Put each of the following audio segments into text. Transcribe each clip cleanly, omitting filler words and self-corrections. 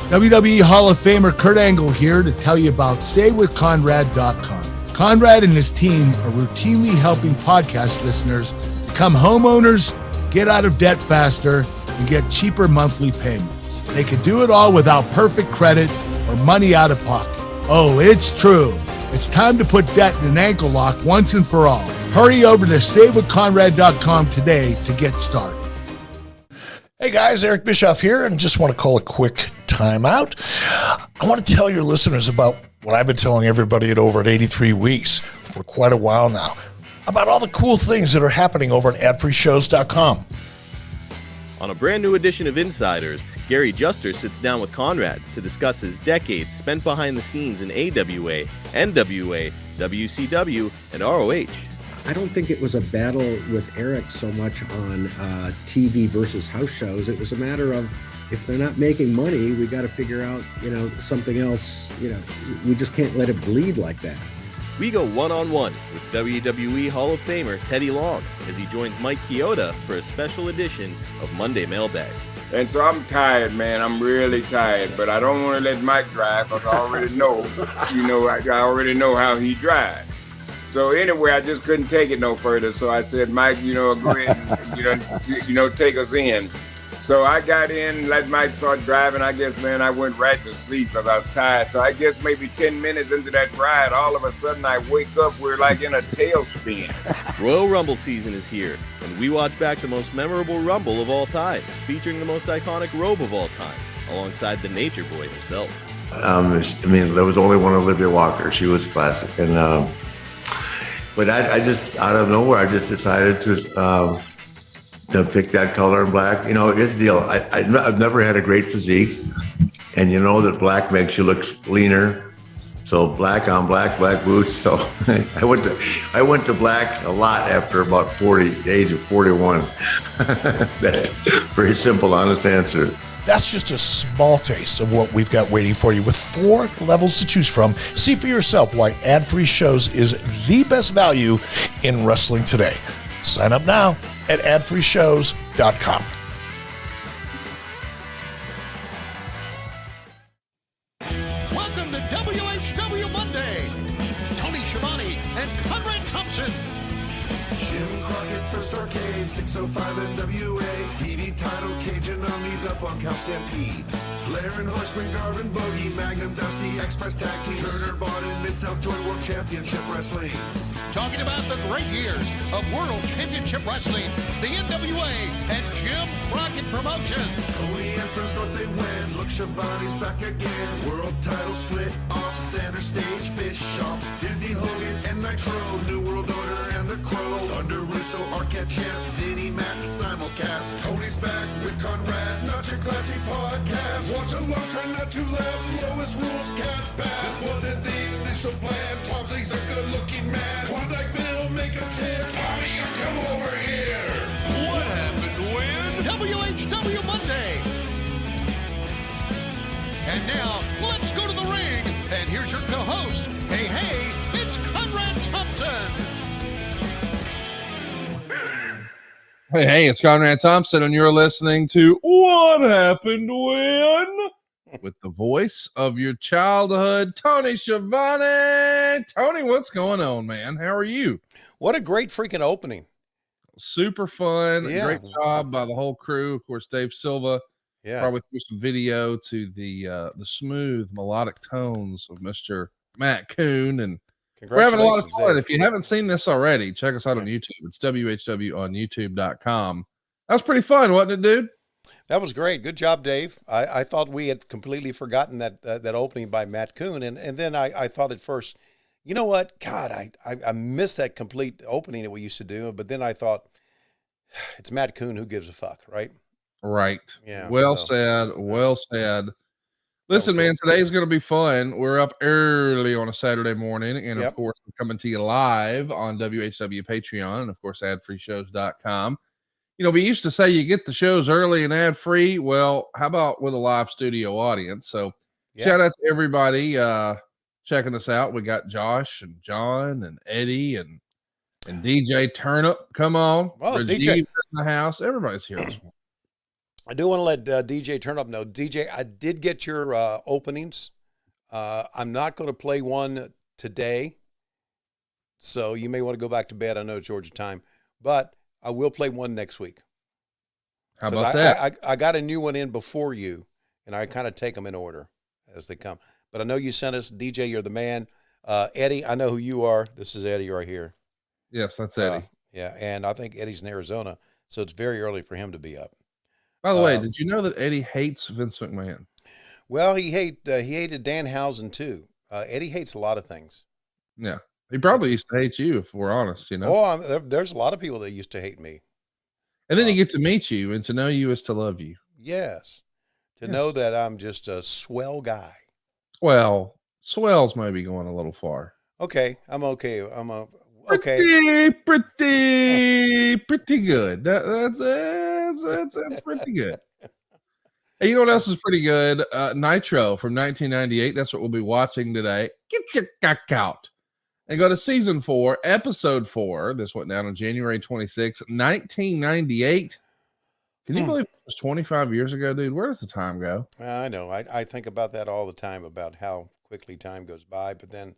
WWE Hall of Famer Kurt Angle here to tell you about SayWithConrad.com. Conrad and his team are routinely helping podcast listeners become homeowners, get out of debt faster, and get cheaper monthly payments. They can do it all without perfect credit or money out of pocket. Oh, it's true. It's time to put debt in an ankle lock once and for all. Hurry over to SayWithConrad.com today to get started. Hey guys, Eric Bischoff here, and just want to call a quick timeout. I want to tell your listeners about what I've been telling everybody at over at 83 Weeks for quite a while now, about all the cool things that are happening over at adfreeshows.com. On a brand new edition of Insiders, Gary Juster sits down with Conrad to discuss his decades spent behind the scenes in AWA, NWA, WCW, and ROH. I don't think it was a battle with Eric so much on TV versus house shows. It was a matter of, if they're not making money, we got to figure out, something else. We just can't let it bleed like that. We go one-on-one with WWE Hall of Famer Teddy Long as he joins Mike Chioda for a special edition of Monday Mailbag. And so I'm tired, man. I'm really tired, but I don't want to let Mike drive because I already know, I already know how he drives. So anyway, I just couldn't take it no further. So I said, Mike, go ahead and, take us in. So I got in, let Mike start driving. I guess, man, I went right to sleep because I was tired. So I guess maybe 10 minutes into that ride, all of a sudden I wake up, we're like in a tailspin. Royal Rumble season is here, and we watch back the most memorable Rumble of all time, featuring the most iconic robe of all time, alongside the Nature Boy himself. There was only one Olivia Walker. She was classic. And but I just, out of nowhere, I just decided to pick that color in black. Here's the deal. I've never had a great physique, and that black makes you look leaner. So black on black, black boots. So I went to black a lot after about the age of 41. That's very simple, honest answer. That's just a small taste of what we've got waiting for you with 4 levels to choose from. See for yourself why ad-free shows is the best value in wrestling today. Sign up now at adfreeshows.com. Welcome to WHW Monday. Tony Shiovani and Conrad Thompson. Jim Crockett for Starrcade, 605 NWA, TV title, Cajun Omni, the Bunkhouse Stampede. Flair and Horseman, Garvin, Bogey, Magnum, Dusty, Express Tag Team, Turner, Bond, and Mid-South Joint World Championship Wrestling. Talking about the great years of World Championship Wrestling, the NWA, and Jim Crockett Promotions. Tony and Friends North, they win. Look, Shiovani's back again. World title split off center stage, Bischoff, Disney, Hogan, and Nitro. New World Order and the Crow. Thunder, Russo, Arquette Champ, Vinnie Mac, simulcast. Tony's back with Conrad, not your classy podcast. Watch along, try not to laugh. Lowest rules can't pass. This wasn't the initial plan. Tom Zigg's a good-looking man. Klondike Bill, make a chant. Tommy, you come over here. What happened when? WHW Monday. And now, let's go to the ring. And here's your co-host. Hey, it's Conrad Thompson. Hey, it's Conrad Thompson, and you're listening to What Happened When? With the voice of your childhood, Tony Shiovani. Tony, what's going on, man? How are you? What a great freaking opening. Super fun. Yeah. Great job by the whole crew. Of course, Dave Silva. Yeah. Probably threw some video to the smooth melodic tones of Mr. Matt Coon, and we're having a lot of fun. Dave. If you haven't seen this already, check us out on YouTube. It's WHW on YouTube.com. That was pretty fun, wasn't it, dude? That was great. Good job, Dave. I thought we had completely forgotten that opening by Matt Coon, and then I thought at first, you know what? God, I missed that complete opening that we used to do, but then I thought, it's Matt Coon, who gives a fuck, right? Right. Yeah. Well said. Well said. Listen, man, today's going to be fun. We're up early on a Saturday morning, and of course, we're coming to you live on WHW Patreon, and of course, adfreeshows.com. We used to say you get the shows early and ad-free. Well, how about with a live studio audience? So shout out to everybody checking us out. We got Josh and John and Eddie and DJ Turnip. Come on. Well, Rajiv DJ in the house. Everybody's here. I do want to let DJ Turn Up know. DJ, I did get your openings. I'm not going to play one today, so you may want to go back to bed. I know it's Georgia time, but I will play one next week. How about that? I got a new one in before you, and I kind of take them in order as they come. But I know you sent us, DJ, you're the man. Eddie, I know who you are. This is Eddie right here. Yes, that's Eddie. Yeah, and I think Eddie's in Arizona, so it's very early for him to be up. By the way, did you know that Eddie hates Vince McMahon? Well, he hated Danhausen too. Eddie hates a lot of things. Yeah, he probably used to hate you, if we're honest. You know. Oh, there's a lot of people that used to hate me. And then you get to meet you, and to know you is to love you. Yes, to know that I'm just a swell guy. Well, swell's maybe going a little far. Okay, I'm okay. Okay. Pretty good. That's pretty good. Hey, you know what else is pretty good? Nitro from 1998. That's what we'll be watching today. Get your cock out and go to season 4, episode 4. This went down on January 26, 1998. Can you believe it was 25 years ago, dude? Where does the time go? I know. I think about that all the time, about how quickly time goes by. But then,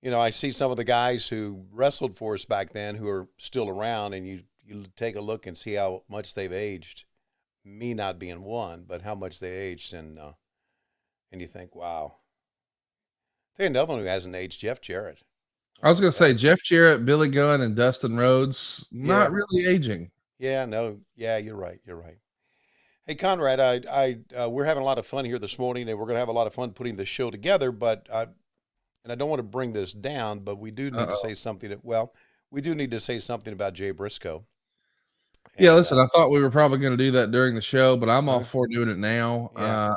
you know, I see some of the guys who wrestled for us back then who are still around, and you take a look and see how much they've aged. Me not being one, but how much they aged, and you think, wow. Tell you another one who hasn't aged, Jeff Jarrett. I was going to say Jeff Jarrett, Billy Gunn, and Dustin Rhodes, not really aging. Yeah, no, yeah, you're right. You're right. Hey, Conrad, we're having a lot of fun here this morning, and we're going to have a lot of fun putting this show together. But and I don't want to bring this down, but we do need to say something. We do need to say something about Jay Briscoe. And, yeah, listen, I thought we were probably going to do that during the show, but I'm all for doing it now. Yeah.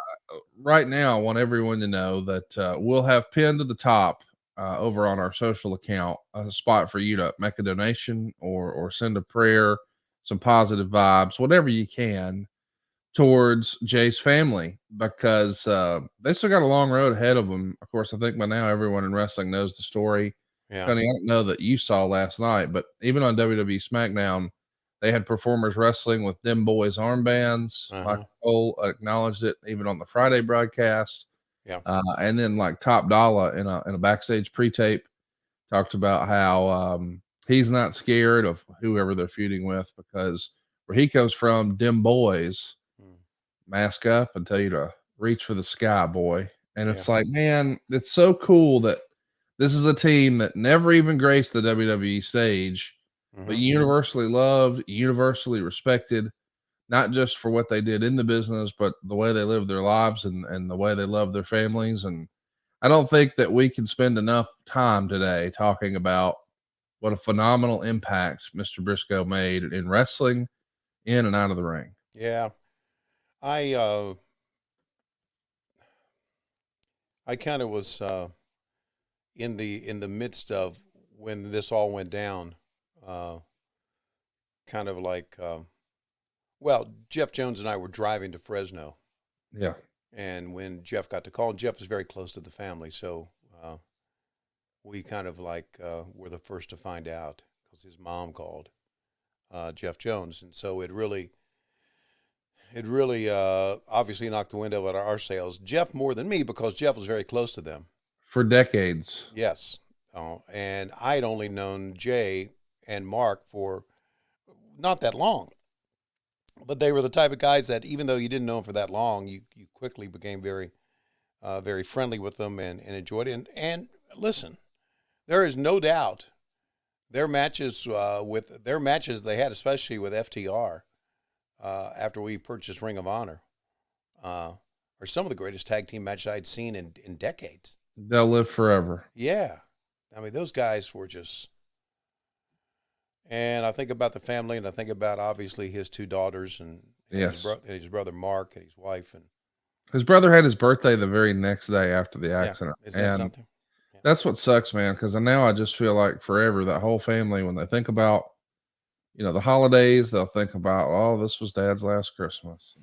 Right now, I want everyone to know that we'll have pinned to the top over on our social account a spot for you to make a donation or send a prayer, some positive vibes, whatever you can, towards Jay's family, because they still got a long road ahead of them. Of course, I think by now everyone in wrestling knows the story. Yeah. Tony, I don't know that you saw last night, but even on WWE SmackDown, they had performers wrestling with Dem Boys armbands. Michael Cole acknowledged it even on the Friday broadcast. Yeah. And then like Top Dollar in a backstage pre-tape talked about how he's not scared of whoever they're feuding with, because where he comes from, Dem Boys mask up and tell you to reach for the sky, boy. And it's like, man, it's so cool that this is a team that never even graced the WWE stage, but universally loved, universally respected, not just for what they did in the business, but the way they live their lives and the way they love their families. And I don't think that we can spend enough time today talking about what a phenomenal impact Mr. Briscoe made in wrestling, in and out of the ring. Yeah. I kind of was in the midst of when this all went down, kind of like, Jeff Jones and I were driving to Fresno. Yeah. And when Jeff got the call, Jeff was very close to the family, so we kind of like were the first to find out, because his mom called Jeff Jones, and so it really obviously knocked the wind out of our sails. Jeff more than me, because Jeff was very close to them for decades. Yes, and I'd only known Jay and Mark for not that long, but they were the type of guys that, even though you didn't know them for that long, you quickly became very, very friendly with them and enjoyed it. And listen, there is no doubt their matches they had, especially with FTR, after we purchased Ring of Honor, are some of the greatest tag team matches I'd seen in decades. They'll live forever. Yeah. I mean, those guys were just, and I think about the family, and I think about obviously his two daughters and his brother Mark and his wife. And his brother had his birthday the very next day after the accident. Yeah. Isn't that something? Yeah. That's what sucks, man, because now I just feel like forever, that whole family, when they think about, the holidays, they'll think about, oh, this was Dad's last Christmas.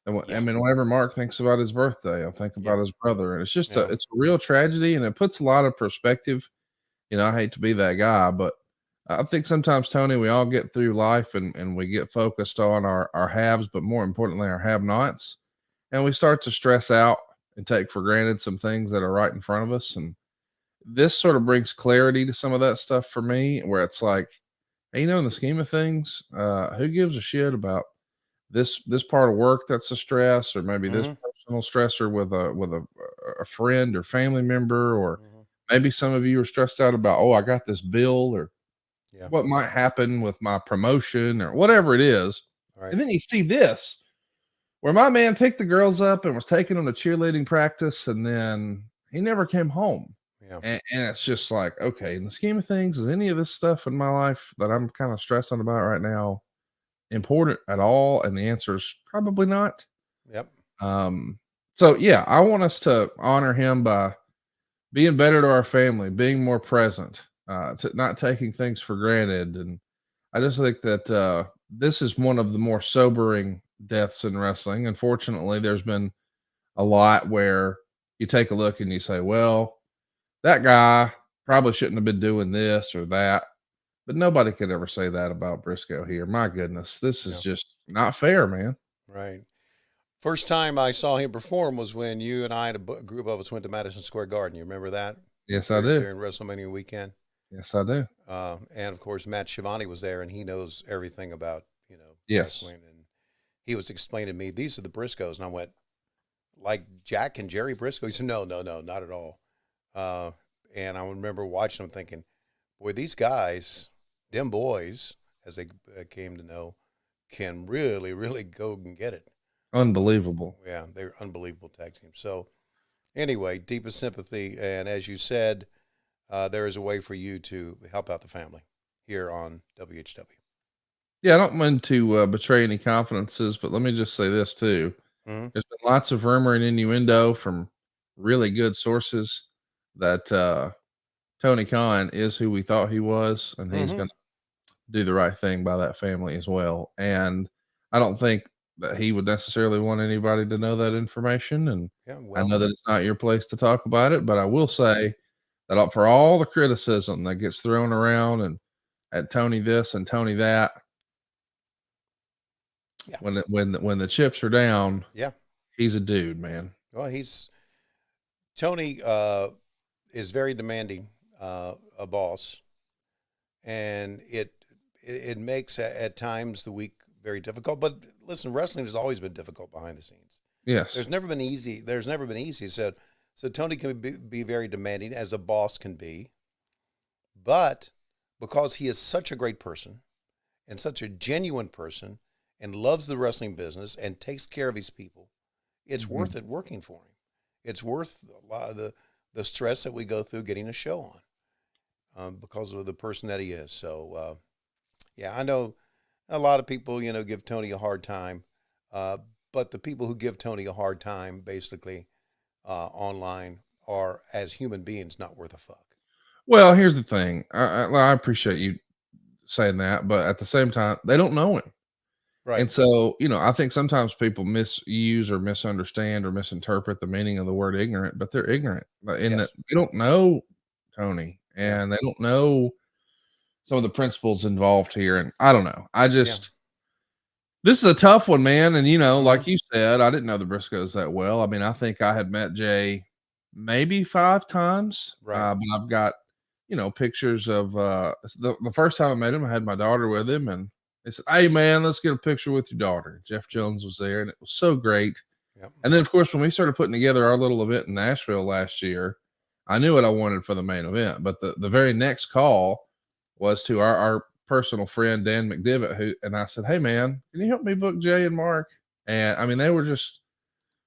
And I mean, whenever Mark thinks about his birthday, I'll think about his brother. And it's just it's a real tragedy, and it puts a lot of perspective. I hate to be that guy, but I think sometimes, Tony, we all get through life and we get focused on our haves, but more importantly, our have-nots. And we start to stress out and take for granted some things that are right in front of us. And this sort of brings clarity to some of that stuff for me, where it's like, hey, in the scheme of things, who gives a shit about this part of work that's a stress, or maybe this personal stressor with a friend or family member, or maybe some of you are stressed out about, oh, I got this bill, or what might happen with my promotion, or whatever it is. Right. And then you see this, where my man picked the girls up and was taking them to cheerleading practice, and then he never came home. Yeah. And it's just like, okay, in the scheme of things, is any of this stuff in my life that I'm kind of stressing about right now important at all? And the answer is probably not. Yep. So yeah, I want us to honor him by being better to our family, being more present, not taking things for granted. And I just think that this is one of the more sobering deaths in wrestling. Unfortunately, there's been a lot where you take a look and you say, well, that guy probably shouldn't have been doing this or that. But nobody could ever say that about Briscoe here. My goodness, this is just not fair, man. Right. First time I saw him perform was when you and I and a group of us went to Madison Square Garden. You remember that? Yes, I do. During WrestleMania weekend. Yes, I do. And of course, Matt Shiovani was there, and he knows everything about, yes, wrestling. And he was explaining to me, these are the Briscoes. And I went, like Jack and Jerry Briscoe? He said, no, not at all. And I remember watching them thinking, boy, these guys, them boys, as they came to know, can really, really go and get it. Unbelievable. Yeah, they're unbelievable tag team. So anyway, deepest sympathy. And as you said, there is a way for you to help out the family here on WHW. Yeah, I don't mean to betray any confidences, but let me just say this too. There's been lots of rumor and innuendo from really good sources that Tony Khan is who we thought he was, and he's going to do the right thing by that family as well. And I don't think that he would necessarily want anybody to know that information. And I know that it's not your place to talk about it, but I will say that for all the criticism that gets thrown around and at Tony this and Tony that, when the chips are down, he's a dude, man. Well, Tony is very demanding, a boss, and it makes at times the week very difficult. But listen, wrestling has always been difficult behind the scenes. Yes, there's never been easy. So Tony can be very demanding, as a boss can be, but because he is such a great person and such a genuine person and loves the wrestling business and takes care of his people, it's worth it working for him. It's worth a lot of the stress that we go through getting a show on, because of the person that he is. So, I know a lot of people, give Tony a hard time, but the people who give Tony a hard time, basically, online, are, as human beings, not worth a fuck. Well, here's the thing. I appreciate you saying that, but at the same time, they don't know him. Right. And so, I think sometimes people misuse or misunderstand or misinterpret the meaning of the word ignorant, but they're ignorant in that they don't know Tony, and they don't know some of the principles involved here. And I don't know. This is a tough one, man. And, like you said, I didn't know the Briscoes that well. I mean, I think I had met Jay maybe 5 times, right. But I've got, pictures of the first time I met him, I had my daughter with him, and they said, hey, man, let's get a picture with your daughter. Jeff Jones was there, and it was so great. Yep. And then, of course, when we started putting together our little event in Nashville last year, I knew what I wanted for the main event. But the very next call was to our personal friend, Dan McDivitt, and I said, hey, man, can you help me book Jay and Mark? And, I mean, they were just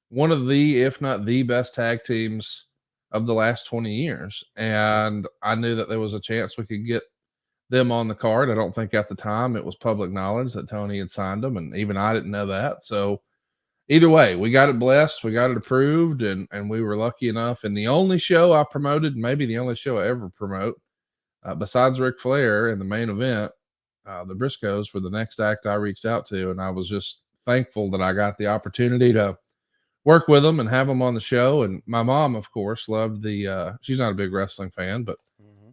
one of the, if not the best tag teams of the last 20 years. And I knew that there was a chance we could get them on the card. I don't think at the time it was public knowledge that Tony had signed them, and even I didn't know that. So either way, we got it blessed, we got it approved, and we were lucky enough. And the only show I promoted, maybe the only show I ever promote, besides Ric Flair in the main event, the Briscoes were the next act I reached out to, and I was just thankful that I got the opportunity to work with them and have them on the show. And my mom, of course, loved she's not a big wrestling fan, but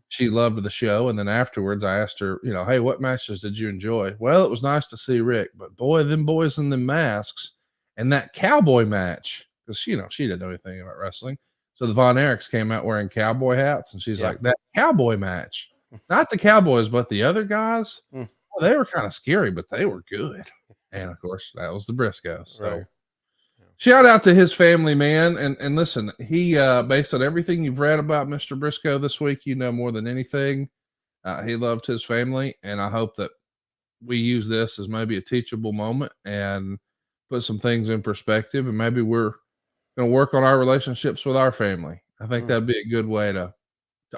She loved the show. And then afterwards, I asked her, hey, what matches did you enjoy? Well, it was nice to see Rick, but boy, them boys in the masks and that cowboy match, because, she didn't know anything about wrestling. So the Von Erichs came out wearing cowboy hats, and she's like, that cowboy match, not the Cowboys, but the other guys, well, they were kind of scary, but they were good. And of course, that was the Briscoe. So Right. shout out to his family, man. And listen, he, based on everything you've read about Mr. Briscoe this week, more than anything, he loved his family. And I hope that we use this as maybe a teachable moment and put some things in perspective. And maybe we're going to work on our relationships with our family. I think that'd be a good way to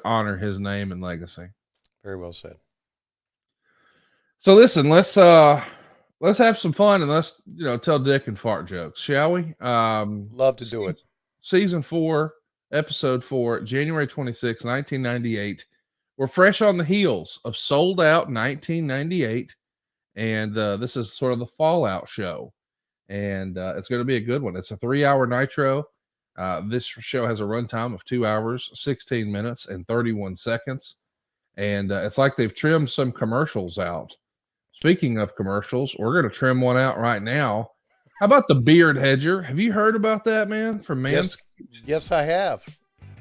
honor his name and legacy. Very well said. So listen, let's have some fun and let's, tell dick and fart jokes, shall we? Love to do it. Season 4, episode 4, January 26, 1998. We're fresh on the heels of Sold Out 1998. And this is sort of the fallout show. And it's going to be a good one. It's a 3-hour Nitro. This show has a runtime of 2 hours, 16 minutes, and 31 seconds. And it's like they've trimmed some commercials out. Speaking of commercials, we're going to trim one out right now. How about the beard hedger? Have you heard about that, man? From Manscaped? Yes, I have.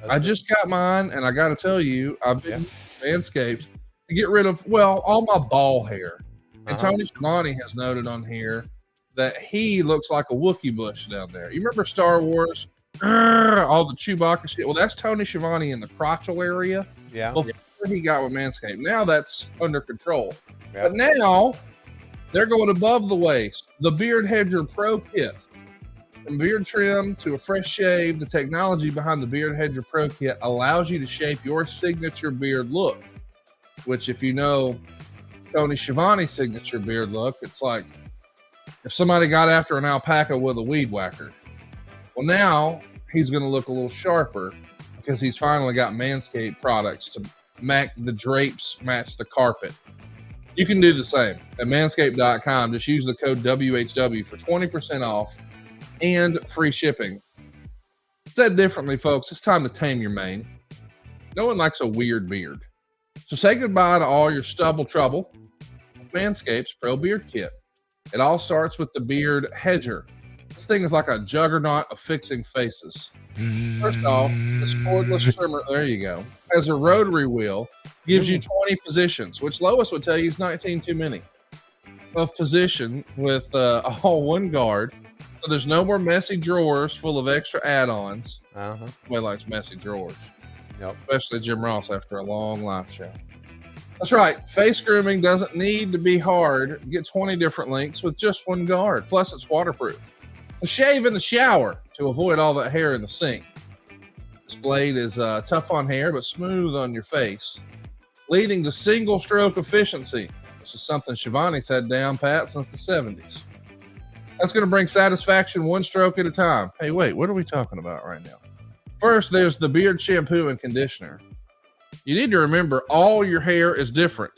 I just got mine, and I got to tell you, I've been Manscaped to get rid of, all my ball hair. And Tony Schiavone has noted on here that he looks like a Wookiee bush down there. You remember Star Wars? All the Chewbacca shit. Well, that's Tony Schiavone in the crotchal area. Yeah. Before he got with Manscaped. Now that's under control. But now they're going above the waist. The Beard Hedger Pro Kit. From beard trim to a fresh shave, the technology behind the Beard Hedger Pro Kit allows you to shape your signature beard look. Which, if you know Tony Schiavone's signature beard look, it's like if somebody got after an alpaca with a weed whacker. Well, now he's going to look a little sharper because he's finally got Manscaped products to make the drapes match the carpet. You can do the same at manscaped.com. Just use the code WHW for 20% off and free shipping. Said differently, folks, it's time to tame your mane. No one likes a weird beard. So say goodbye to all your stubble trouble with Manscaped's Pro Beard Kit. It all starts with the Beard Hedger. This thing is like a juggernaut of fixing faces. First off, this cordless trimmer, there you go, has a rotary wheel, gives you 20 positions, which Lois would tell you is 19 too many, of position with all one guard. So there's no more messy drawers full of extra add-ons. Nobody likes messy drawers. Yep. Especially Jim Ross after a long live show. That's right. Face grooming doesn't need to be hard. Get 20 different lengths with just one guard. Plus, it's waterproof. A shave in the shower to avoid all that hair in the sink. This blade is tough on hair, but smooth on your face, leading to single stroke efficiency. This is something Shiovani's had down pat since the 70s. That's going to bring satisfaction one stroke at a time. Hey, wait, what are we talking about right now? First, there's the beard shampoo and conditioner. You need to remember all your hair is different.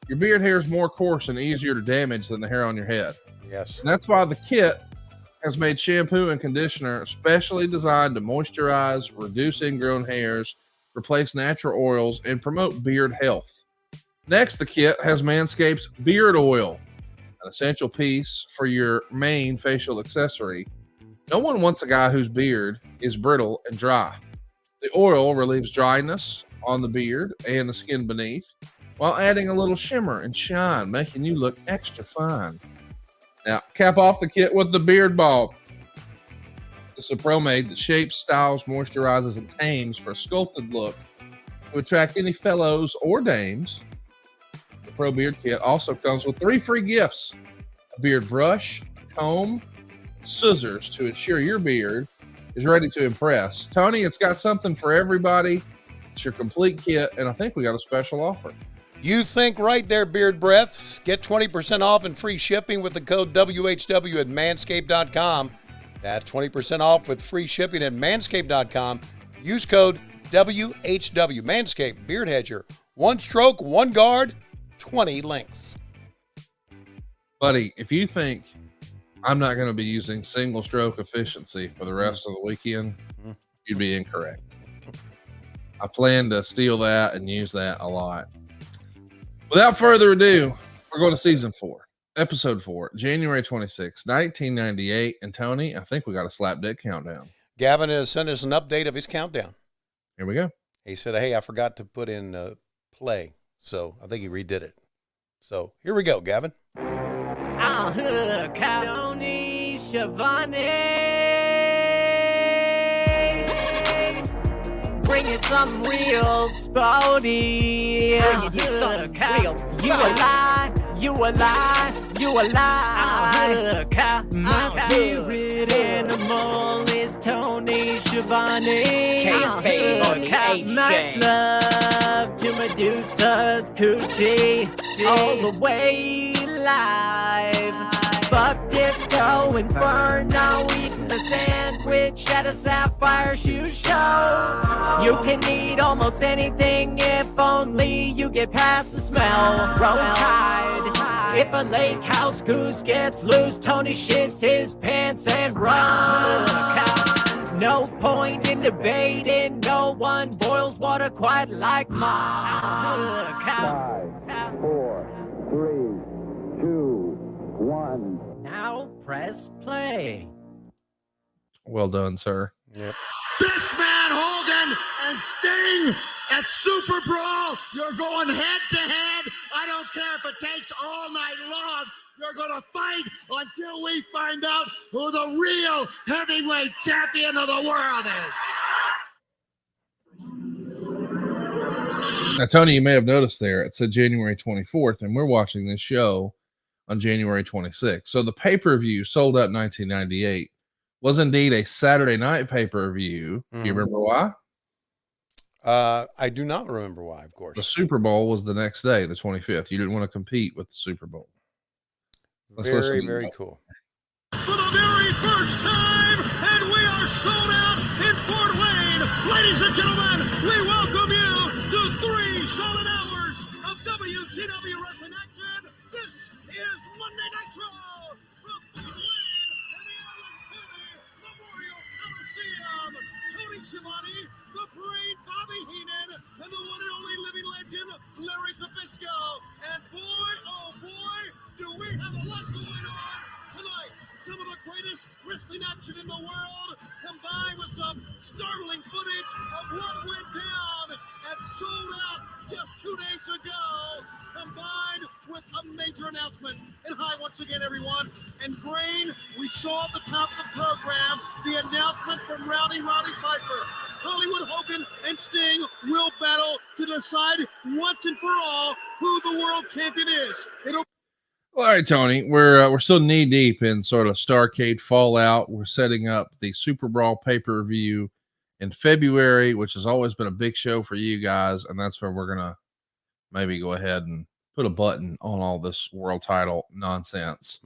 Your beard hair is more coarse and easier to damage than the hair on your head. Yes. And that's why the kit has made shampoo and conditioner specially designed to moisturize, reduce ingrown hairs, replace natural oils, and promote beard health. Next, the kit has Manscaped's Beard Oil, an essential piece for your main facial accessory. No one wants a guy whose beard is brittle and dry. The oil relieves dryness on the beard and the skin beneath, while adding a little shimmer and shine, making you look extra fine. Now, cap off the kit with the Beard Balm. It's a pomade that shapes, styles, moisturizes, and tames for a sculpted look to attract any fellows or dames. The Pro Beard Kit also comes with 3 free gifts: a beard brush, comb, scissors to ensure your beard is ready to impress. Tony, it's got something for everybody. It's your complete kit, and I think we got a special offer. You think right there, Beard Breaths. Get 20% off and free shipping with the code WHW at manscaped.com. That's 20% off with free shipping at manscaped.com. Use code WHW. Manscaped Beard Hedger. One stroke, one guard, 20 lengths. Buddy, if you think I'm not going to be using single stroke efficiency for the rest of the weekend, you'd be incorrect. I plan to steal that and use that a lot. Without further ado, we're going to season 4, episode 4, January 26, 1998. And Tony, I think we got a slap dick countdown. Gavin has sent us an update of his countdown. Here we go. He said, hey, I forgot to put in play. So I think he redid it. So here we go, Gavin. Tony Shiovani. Bringing some real sporty. You a lie, you a lie, you a lie. My spirit animal is Tony Shiovani. Much love to Medusa's coochie. All the way live. Fuck disco inferno, eating a sandwich at a Sapphire Shoe Show. You can eat almost anything if only you get past the smell. Roll Tide. If a lake house goose gets loose, Tony shits his pants and runs. No point in debating, no one boils water quite like mine. 5, 4, 3, 2, 1. Now press play. Well done, sir. Yep. This man, Hogan and Sting at Super Brawl, you're going head to head. I don't care if it takes all night long. You're going to fight until we find out who the real heavyweight champion of the world is. Now, Tony, you may have noticed there, it said January 24th, and we're watching this show on January 26th. So the pay-per-view sold out in 1998 was indeed a Saturday night pay-per-view. Do you remember why? I do not remember why, of course. The Super Bowl was the next day, the 25th. You didn't want to compete with the Super Bowl. Very, very cool. For the very first time, and we are sold out in Fort Wayne. Ladies and gentlemen, we welcome you to 3 solid hours of WCW wrestling action. This is Monday Nitro from Fort Wayne and the Allen County Memorial Coliseum. Tony Shiovani, the brain Bobby Heenan, and the one and only living legend Larry Zbyszko. And boy, oh boy, do we have a lot going on tonight. Some of the greatest wrestling action in the world, combined with some startling footage of what went down at Sold Out just 2 days ago, combined with a major announcement. And hi, once again, everyone. And Brain, we saw at the top of the program the announcement from Rowdy Piper. Hollywood Hogan and Sting will battle to decide once and for all who the world champion is. All right, Tony, we're still knee deep in sort of Starrcade fallout. We're setting up the Super Brawl pay-per-view in February, which has always been a big show for you guys, and that's where we're gonna maybe go ahead and put a button on all this world title nonsense.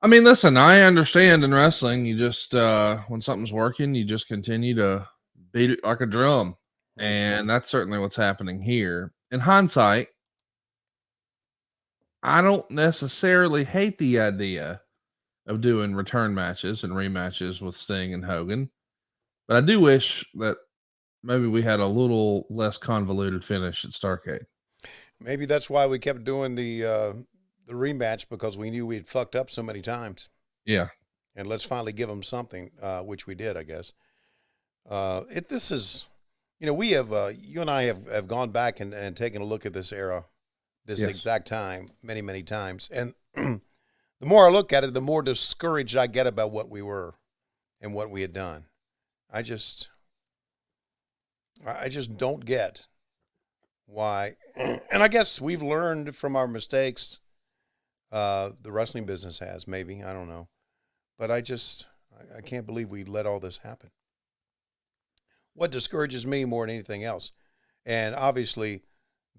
I mean, listen, I understand in wrestling, you just when something's working, you just continue to beat it like a drum, and that's certainly what's happening here. In hindsight, I don't necessarily hate the idea of doing return matches and rematches with Sting and Hogan, but I do wish that maybe we had a little less convoluted finish at Starrcade. Maybe that's why we kept doing the rematch, because we knew we'd fucked up so many times. Yeah. And let's finally give them something, which we did, I guess. This is, we have, you and I have gone back and taken a look at this era, this exact time, many, many times. And the more I look at it, the more discouraged I get about what we were and what we had done. I just don't get why. And I guess we've learned from our mistakes. The wrestling business has, maybe, I don't know. But I can't believe we let all this happen. What discourages me more than anything else, and obviously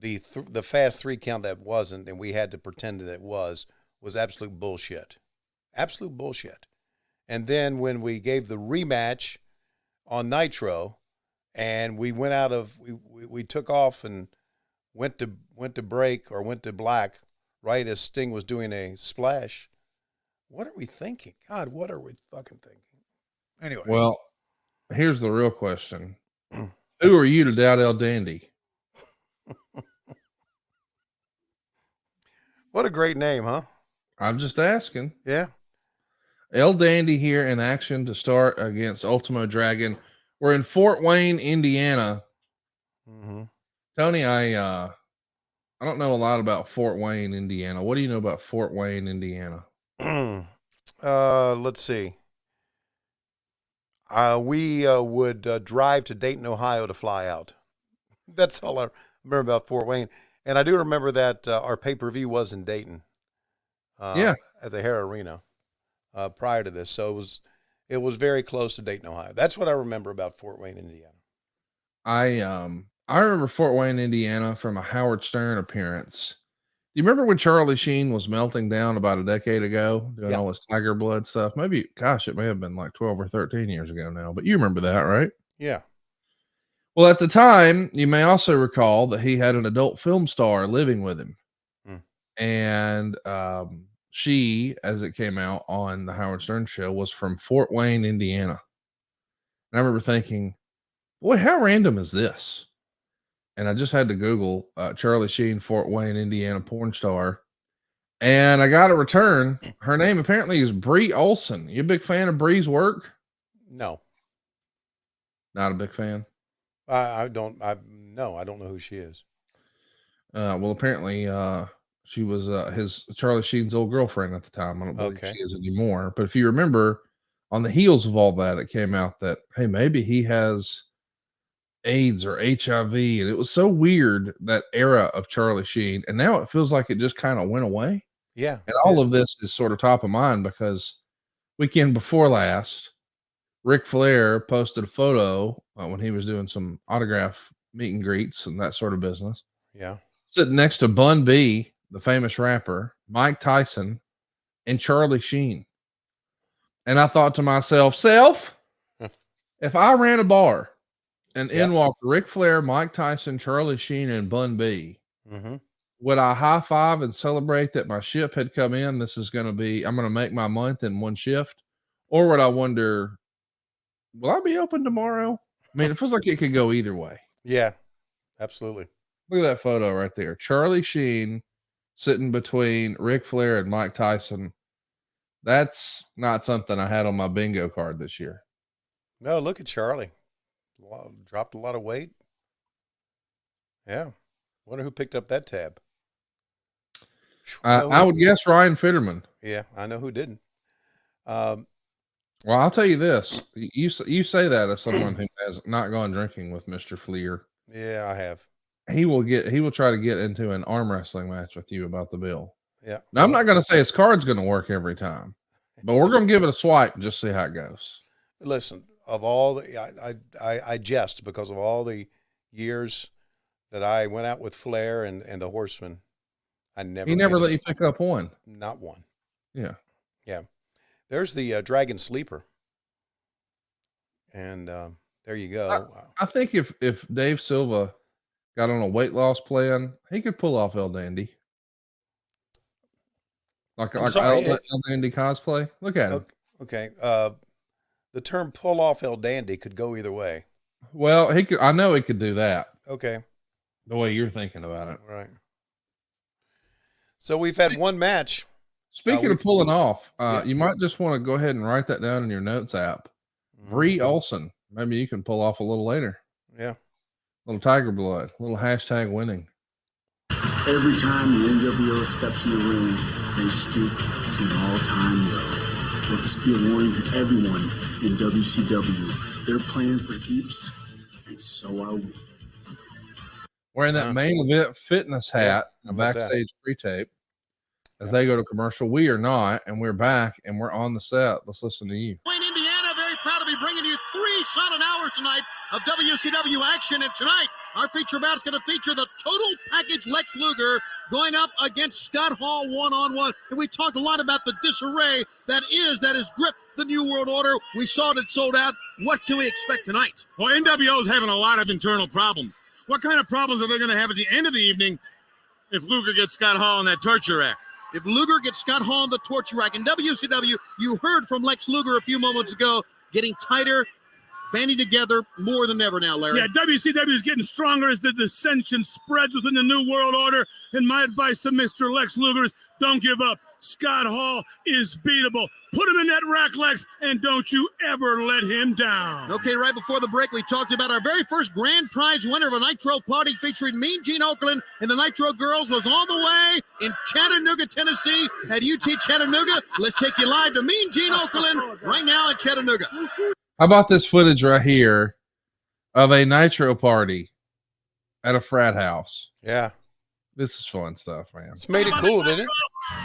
the fast 3 count that wasn't, and we had to pretend that it was absolute bullshit. Absolute bullshit. And then when we gave the rematch on Nitro, and we went out of, we took off and went to break, or went to black, right as Sting was doing a splash. What are we thinking? God, what are we fucking thinking? Anyway. Well, here's the real question. Who are you to doubt El Dandy? What a great name, huh? I'm just asking. Yeah. El Dandy here in action to start against Ultimo Dragon. We're in Fort Wayne, Indiana. Mm-hmm. Tony, I don't know a lot about Fort Wayne, Indiana. What do you know about Fort Wayne, Indiana? Let's see. We would drive to Dayton, Ohio to fly out. That's all I remember about Fort Wayne. And I do remember that our pay-per-view was in Dayton. At the Hare Arena prior to this. So it was very close to Dayton, Ohio. That's what I remember about Fort Wayne, Indiana. I remember Fort Wayne, Indiana from a Howard Stern appearance. Do you remember when Charlie Sheen was melting down about a decade ago, doing all this Tiger Blood stuff? Maybe, gosh, it may have been like 12 or 13 years ago now, but you remember that, right? Yeah. Well, at the time, you may also recall that he had an adult film star living with him. And she, as it came out on the Howard Stern show, was from Fort Wayne, Indiana. And I remember thinking, boy, how random is this? And I just had to Google Charlie Sheen, Fort Wayne, Indiana porn star. And I got a return. Her name apparently is Bree Olson. You a big fan of Bree's work? No. Not a big fan? I don't know who she is. Well, apparently she was his Charlie Sheen's old girlfriend at the time. I don't believe she is anymore. But if you remember, on the heels of all that, it came out that, hey, maybe he has AIDS or HIV. And it was so weird, that era of Charlie Sheen. And now it feels like it just kind of went away. Yeah. And all of this is sort of top of mind because weekend before last, Ric Flair posted a photo when he was doing some autograph meet and greets and that sort of business. Yeah. Sitting next to Bun B, the famous rapper, Mike Tyson, and Charlie Sheen. And I thought to myself, if I ran a bar and in walked Ric Flair, Mike Tyson, Charlie Sheen, and Bun B, would I high five and celebrate that my ship had come in? This is going to be, I'm going to make my month in one shift. Or would I wonder, will I be open tomorrow? I mean, it feels like it could go either way. Yeah, absolutely. Look at that photo right there. Charlie Sheen sitting between Ric Flair and Mike Tyson. That's not something I had on my bingo card this year. No, look at Charlie. Dropped a lot of weight. Yeah. Wonder who picked up that tab. I would guess Ryan Fitterman. Yeah, I know who didn't. Well, I'll tell you this. You say that as someone who has not gone drinking with Mr. Fleer. Yeah, I have. He will try to get into an arm wrestling match with you about the bill. Yeah. Now, I'm not going to say his card's going to work every time, but we're going to give it a swipe and just see how it goes. Listen, of all the, I jest because of all the years that I went out with Flair and the Horsemen, He never let you pick up one. Not one. Yeah. Yeah. There's the Dragon Sleeper. And there you go. I think if Dave Silva got on a weight loss plan, he could pull off El Dandy. Like El Dandy cosplay. Look at him. Okay. The term pull off El Dandy could go either way. Well, he could. I know he could do that. Okay. The way you're thinking about it. Right. So we've had one match. Speaking of pulling off, you might just want to go ahead and write that down in your notes app. Bree Olson. Maybe you can pull off a little later. Yeah. Little Tiger Blood. Little hashtag winning. Every time the NWO steps in the ring, they stoop to an all-time low. Let this be a warning to everyone in WCW. They're playing for keeps, and so are we. Wearing that main event fitness hat, a backstage pre-tape. As they go to commercial, we are not, and we're back, and we're on the set. Let's listen to you. Wayne, Indiana, very proud to be bringing you 3 solid hours tonight of WCW action. And tonight, our feature bout is going to feature the total package Lex Luger going up against Scott Hall one-on-one. And we talked a lot about the disarray that is Grip, the New World Order. We saw it sold out. What can we expect tonight? Well, NWO is having a lot of internal problems. What kind of problems are they going to have at the end of the evening if Luger gets Scott Hall in that torture rack? If Luger gets Scott Hall in the torture rack in WCW, you heard from Lex Luger a few moments ago, getting tighter, banding together more than ever now, Larry. Yeah, WCW is getting stronger as the dissension spreads within the New World Order. And my advice to Mr. Lex Luger is don't give up. Scott Hall is beatable. Put him in that rack, Lex, and don't you ever let him down. Okay, right before the break, we talked about our very first grand prize winner of a Nitro party featuring Mean Gene Okerlund and the Nitro Girls was all the way in Chattanooga, Tennessee at UT Chattanooga. Let's take you live to Mean Gene Okerlund right now in Chattanooga. How about this footage right here of a Nitro party at a frat house? Yeah. This is fun stuff, man. It's made it cool, didn't it?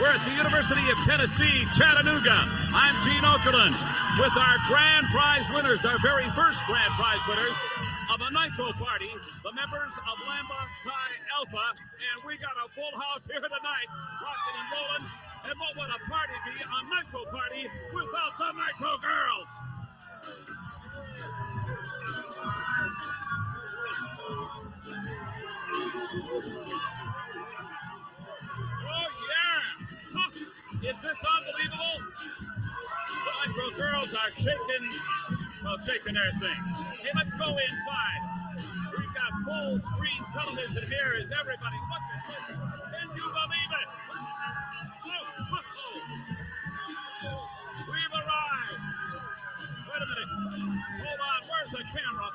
We're at the University of Tennessee, Chattanooga. I'm Gene Okerlund with our grand prize winners, our very first grand prize winners of a Nitro party, the members of Lambda Chi Alpha, and we got a full house here tonight, rocking and rolling. And what would a party be, a Nitro party, without the Nitro Girls? Oh, yeah! Huh. Is this unbelievable? The Nitro Girls are shaking their thing. Hey, let's go inside. We've got full screen television here as everybody looks at this. Can you believe it? We've arrived. Wait a minute. Hold on. Where's the camera?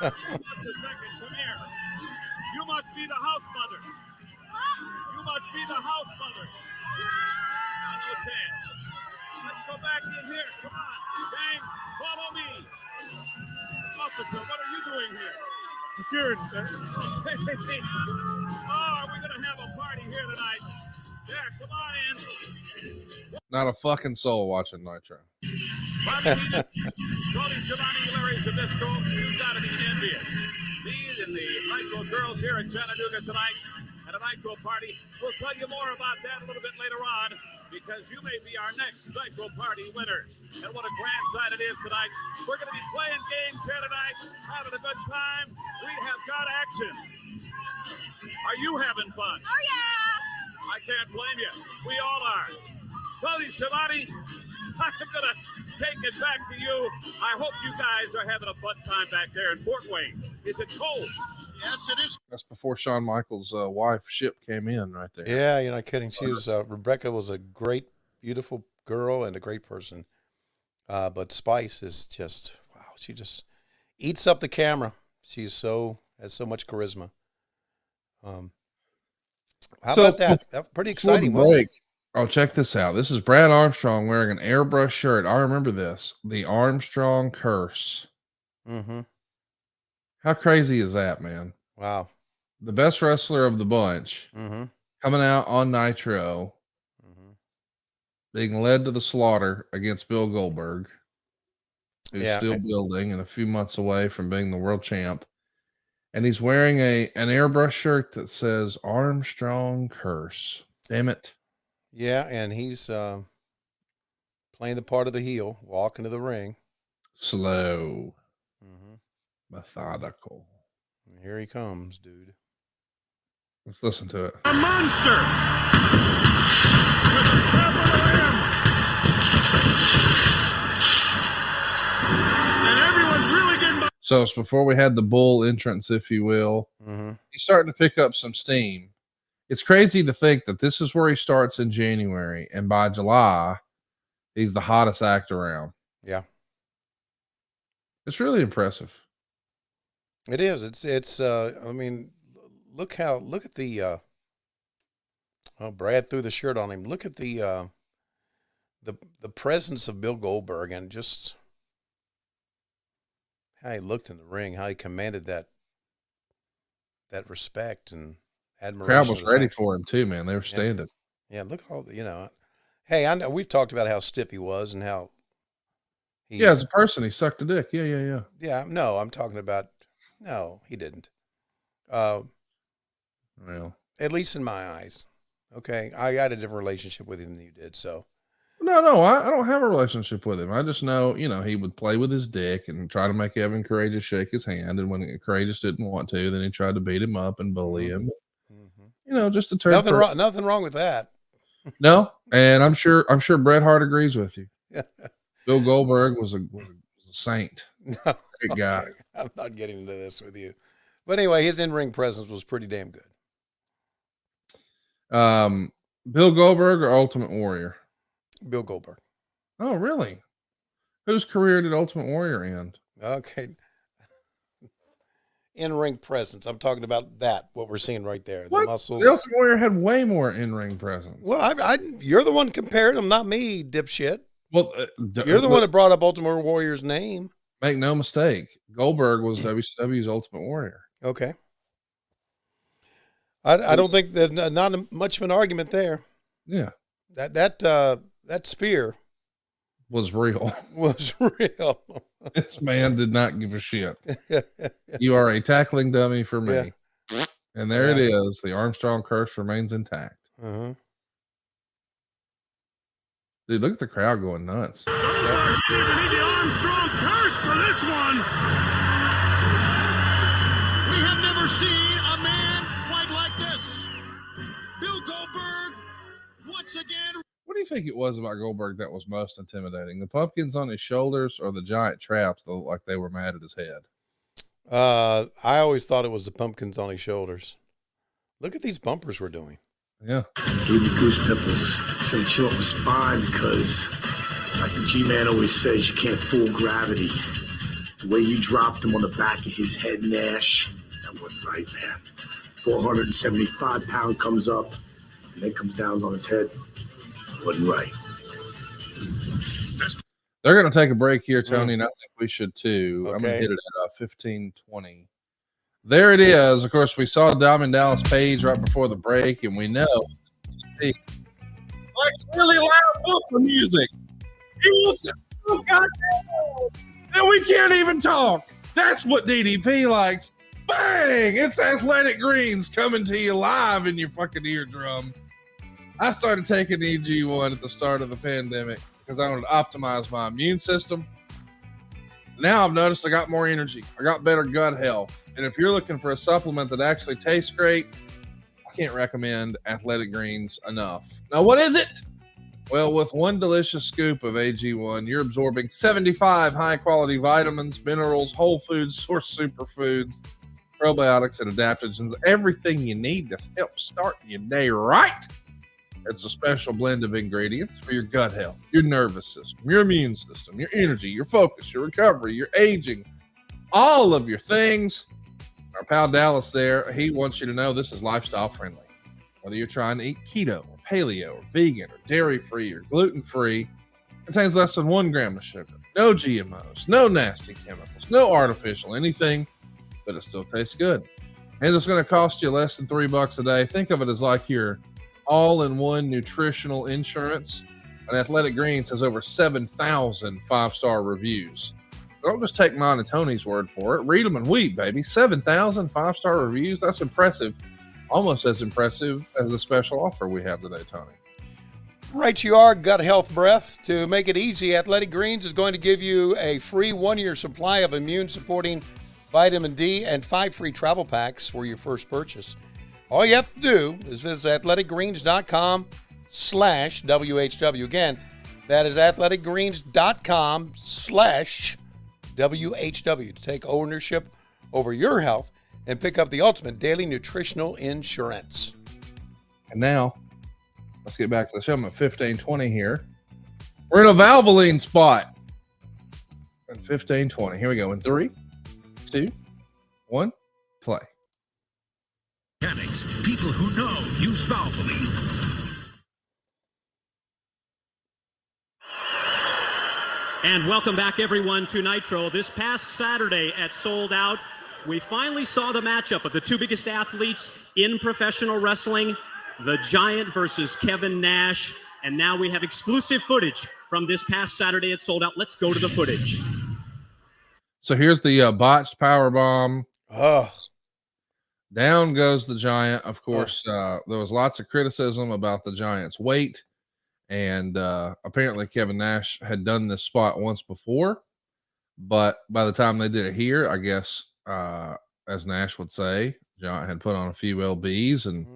Just a second. Come here. You must be the house mother. You must be the house mother. No chance. Let's go back in here. Come on. Gang, follow me. Officer, what are you doing here? Security, sir. Oh, are we going to have a party here tonight? Yeah, come on in. Not a fucking soul watching Nitro. Tony Shiovani, Larry Zabisco, you've got to be envious. These and the Nitro Girls here in Chattanooga tonight at a Nitro party. We'll tell you more about that a little bit later on because you may be our next Nitro party winner. And what a grand sight it is tonight. We're going to be playing games here tonight, having a good time. We have got action. Are you having fun? Oh, yeah. I can't blame you. We all are. Tony Shiovani, I'm going to take it back to you. I hope you guys are having a fun time back there in Fort Wayne. Is it cold? Yes, it is. That's before Shawn Michaels' wife, Ship, came in right there. Yeah, you're not kidding. She was, Rebecca was a great, beautiful girl and a great person. But Spice is just, wow, she just eats up the camera. She's has so much charisma. How about that? That was pretty exciting, wasn't it? Oh, check this out. This is Brad Armstrong wearing an airbrush shirt. I remember this. The Armstrong curse. Mm-hmm. How crazy is that, man? Wow. The best wrestler of the bunch coming out on Nitro, being led to the slaughter against Bill Goldberg, who's still building and a few months away from being the world champ. And he's wearing an airbrush shirt that says Armstrong curse. Damn it. Yeah, and he's playing the part of the heel, walking to the ring. Slow. Methodical. Here he comes, dude. Let's listen to it. A monster! With a capital M! And everyone's really getting... So it's before we had the bull entrance, if you will. He's starting to pick up some steam. It's crazy to think that this is where he starts in January, and by July, he's the hottest act around. Yeah. It's really impressive. It is. It's I mean, look at the Brad threw the shirt on him. Look at the presence of Bill Goldberg and just how he looked in the ring, how he commanded that respect and admiration. Crowd was ready for him too, man. They were standing. Yeah, look at all the, hey, I know we've talked about how stiff he was and how as a person, he sucked a dick. Yeah. Yeah, no, I'm talking about, no, he didn't. Well, at least in my eyes. Okay. I had a different relationship with him than you did. So no, I don't have a relationship with him. I just know, he would play with his dick and try to make Evan Courageous shake his hand. And when Courageous didn't want to, then he tried to beat him up and bully him. Just to turn nothing wrong with that. No. And I'm sure Bret Hart agrees with you. Bill Goldberg was a saint. Great guy. Okay, I'm not getting into this with you. But anyway, his in-ring presence was pretty damn good. Bill Goldberg or Ultimate Warrior? Bill Goldberg. Oh, really? Whose career did Ultimate Warrior end? Okay. In-ring presence. I'm talking about that, what we're seeing right there. What? The muscles. The Ultimate Warrior had way more in-ring presence. Well, you're the one comparing them, not me, dipshit. Well, you're the one that brought up Ultimate Warrior's name. Make no mistake, Goldberg was WCW's Ultimate Warrior. Okay. I don't think that not much of an argument there. Yeah. That spear was real. Was real. This man did not give a shit. You are a tackling dummy for me. Yeah. And there it is. The Armstrong curse remains intact. Uh-huh. Dude, look at the crowd going nuts. You need the Armstrong curse for this one. We have never seen a man quite like this. Bill Goldberg, once again. What do you think it was about Goldberg that was most intimidating? The pumpkins on his shoulders or the giant traps that looked like they were mad at his head? I always thought it was the pumpkins on his shoulders. Look at these bumpers we're doing. Yeah. Gave me goose pimples. Said chill up my spine because, like the G-Man always says, you can't fool gravity. The way you dropped him on the back of his head, Nash, that wasn't right, man. 475-pound comes up, and then comes down on his head. That wasn't right. They're going to take a break here, Tony, and I think we should too. Okay. I'm going to hit it at 15:20. There it is. Of course, we saw Diamond Dallas Page right before the break, and we know he likes really loud bumper music. He wants to and we can't even talk. That's what DDP likes. Bang! It's Athletic Greens coming to you live in your fucking eardrum. I started taking EG1 at the start of the pandemic because I wanted to optimize my immune system. Now I've noticed I got more energy. I got better gut health. And if you're looking for a supplement that actually tastes great, I can't recommend Athletic Greens enough. Now, what is it? Well, with one delicious scoop of AG1, you're absorbing 75 high-quality vitamins, minerals, whole foods, source superfoods, probiotics, and adaptogens, everything you need to help start your day right. It's a special blend of ingredients for your gut health, your nervous system, your immune system, your energy, your focus, your recovery, your aging, all of your things. Our pal Dallas there, he wants you to know this is lifestyle friendly. Whether you're trying to eat keto or paleo or vegan or dairy-free or gluten-free, it contains less than 1 gram of sugar, no GMOs, no nasty chemicals, no artificial anything, but it still tastes good. And it's going to cost you less than $3 a day. Think of it as like your all-in-one nutritional insurance. And Athletic Greens has over 7,000 5-star reviews. Don't just take mine and Tony's word for it. Read them and weep, baby. 7,000 5-star reviews. That's impressive. Almost as impressive as the special offer we have today, Tony. Right you are, Gut Health Breath. To make it easy, Athletic Greens is going to give you a free 1-year supply of immune-supporting vitamin D and 5 free travel packs for your first purchase. All you have to do is visit athleticgreens.com/WHW. Again, that is athleticgreens.com/WHW to take ownership over your health and pick up the ultimate daily nutritional insurance. And now, let's get back to the show. I'm at 15:20 here. We're in a Valvoline spot. At 15:20. Here we go. In 3, 2, 1, play. Mechanics, people who know, use Valvoline. And welcome back, everyone, to Nitro. This past Saturday at Sold Out, we finally saw the matchup of the two biggest athletes in professional wrestling, the Giant versus Kevin Nash. And now we have exclusive footage from this past Saturday at Sold Out. Let's go to the footage. So here's the botched powerbomb. Oh. Down goes the Giant. Of course, there was lots of criticism about the Giant's weight. And apparently Kevin Nash had done this spot once before. But by the time they did it here, I guess, as Nash would say, Giant had put on a few LBs and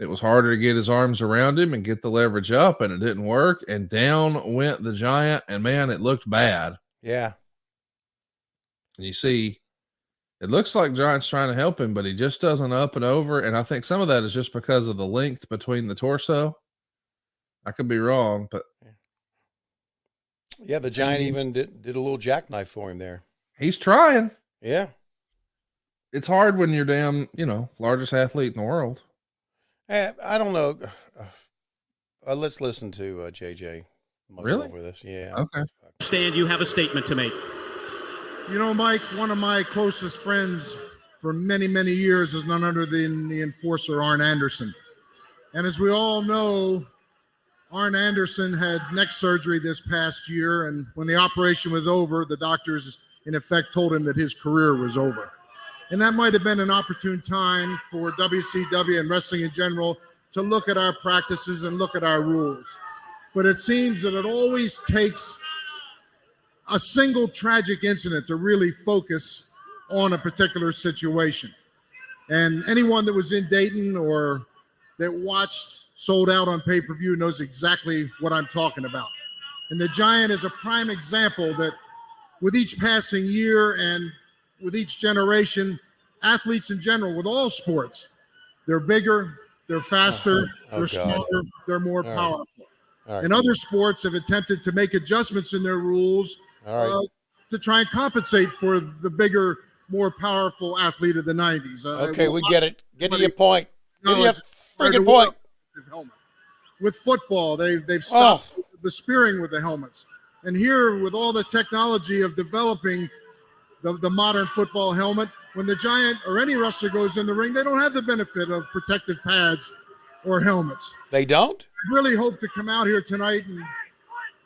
it was harder to get his arms around him and get the leverage up, and it didn't work. And down went the Giant, and man, it looked bad. Yeah. And you see, it looks like Giant's trying to help him, but he just doesn't up and over. And I think some of that is just because of the length between the torso. I could be wrong, but yeah, the Giant even did a little jackknife for him there. He's trying. Yeah. It's hard when you're damn, largest athlete in the world. I don't know. Let's listen to JJ. Really? Over this. Yeah. Okay. Stan, you have a statement to make. Mike, one of my closest friends for many, many years is none other than the enforcer, Arn Anderson. And as we all know, Arn Anderson had neck surgery this past year. And when the operation was over, the doctors, in effect, told him that his career was over. And that might have been an opportune time for WCW and wrestling in general to look at our practices and look at our rules. But it seems that it always takes a single tragic incident to really focus on a particular situation. And anyone that was in Dayton or that watched Sold Out on pay-per-view knows exactly what I'm talking about. And the Giant is a prime example that with each passing year and with each generation, athletes in general, with all sports, they're bigger, they're faster, they're stronger, they're more powerful. And other sports have attempted to make adjustments in their rules to try and compensate for the bigger, more powerful athlete of the 90s. Okay, we get it. Get to your point. Get to your freaking point. With football, they've stopped the spearing with the helmets. And here, with all the technology of developing the modern football helmet, when the Giant or any wrestler goes in the ring, they don't have the benefit of protective pads or helmets. They don't? I really hope to come out here tonight and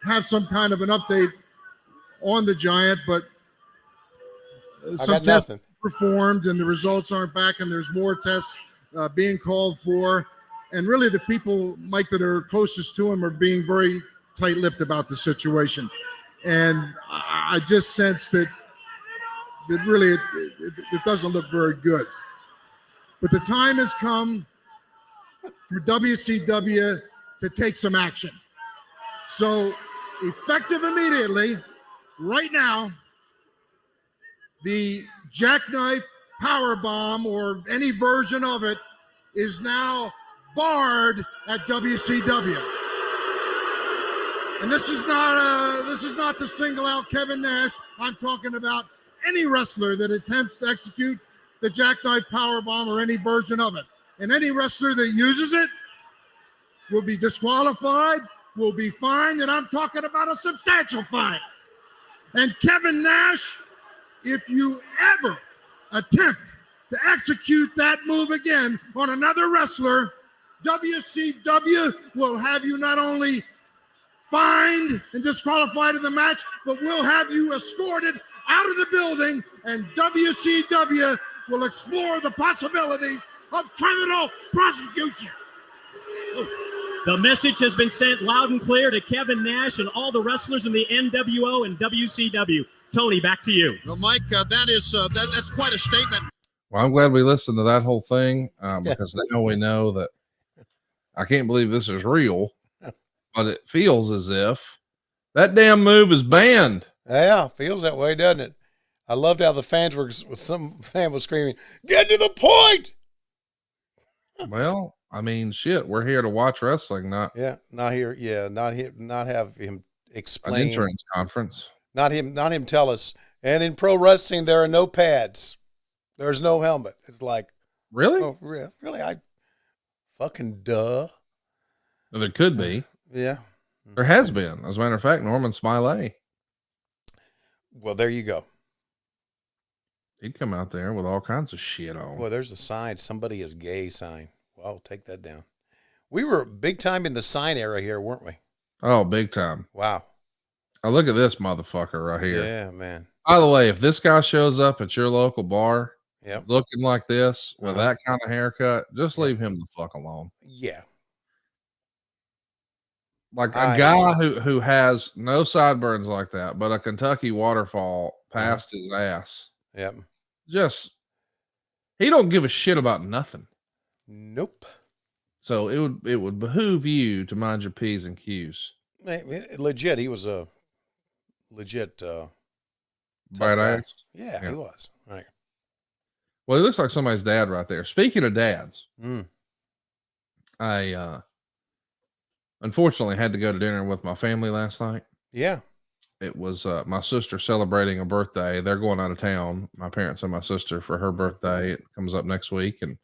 have some kind of an update on the Giant, but some tests performed and the results aren't back, and there's more tests being called for. And really the people, Mike, that are closest to him are being very tight-lipped about the situation. And I just sense that really it doesn't look very good. But the time has come for WCW to take some action. So effective immediately, right now, the jackknife powerbomb or any version of it is now barred at WCW. And this is not to single out Kevin Nash. I'm talking about any wrestler that attempts to execute the jackknife powerbomb or any version of it. And any wrestler that uses it will be disqualified, will be fined, and I'm talking about a substantial fine. And Kevin Nash, if you ever attempt to execute that move again on another wrestler, WCW will have you not only fined and disqualified in the match, but we'll have you escorted out of the building, and WCW will explore the possibilities of criminal prosecution. The message has been sent loud and clear to Kevin Nash and all the wrestlers in the NWO and WCW. Tony, back to you. Well, Mike, that's quite a statement. Well, I'm glad we listened to that whole thing because now we know that I can't believe this is real, but it feels as if that damn move is banned. Yeah, feels that way, doesn't it? I loved how the fans were, some fan was screaming, "Get to the point!" Well, I mean, shit, we're here to watch wrestling, not have him explain an insurance conference. Not him tell us. And in pro wrestling, there are no pads. There's no helmet. It's like, really? Oh, really? I fucking duh. Well, there could be. Yeah. There has been. As a matter of fact, Norman Smiley. Well, there you go. He'd come out there with all kinds of shit on. Well, there's a sign. Somebody is gay sign. Well, take that down. We were big time in the sign era here, weren't we? Oh, big time. Wow. Oh, look at this motherfucker right here. Yeah, man. By the way, if this guy shows up at your local bar Yep. looking like this with that kind of haircut, just leave him the fuck alone. Yeah. Like a guy who has no sideburns like that, but a Kentucky waterfall past his ass. Yep. Just, he don't give a shit about nothing. Nope. So it would behoove you to mind your P's and Q's. Legit, he was a legit Bright guy. eyes. Yeah, he was. Right. Well, he looks like somebody's dad right there. Speaking of dads, I unfortunately had to go to dinner with my family last night. Yeah. It was my sister celebrating a birthday. They're going out of town, my parents and my sister, for her birthday. It comes up next week. And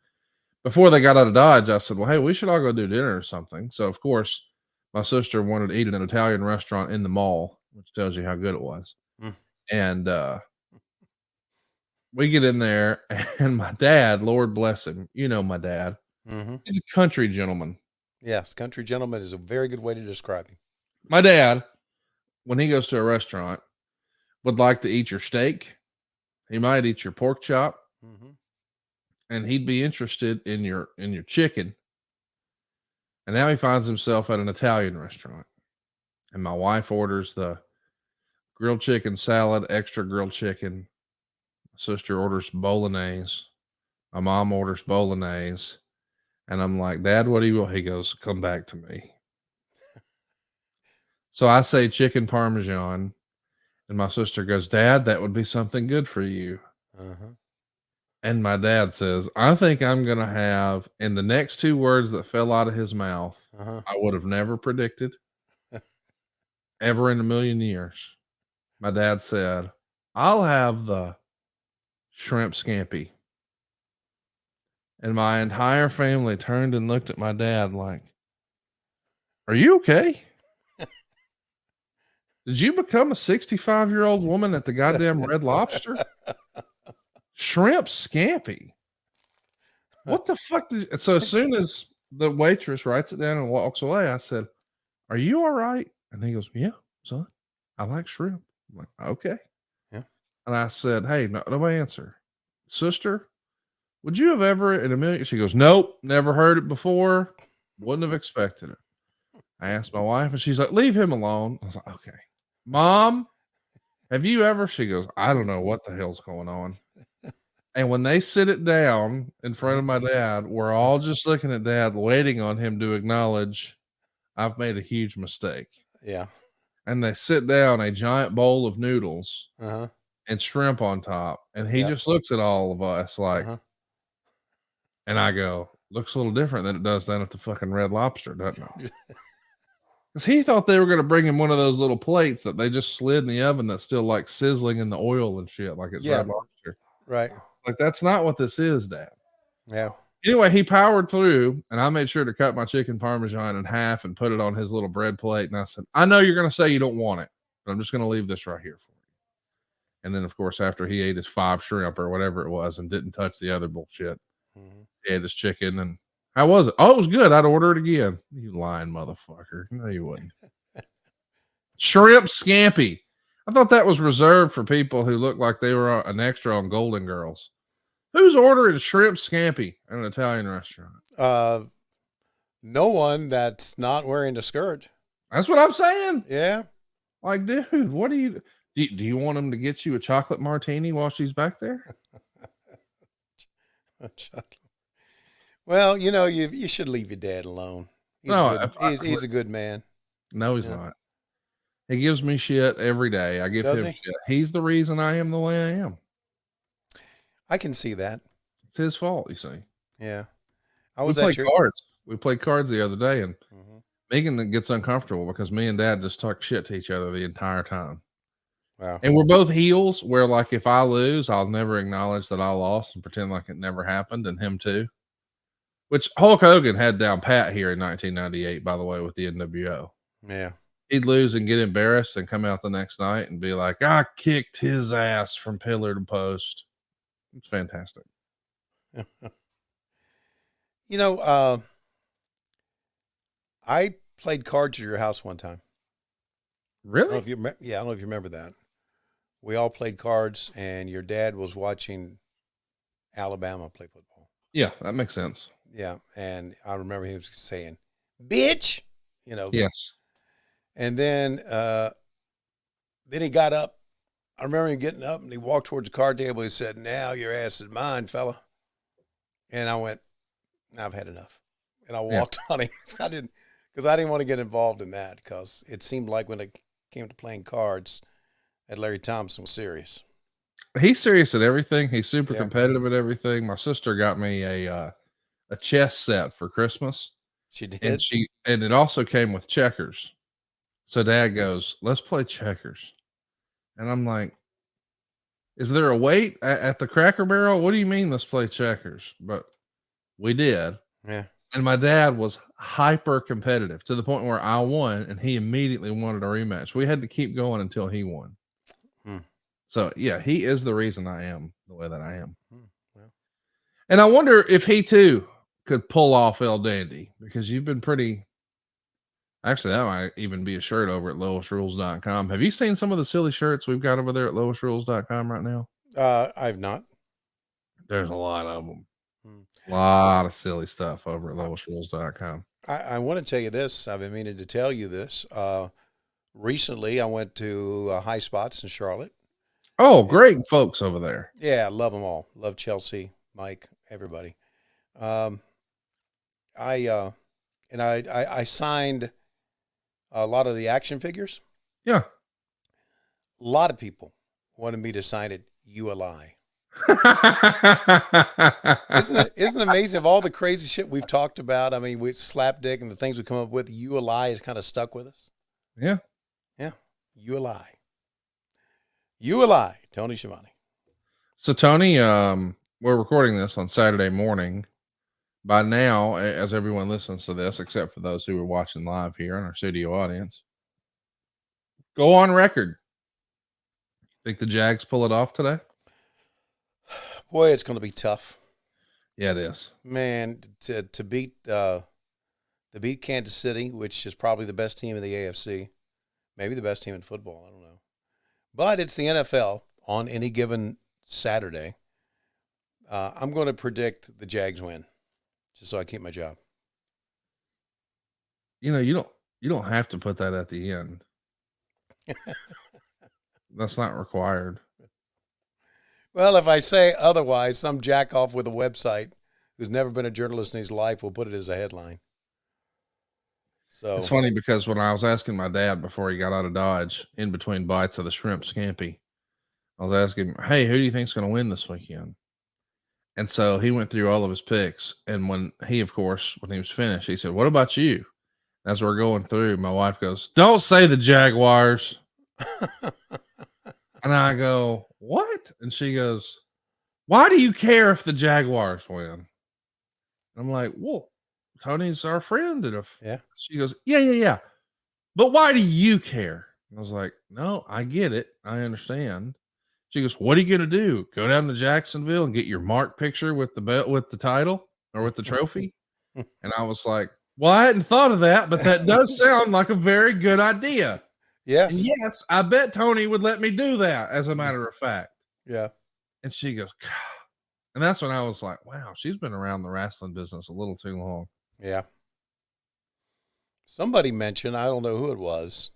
before they got out of Dodge, I said, well, hey, we should all go do dinner or something. So, of course, my sister wanted to eat at an Italian restaurant in the mall, which tells you how good it was. And we get in there, and my dad, Lord bless him, you know my dad, he's a country gentleman. Yes, country gentleman is a very good way to describe him. My dad, when he goes to a restaurant, would like to eat your steak. He might eat your pork chop, and he'd be interested in your chicken. And now he finds himself at an Italian restaurant, and my wife orders the grilled chicken salad, extra grilled chicken. My sister orders bolognese. My mom orders bolognese. And I'm like, Dad, what do you want? He goes, come back to me. So I say chicken Parmesan, and my sister goes, Dad, that would be something good for you. And my dad says, I think I'm going to have, in the next two words that fell out of his mouth, I would have never predicted ever in a million years. My dad said, I'll have the shrimp scampi. And my entire family turned and looked at my dad like, are you okay? Did you become a 65-year-old woman at the goddamn Red Lobster? Shrimp scampi. What the fuck? So as soon as the waitress writes it down and walks away, I said, are you all right? And he goes, yeah, son, I like shrimp. I'm like, okay. Yeah. And I said, hey, no answer. Sister, would you have ever in a million? She goes, nope, never heard it before. Wouldn't have expected it. I asked my wife, and she's like, leave him alone. I was like, okay. Mom, have you ever? She goes, I don't know what the hell's going on. And when they sit it down in front of my dad, we're all just looking at Dad, waiting on him to acknowledge I've made a huge mistake. Yeah. And they sit down a giant bowl of noodles and shrimp on top. And he just looks at all of us like, and I go, looks a little different than it does down at the fucking Red Lobster, doesn't it? Because he thought they were going to bring him one of those little plates that they just slid in the oven that's still like sizzling in the oil and shit, like it's Red Lobster. Right. Like, that's not what this is, Dad. Yeah. Anyway, he powered through, and I made sure to cut my chicken Parmesan in half and put it on his little bread plate. And I said, I know you're going to say you don't want it, but I'm just going to leave this right here for you. And then, of course, after he ate his 5 shrimp or whatever it was and didn't touch the other bullshit, he ate his chicken. And how was it? Oh, it was good. I'd order it again. You lying motherfucker. No, you wouldn't. Shrimp scampi. I thought that was reserved for people who looked like they were an extra on Golden Girls. Who's ordering shrimp scampi at an Italian restaurant? No one that's not wearing a skirt. That's what I'm saying. Yeah. Like, dude, what do you want him to get you a chocolate martini while she's back there? Well, you know, you should leave your dad alone. He's a good man. No, he's not. He gives me shit every day. I give him shit. He's the reason I am the way I am. I can see that. It's his fault, you see. Yeah. We played cards the other day, and Megan gets uncomfortable because me and Dad just talk shit to each other the entire time. Wow. And we're both heels where, like, if I lose, I'll never acknowledge that I lost and pretend like it never happened, and him too. Which Hulk Hogan had down pat here in 1998, by the way, with the NWO. Yeah. He'd lose and get embarrassed and come out the next night and be like, I kicked his ass from pillar to post. It's fantastic. You know, I played cards at your house one time. Really? I don't know if you remember that. We all played cards, and your dad was watching Alabama play football. Yeah, that makes sense. Yeah, and I remember he was saying, bitch, you know. Yes. And then he got up. I remember him getting up, and he walked towards the card table. He said, now your ass is mine, fella. And I went, I've had enough. And I walked on him. I didn't want to get involved in that, because it seemed like when it came to playing cards, that Larry Thompson was serious. He's serious at everything. He's super competitive at everything. My sister got me a chess set for Christmas. She did, and it also came with checkers. So Dad goes, "Let's play checkers," and I'm like, "Is there a weight at the Cracker Barrel? What do you mean, let's play checkers?" But we did. Yeah. And my dad was hyper competitive to the point where I won, and he immediately wanted a rematch. We had to keep going until he won. So yeah, he is the reason I am the way that I am. And I wonder if he too could pull off El Dandy, because you've been pretty. Actually, that might even be a shirt over at lowestrules.com. Have you seen some of the silly shirts we've got over there at lowestrules.com right now? I've not. There's a lot of them. A lot of silly stuff over at lowestrules.com. I want to tell you this. I've been meaning to tell you this. Recently, I went to Highspots in Charlotte. Oh, great folks over there. Yeah, love them all. Love Chelsea, Mike, everybody. I signed a lot of the action figures. Yeah. A lot of people wanted me to sign it, "You a lie." Isn't it amazing of all the crazy shit we've talked about? I mean, with Slapdick and the things we come up with, "You a lie" is kind of stuck with us. Yeah. Yeah. You a lie. You a lie, Tony Shiovani. So Tony, we're recording this on Saturday morning. By now, as everyone listens to this, except for those who are watching live here in our studio audience, go on record. Think the Jags pull it off today? Boy, it's going to be tough. Yeah, it is. Man, to beat Kansas City, which is probably the best team in the AFC, maybe the best team in football, I don't know. But it's the NFL on any given Saturday. I'm going to predict the Jags win, just so I keep my job. You know, you don't have to put that at the end. That's not required. Well, if I say otherwise, some jack off with a website who's never been a journalist in his life will put it as a headline. So it's funny because when I was asking my dad before he got out of Dodge, in between bites of the shrimp scampi, I was asking him, "Hey, who do you think's going to win this weekend?" And so he went through all of his picks. And when he was finished, he said, "What about you?" As we're going through, my wife goes, "Don't say the Jaguars." And I go, "What?" And she goes, "Why do you care if the Jaguars win?" And I'm like, "Well, Tony's our friend." And she goes, Yeah. But why do you care? And I was like, "No, I get it. I understand." She goes, "What are you going to do? Go down to Jacksonville and get your mark picture with the belt, with the title or with the trophy?" And I was like, "Well, I hadn't thought of that, but that does sound like a very good idea." Yes. And yes, I bet Tony would let me do that, as a matter of fact. Yeah. And she goes, "God." And that's when I was like, wow, she's been around the wrestling business a little too long. Yeah. Somebody mentioned, I don't know who it was.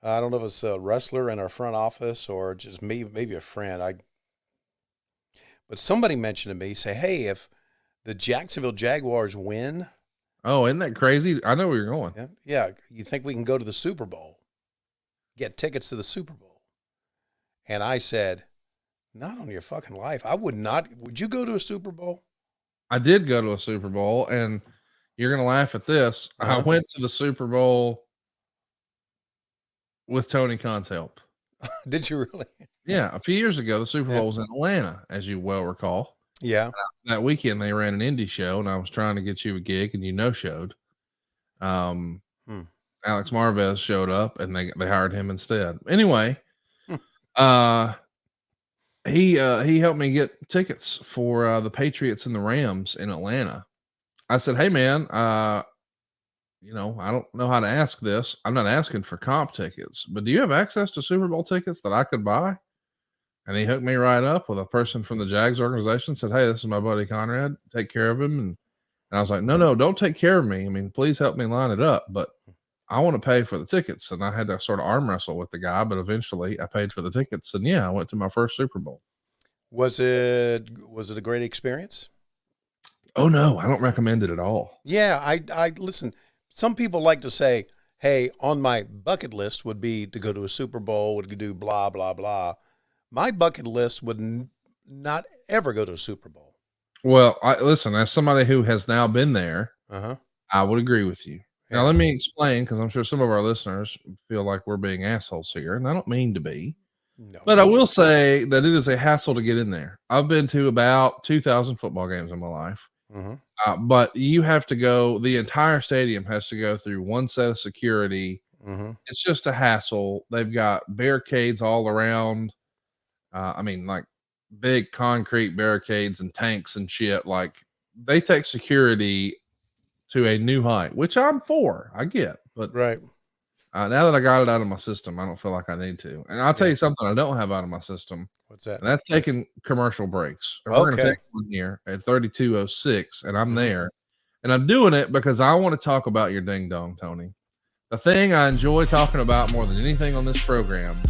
I don't know if it's a wrestler in our front office or just me, maybe a friend. But somebody mentioned to me, say, "Hey, if the Jacksonville Jaguars win." Oh, isn't that crazy? I know where you're going. Yeah. You think we can go to the Super Bowl, get tickets to the Super Bowl? And I said, "Not on your fucking life. I would not." Would you go to a Super Bowl? I did go to a Super Bowl, and you're going to laugh at this. I went to the Super Bowl with Tony Khan's help. Did you really? Yeah. A few years ago, the Super Bowl was in Atlanta, as you well recall. Yeah. That weekend, they ran an indie show, and I was trying to get you a gig, and you no-showed. Alex Marvez showed up, and they hired him instead. Anyway, he helped me get tickets for the Patriots and the Rams in Atlanta. I said, "Hey, man, I don't know how to ask this. I'm not asking for comp tickets, but do you have access to Super Bowl tickets that I could buy?" And he hooked me right up with a person from the Jags organization, said, "Hey, this is my buddy Conrad. Take care of him." And I was like, no, don't take care of me. I mean, please help me line it up, but I want to pay for the tickets. And I had to sort of arm wrestle with the guy, but eventually I paid for the tickets. And yeah, I went to my first Super Bowl. Was it a great experience? Oh no, I don't recommend it at all. Yeah, I listen. Some people like to say, "Hey, on my bucket list would be to go to a Super Bowl, would do blah blah blah." My bucket list would not ever go to a Super Bowl. Well, listen, as somebody who has now been there, I would agree with you. Now, let me explain, because I'm sure some of our listeners feel like we're being assholes here, and I don't mean to be. No. But I will say that it is a hassle to get in there. I've been to about 2,000 football games in my life. But you have to go, the entire stadium has to go through one set of security. It's just a hassle. They've got barricades all around. I mean, like big concrete barricades and tanks and shit. Like, they take security to a new height, which I'm for. I get, but now that I got it out of my system, I don't feel like I need to. And I'll tell you something I don't have out of my system. What's that? And that's taking commercial breaks. We're going to take one here at 3206, and I'm there. And I'm doing it because I want to talk about your ding dong, Tony. The thing I enjoy talking about more than anything on this program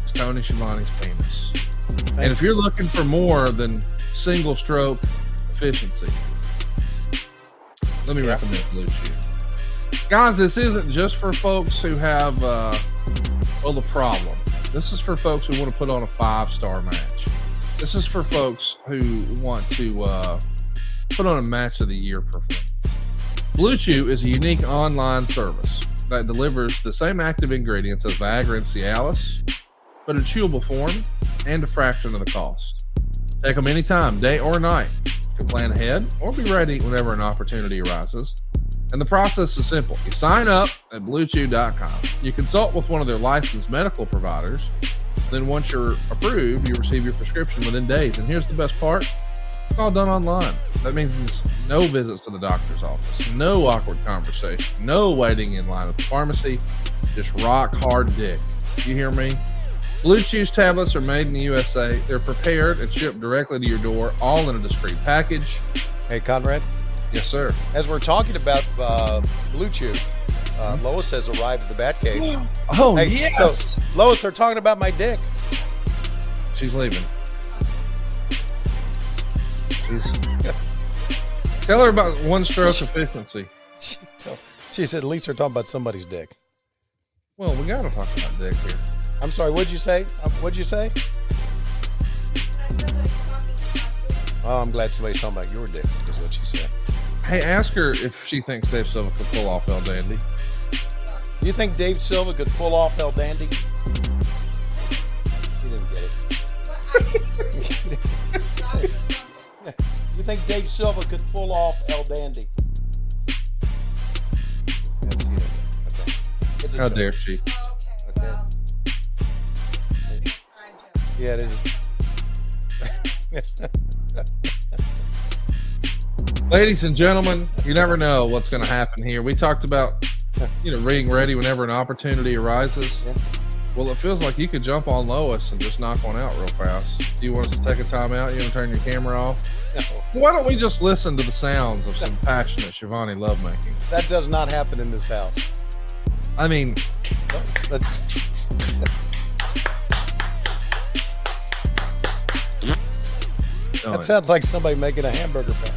is Tony Schiavone's penis. And if you're looking for more than single stroke efficiency, let me recommend BlueChew. Guys, this isn't just for folks who have the problem. This is for folks who want to put on a 5-star match. This is for folks who want to put on a match of the year performance. BlueChew is a unique online service that delivers the same active ingredients as Viagra and Cialis, but in chewable form and a fraction of the cost. Take them anytime, day or night. You can plan ahead or be ready whenever an opportunity arises. And the process is simple. You sign up at BlueChew.com. You consult with one of their licensed medical providers. Then once you're approved, you receive your prescription within days. And here's the best part. It's all done online. That means no visits to the doctor's office, no awkward conversation, no waiting in line at the pharmacy, just rock hard dick. You hear me? BlueChew's tablets are made in the USA. They're prepared and shipped directly to your door, all in a discreet package. Hey, Conrad? Yes, sir. As we're talking about BlueChew, Lois has arrived at the Batcave. Oh, hey, yes. So, Lois, they're talking about my dick. She's leaving. Tell her about one stroke efficiency. She said, at least they're talking about somebody's dick. Well, we got to talk about dick here. I'm sorry, what'd you say? Oh, I'm glad somebody's talking about your dick, is what she said. Hey, ask her if she thinks Dave Silva could pull off El Dandy. Do you think Dave Silva could pull off El Dandy? She didn't get it. You think Dave Silva could pull off El Dandy? Okay. How dare she? Okay. Yeah, it is. Ladies and gentlemen, you never know what's going to happen here. We talked about, being ready whenever an opportunity arises. Yeah. Well, it feels like you could jump on Lois and just knock one out real fast. Do you want us to take a time out? You want to turn your camera off? No. Why don't we just listen to the sounds of some passionate Shiovani lovemaking? That does not happen in this house. I mean, that's... That sounds like somebody making a hamburger pan.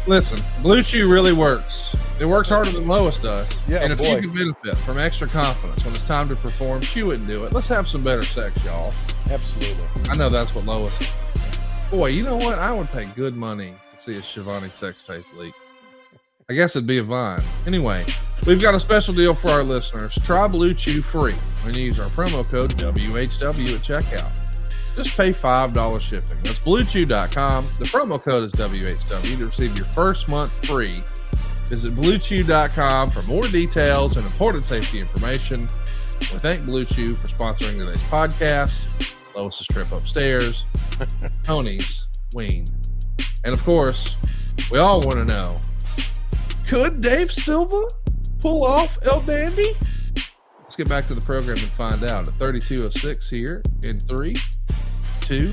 Listen, BlueChew really works. It works harder than Lois does. Yeah, and if boy. you can benefit from extra confidence when it's time to perform, she wouldn't do it. Let's have some better sex, y'all. Absolutely. I know that's what Lois is. Boy, you know what? I would pay good money to see a Shiovani sex tape leak. I guess it'd be a Vine. Anyway, we've got a special deal for our listeners. Try BlueChew free when you use our promo code WHW at checkout. Just pay $5 shipping. That's BlueChew.com. The promo code is WHW to receive your first month free. Visit BlueChew.com for more details and important safety information. We thank BlueChew for sponsoring today's podcast. Lois's trip upstairs. Tony's ween. And of course, we all want to know, could Dave Silva pull off El Dandy? Let's get back to the program and find out at 3206 here in 3, 2,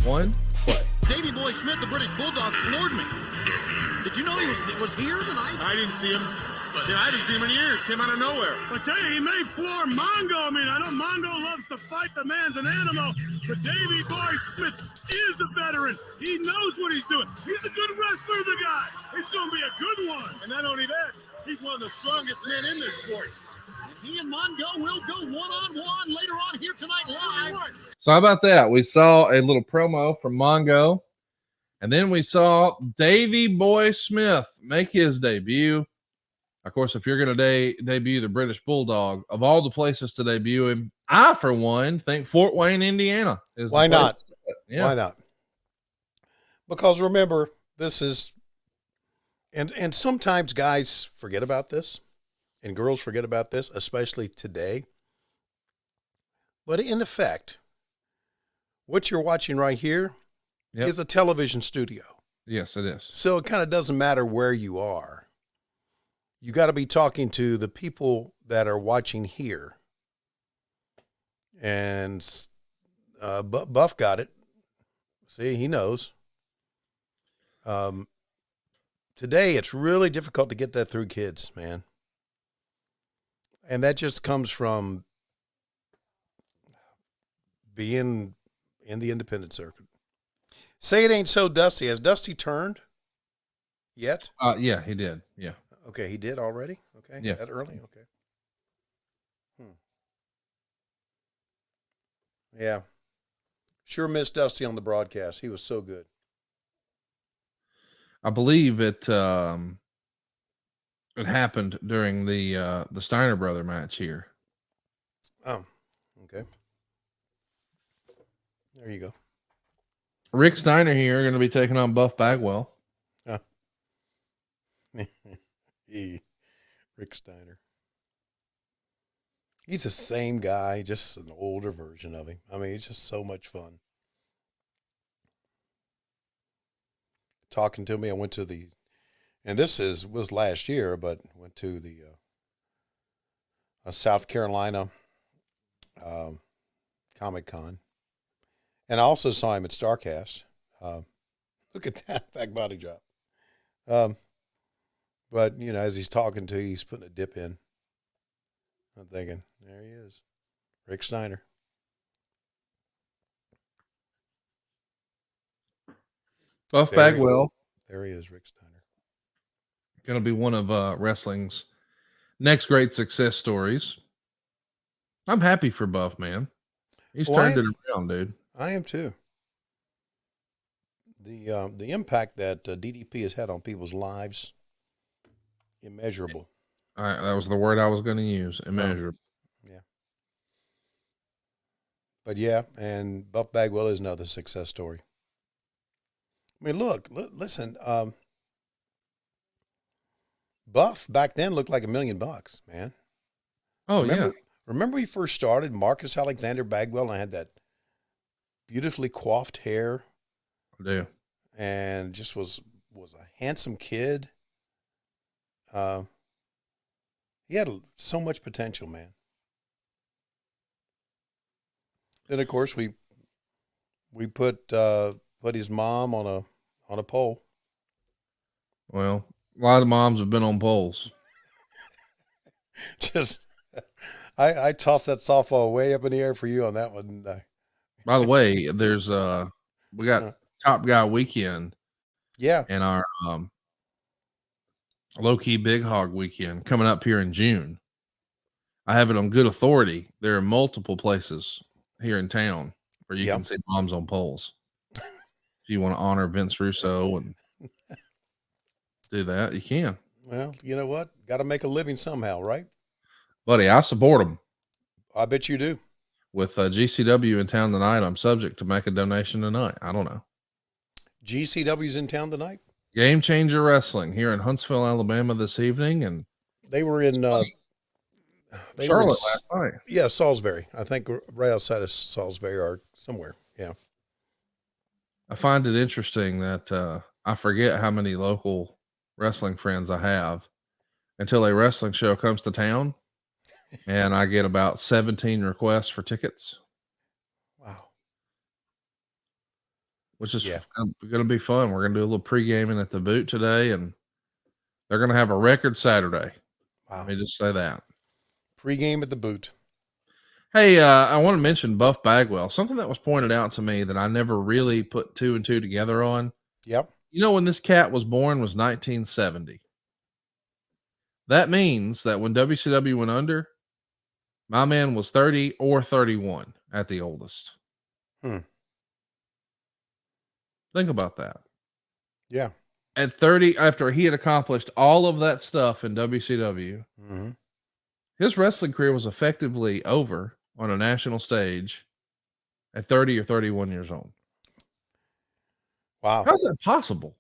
1, play. Davey Boy Smith, the British Bulldog, floored me. Did you know he was here tonight? I didn't see him. Yeah, I didn't see him in years. Came out of nowhere. I tell you, he may floor Mongo. I mean, I know Mongo loves to fight. The man's an animal. But Davey Boy Smith is a veteran. He knows what he's doing. He's a good wrestler, the guy. It's going to be a good one. And not only that, He's one of the strongest men in this sport. And he and Mongo will go one-on-one later on here tonight live. So how about that? We saw a little promo from Mongo, and then we saw Davey Boy Smith make his debut. Of course, if you're going to debut the British Bulldog, of all the places to debut him, I, for one, think Fort Wayne, Indiana is. Why not? Yeah. Why not? Because remember, this is, and sometimes guys forget about this, and girls forget about this, especially today. But in effect, what you're watching right here is a television studio. Yes, it is. So it kind of doesn't matter where you are. You got to be talking to the people that are watching here. And Buff got it. See, he knows. Today, it's really difficult to get that through kids, man. And that just comes from being in the independent circuit. Say it ain't so, Dusty. Has Dusty turned yet? Yeah, he did. Yeah. Okay, he did already? Okay. Yeah. That early? Okay. Yeah. Sure missed Dusty on the broadcast. He was so good. I believe it happened during the Steiner brother match here. Oh, okay. There you go. Rick Steiner here going to be taking on Buff Bagwell. Rick Steiner. He's the same guy, just an older version of him. I mean, it's just so much fun. Talking to me, I went to and this was last year, but went to the South Carolina Comic-Con. And I also saw him at Starrcade. Look at that back body drop. But, you know, as he's talking to you, he's putting a dip in. I'm thinking, there he is. Rick Steiner. Buff Bagwell. There he is, Rick Steiner. Going to be one of wrestling's next great success stories. I'm happy for Buff, man. He's turned it around, dude. I am too. The impact that DDP has had on people's lives, immeasurable. All right, that was the word I was going to use, immeasurable. Yeah. But yeah, and Buff Bagwell is another success story. I mean, listen, Buff back then looked like $1 million, man. Oh, remember, yeah. Remember he first started, Marcus Alexander Bagwell, and I had that beautifully coiffed hair. I do. And just was a handsome kid. He had so much potential, man. Then of course we put his mom on a pole. Well, a lot of moms have been on poles. Just I tossed that softball way up in the air for you on that one, didn't I? By the way, there's we got Top Guy Weekend. Yeah. And our Low Key Big Hog Weekend coming up here in June. I have it on good authority. There are multiple places here in town where you can see moms on poles. If you want to honor Vince Russo and do that, you can. Well, you know what? Got to make a living somehow, right? Buddy, I support them. I bet you do. With GCW in town tonight, I'm subject to make a donation tonight. I don't know. GCW's in town tonight? Game Changer Wrestling here in Huntsville, Alabama this evening. And they were in Charlotte last night. Yeah, Salisbury. I think right outside of Salisbury or somewhere. Yeah. I find it interesting that I forget how many local wrestling friends I have until a wrestling show comes to town, and I get about 17 requests for tickets. Wow. Which is going to be fun. We're going to do a little pre-gaming at the Boot today, and they're going to have a record Saturday. Wow. Let me just say that. Pre-game at the Boot. Hey, I want to mention Buff Bagwell. Something that was pointed out to me that I never really put two and two together on. Yep. You know, when this cat was born was 1970. That means that when WCW went under, my man was 30 or 31 at the oldest. Think about that. Yeah. At 30, after he had accomplished all of that stuff in WCW, his wrestling career was effectively over on a national stage at 30 or 31 years old. Wow. How's that possible?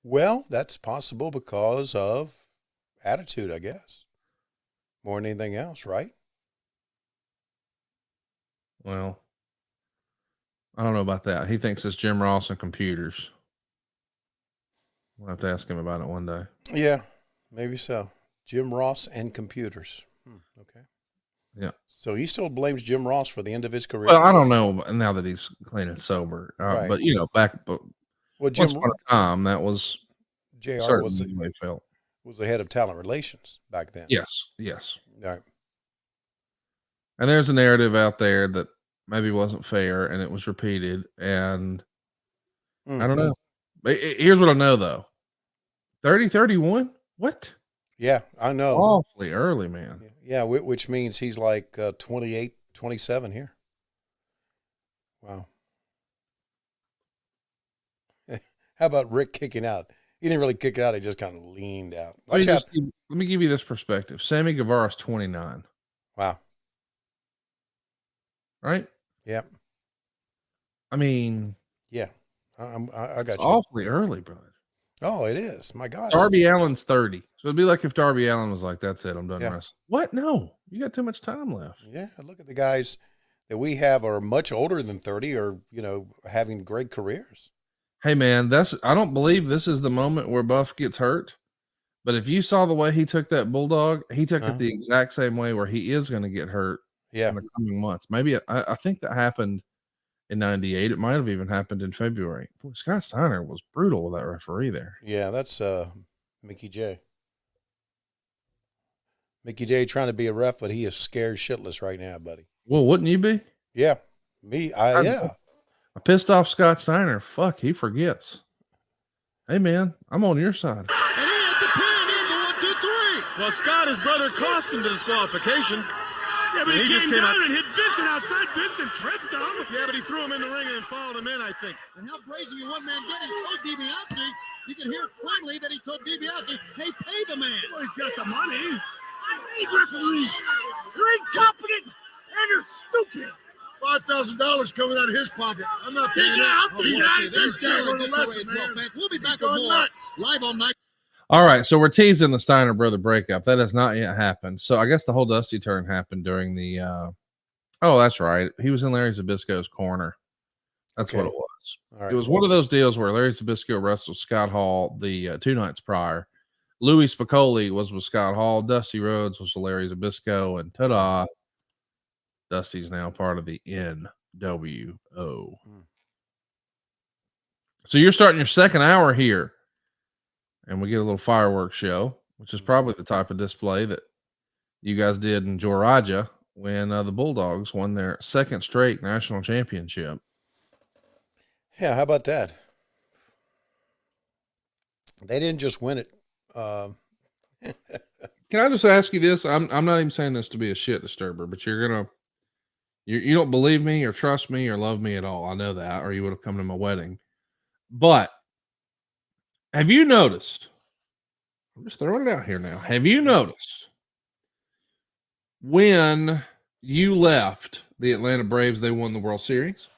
Well, that's possible because of attitude, I guess, more than anything else, right? Well, I don't know about that. He thinks it's Jim Ross and computers. We'll have to ask him about it one day. Yeah, maybe so. Jim Ross and computers. Okay. Yeah. So he still blames Jim Ross for the end of his career. Well, I don't know now that he's clean and sober, Right. but you know, Well, once upon a time, that was JR was the way felt. Was the head of talent relations back then. Yes. Right. And there's a narrative out there that maybe wasn't fair, and it was repeated. And I don't know. Here's what I know though: 30, 31. What? Yeah, I know. Awfully early, man. Yeah, which means he's like 28, 27 here. Wow. How about Rick kicking out? He didn't really kick out. He just kind of leaned out. Let me give you this perspective. Sammy Guevara's 29. Wow. Right? Yep. I mean, yeah, I got you. Awfully early, brother. Oh, it is. My gosh. Darby Allin's 30. So it'd be like if Darby Allin was like, that's it, I'm done wrestling. What? No, you got too much time left. Yeah, look at the guys that we have are much older than 30 or, you know, having great careers. Hey, man, I don't believe this is the moment where Buff gets hurt. But if you saw the way he took that Bulldog, he took it the exact same way where he is going to get hurt in the coming months. Maybe I think that happened in 98. It might have even happened in February. Boy, Scott Steiner was brutal with that referee there. Yeah, that's Mickey J. Mickey J trying to be a ref, but he is scared shitless right now, buddy. Well, wouldn't you be? Yeah. Me, yeah. I pissed off Scott Steiner. Fuck, he forgets. Hey, man, I'm on your side. And he had the pin in the 1, 2, 3. Well, Scott, his brother, cost him the disqualification. Yeah, but he just came down and hit Vincent outside. Vincent tripped him. Yeah, but he threw him in the ring and then followed him in, I think. And how crazy you one man did. He told DiBiase, you can hear clearly that he told DiBiase, hey, pay the man. Well, he's got the money. I hate referees. They're incompetent and they're stupid. $5,000 coming out of his pocket. I'm not paying that. We'll be back on nuts. Live on night. All right, so we're teasing the Steiner brother breakup. That has not yet happened. So I guess the whole Dusty turn happened during the oh, that's right. He was in Larry Zbyszko's corner. That's what it was. Right. It was one of those deals where Larry Zbyszko wrestled Scott Hall the 2 nights prior. Louis Spicoli was with Scott Hall. Dusty Rhodes was with Larry Zbyszko. And ta-da, Dusty's now part of the NWO. So you're starting your second hour here. And we get a little fireworks show, which is probably the type of display that you guys did in Georgia when the Bulldogs won their second straight national championship. Yeah, how about that? They didn't just win it. Can I just ask you this? I'm not even saying this to be a shit disturber, but you don't believe me or trust me or love me at all. I know that, or you would have come to my wedding. But have you noticed? I'm just throwing it out here now. Have you noticed when you left the Atlanta Braves, they won the World Series?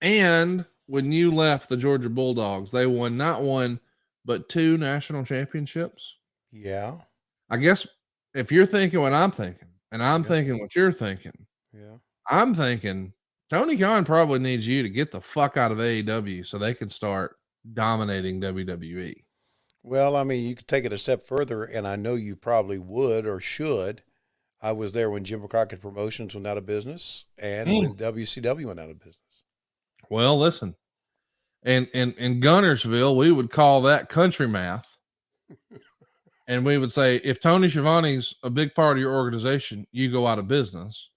And when you left the Georgia Bulldogs, they won not one, but 2 national championships? Yeah. I guess if you're thinking what I'm thinking, and I'm thinking what you're thinking, I'm thinking Tony Khan probably needs you to get the fuck out of AEW so they can start dominating WWE. Well, I mean, you could take it a step further, and I know you probably would or should. I was there when Jim Crockett Promotions went out of business and when WCW went out of business. Well, listen, and in Gunnersville, we would call that country math. And we would say, if Tony Schiavone's a big part of your organization, you go out of business.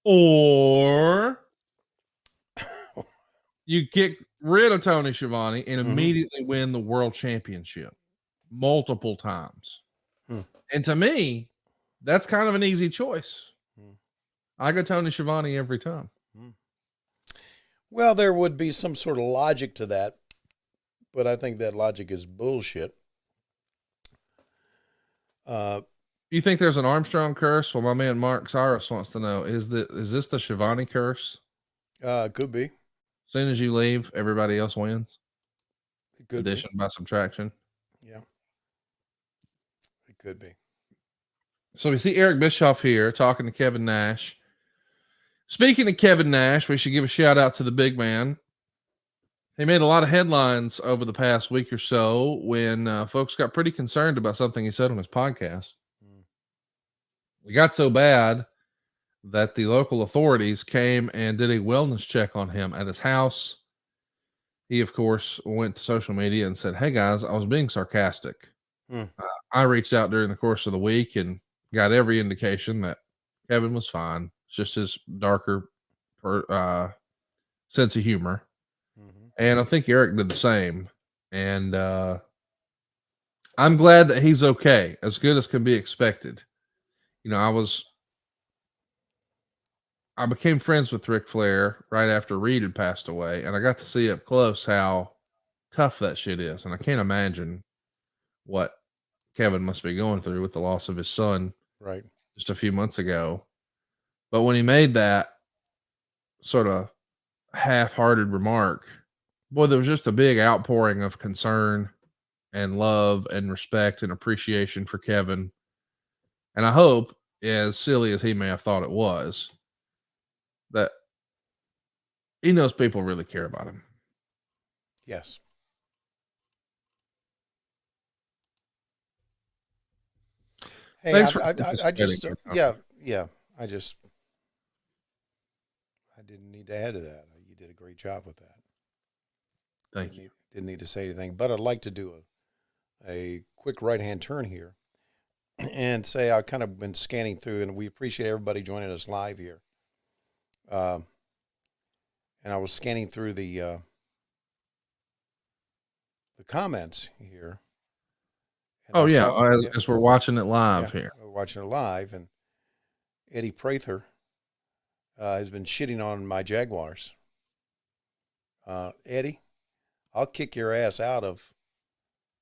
Or you get rid of Tony Schiavone and immediately win the world championship. multiple times. Hmm. And to me, that's kind of an easy choice. I go Tony Schiavone every time. Well, there would be some sort of logic to that, but I think that logic is bullshit. You think there's an Armstrong curse? Well, my man Mark Cyrus wants to know, is this the Schiavone curse? Could be. As soon as you leave, everybody else wins. It could Addition by subtraction. Yeah. It could be. So we see Eric Bischoff here talking to Kevin Nash. Speaking of Kevin Nash, we should give a shout out to the big man. He made a lot of headlines over the past week or so when folks got pretty concerned about something he said on his podcast. It got so bad that the local authorities came and did a wellness check on him at his house. He, of course, went to social media and said, "Hey, guys, I was being sarcastic." I reached out during the course of the week and got every indication that Kevin was fine. It's just his darker sense of humor. And I think Eric did the same. And I'm glad that he's okay, as good as can be expected. You know, I became friends with Ric Flair right after Reed had passed away, and I got to see up close how tough that shit is. And I can't imagine what Kevin must be going through with the loss of his son right just a few months ago. But when he made that sort of half-hearted remark, boy, there was just a big outpouring of concern and love and respect and appreciation for Kevin. And I hope, as silly as he may have thought it was, that he knows people really care about him. Yes. Hey, Thanks I just, participating. I didn't need to add to that. You did a great job with that. Thank you. Didn't need to say anything, but I'd like to do a quick right-hand turn here and say I've kind of been scanning through, and we appreciate everybody joining us live here. And I was scanning through the comments here. Oh, yeah, as we're watching it live here. We're watching it live, and Eddie Prather has been shitting on my Jaguars. Eddie, I'll kick your ass out of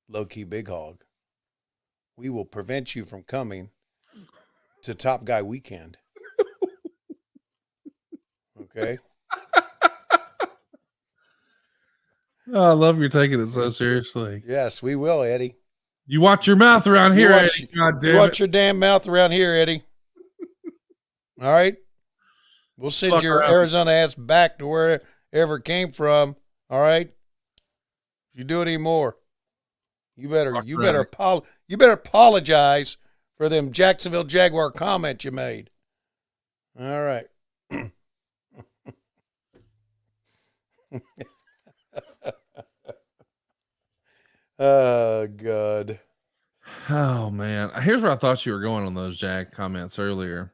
Low-Key Big Hog. We will prevent you from coming to Top Guy Weekend. Okay? Oh, I love you're taking it so seriously. Yes, we will, Eddie. You watch your mouth around here, Eddie. God damn you watch it. your damn mouth around here, Eddie. All right? We'll send your Arizona ass back to wherever it came from. All right? If you do it anymore, you better apologize for them Jacksonville Jaguar comments you made. All right. Oh, God. Oh, man. Here's where I thought you were going on those Jag comments earlier.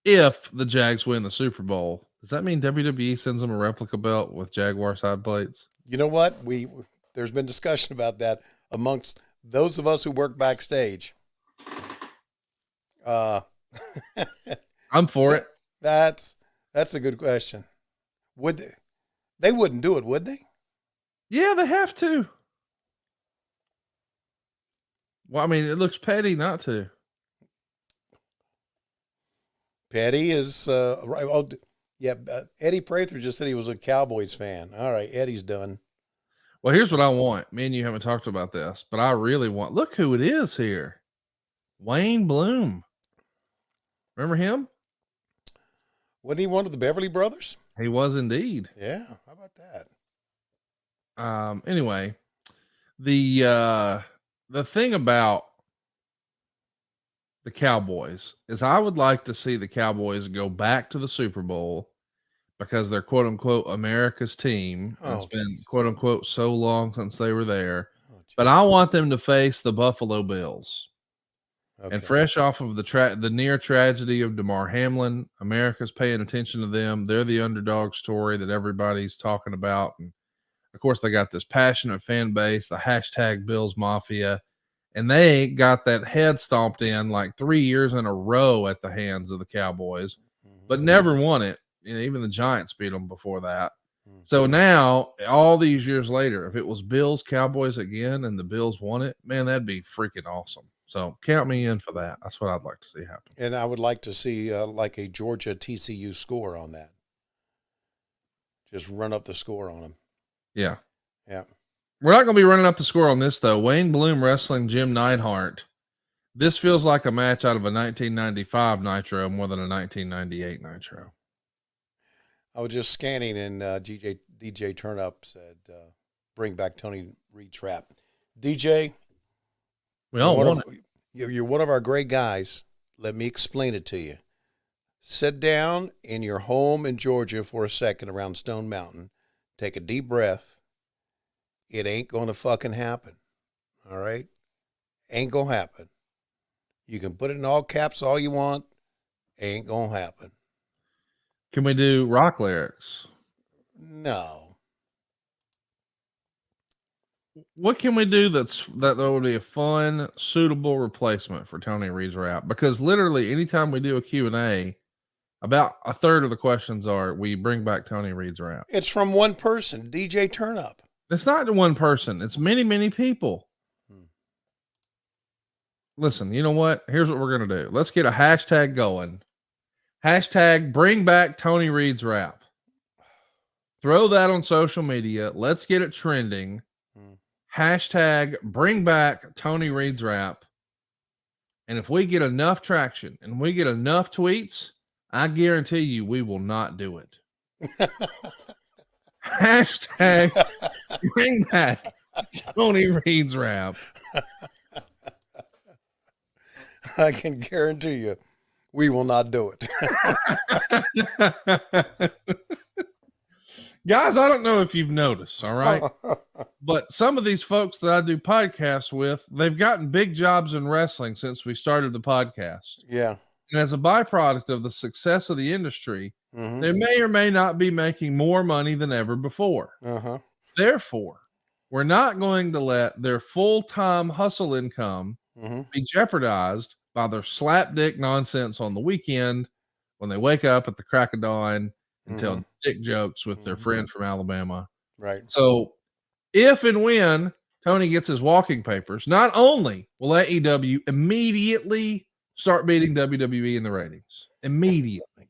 If the Jags win the Super Bowl, does that mean WWE sends them a replica belt with Jaguar side plates? You know what? There's been discussion about that amongst those of us who work backstage. I'm for it. That's a good question. Would they wouldn't do it, would they? Yeah, they have to. Well, I mean, it looks petty not to. Petty is right. Oh, yeah. Eddie Prather just said he was a Cowboys fan. All right, Eddie's done. Well, here's what I want. Me and you haven't talked about this, but I really want. Look who it is here. Wayne Bloom. Remember him? Wasn't he one of the Beverly Brothers? He was indeed. Yeah. How about that? Anyway, the thing about the Cowboys is I would like to see the Cowboys go back to the Super Bowl because they're quote unquote America's team. It's been quote unquote so long since they were there, but I want them to face the Buffalo Bills. Okay. And fresh off of the near tragedy of Damar Hamlin, America's paying attention to them. They're the underdog story that everybody's talking about. And Of course, they got this passionate fan base, the hashtag Bills Mafia, and they got that head stomped in like 3 years in a row at the hands of the Cowboys, but never won it. You know, even the Giants beat them before that. So now, all these years later, if it was Bills Cowboys again and the Bills won it, man, that'd be freaking awesome. So count me in for that. That's what I'd like to see happen. And I would like to see like a Georgia TCU score on that. Just run up the score on them. Yeah. Yeah. We're not going to be running up the score on this, though. Wayne Bloom wrestling Jim Neidhart. This feels like a match out of a 1995 Nitro more than a 1998 Nitro. I was just scanning, and DJ Turnup said, bring back Tony Reed's rap. DJ, we all want it. You're one of our great guys. Let me explain it to you. Sit down in your home in Georgia for a second around Stone Mountain. Take a deep breath. It ain't going to fucking happen. All right? Ain't going to happen. You can put it in all caps all you want. Ain't going to happen. Can we do rock lyrics? No. What can we do that would be a fun, suitable replacement for Tony Reed's rap? Because literally anytime we do a Q&A, about a third of the questions are, we bring back Tony Reed's rap. It's from one person, DJ Turnup. It's not one person. It's many, many people. Listen, you know what? Here's what we're going to do. Let's get a hashtag going. Hashtag bring back Tony Reed's rap. Throw that on social media. Let's get it trending. Hashtag bring back Tony Reed's rap. And if we get enough traction and we get enough tweets, I guarantee you we will not do it. Hashtag bring back Tony Reed's rap. I can guarantee you we will not do it. Guys, I don't know if you've noticed, all right? But some of these folks that I do podcasts with, they've gotten big jobs in wrestling since we started the podcast. Yeah. And as a byproduct of the success of the industry, they may or may not be making more money than ever before. Therefore, we're not going to let their full-time hustle income be jeopardized by their slapdick nonsense on the weekend when they wake up at the crack of dawn and tell dick jokes with their friend from Alabama. Right. So if and when Tony gets his walking papers, not only will AEW immediately start beating WWE in the ratings, immediately,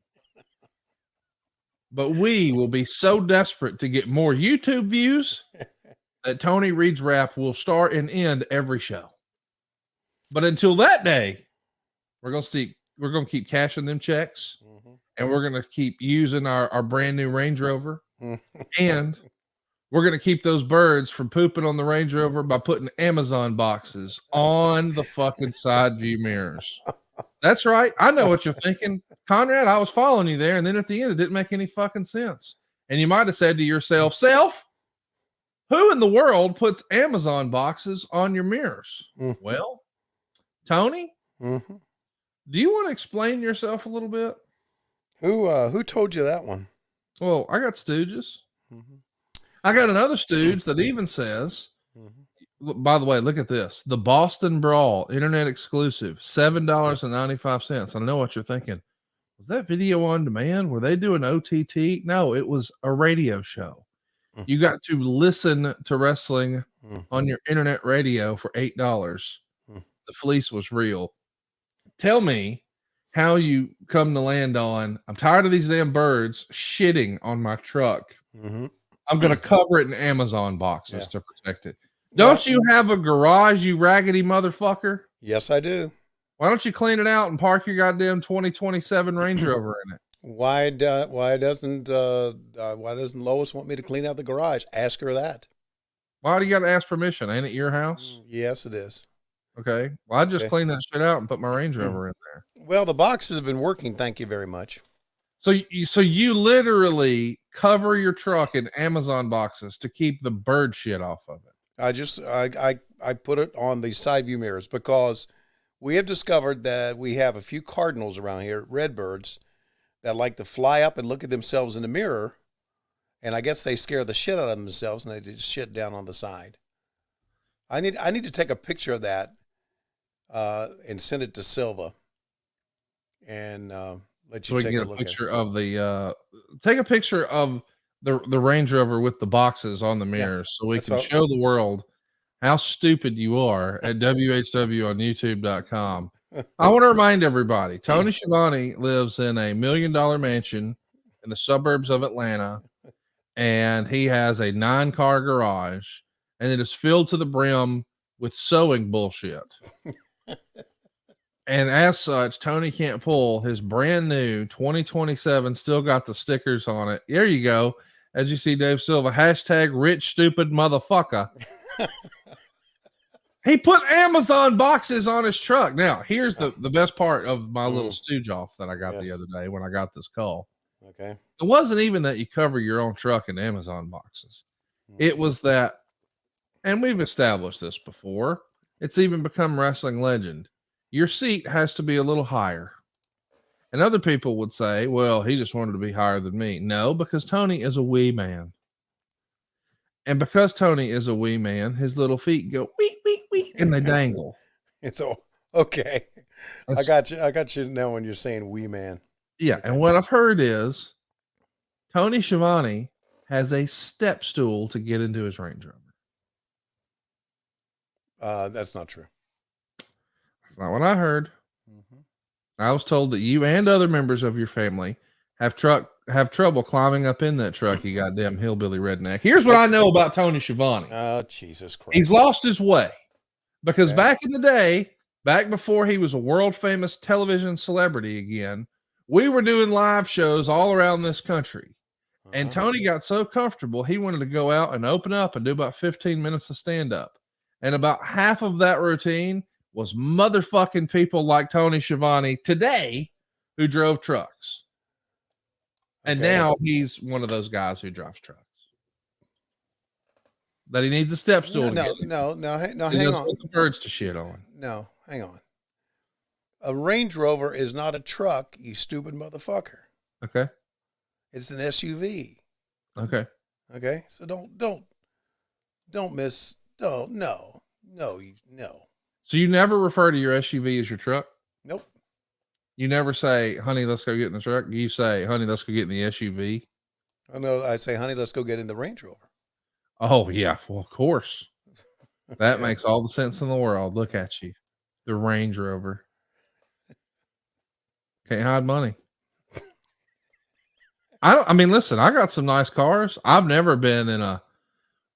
but we will be so desperate to get more YouTube views that Tony Reed's rap will start and end every show. But until that day, we're going to keep cashing them checks, and we're going to keep using our brand new Range Rover, and we're going to keep those birds from pooping on the Range Rover by putting Amazon boxes on the fucking side view mirrors. That's right. I know what you're thinking. Conrad, I was following you there, and then at the end, it didn't make any fucking sense. And you might have said to yourself, who in the world puts Amazon boxes on your mirrors? Well, Tony, do you want to explain yourself a little bit? Who told you that one? Well, I got stooges. I got another stooge that even says, by the way, look at this. The Boston Brawl, internet exclusive, $7.95. I know what you're thinking. Was that video on demand? Were they doing OTT? No, it was a radio show. You got to listen to wrestling on your internet radio for $8. The fleece was real. Tell me how you come to land on, I'm tired of these damn birds shitting on my truck. I'm going to cover it in Amazon boxes to protect it. Don't you have a garage, you raggedy motherfucker? Yes, I do. Why don't you clean it out and park your goddamn 2027 Range Rover in it? Why doesn't Lois want me to clean out the garage? Ask her that. Why do you got to ask permission? Ain't it your house? Yes, it is. Okay. Well, I just cleaned that shit out and put my Range Rover in there. Well, the boxes have been working. Thank you very much. So you literally cover your truck in Amazon boxes to keep the bird shit off of it. I put it on the side view mirrors because we have discovered that we have a few cardinals around here, redbirds, that like to fly up and look at themselves in the mirror And I guess they scare the shit out of themselves and they just shit down on the side. I need to take a picture of that and send it to Silva and let you take a look picture of the take a picture of the Range Rover with the boxes on the mirrors so we can show the world how stupid you are at WHW on YouTube.com. I want to remind everybody, Tony Schiavone lives in a $1 million mansion in the suburbs of Atlanta, and he has a 9-car garage, and it is filled to the brim with sewing bullshit. And as such, Tony can't pull his brand new 2027, still got the stickers on it. There you go. As you see, Dave Silva, hashtag rich stupid motherfucker. He put Amazon boxes on his truck. Now, here's the best part of my little stooge off that I got the other day when I got this call. Okay. It wasn't even that you cover your own truck in Amazon boxes. It was that, and we've established this before, it's even become wrestling legend. Your seat has to be a little higher. And other people would say, well, he just wanted to be higher than me. No, because Tony is a wee man. And because Tony is a wee man, his little feet go wee, wee, wee, and they dangle. It's all okay. I got you now when you're saying wee man. Yeah, okay. And what I've heard is Tony Schiavone has a step stool to get into his Range Rover. That's not true. That's not what I heard. Mm-hmm. I was told that you and other members of your family have trouble climbing up in that truck, you goddamn hillbilly redneck. Here's what I know about Tony Schiavone. Oh, Jesus Christ. He's lost his way. Because back in the day, back before he was a world famous television celebrity again, we were doing live shows all around this country. And Tony got so comfortable, he wanted to go out and open up and do about 15 minutes of stand up. And about half of that routine was motherfucking people like Tony Schiavone today who drove trucks. And now he's one of those guys who drives trucks. That he needs a step stool. No, hang on. Put the birds to shit on. No, hang on. A Range Rover is not a truck, you stupid motherfucker. Okay. It's an SUV. Okay. Okay. So don't miss. No. So you never refer to your SUV as your truck? Nope. You never say, honey, let's go get in the truck. You say, honey, let's go get in the SUV. Oh, no, I say, honey, let's go get in the Range Rover. Oh, yeah. Well, of course. That makes all the sense in the world. Look at you. The Range Rover. Can't hide money. Listen, I got some nice cars. I've never been in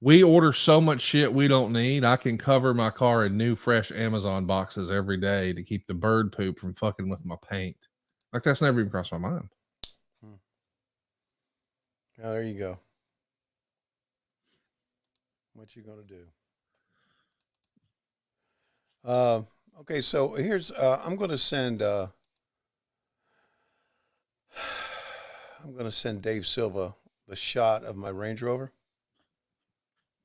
we order so much shit we don't need. I can cover my car in new, fresh Amazon boxes every day to keep the bird poop from fucking with my paint. Like, that's never even crossed my mind. Oh, there you go. What you gonna do? Okay, so here's I'm gonna send Dave Silva the shot of my Range Rover.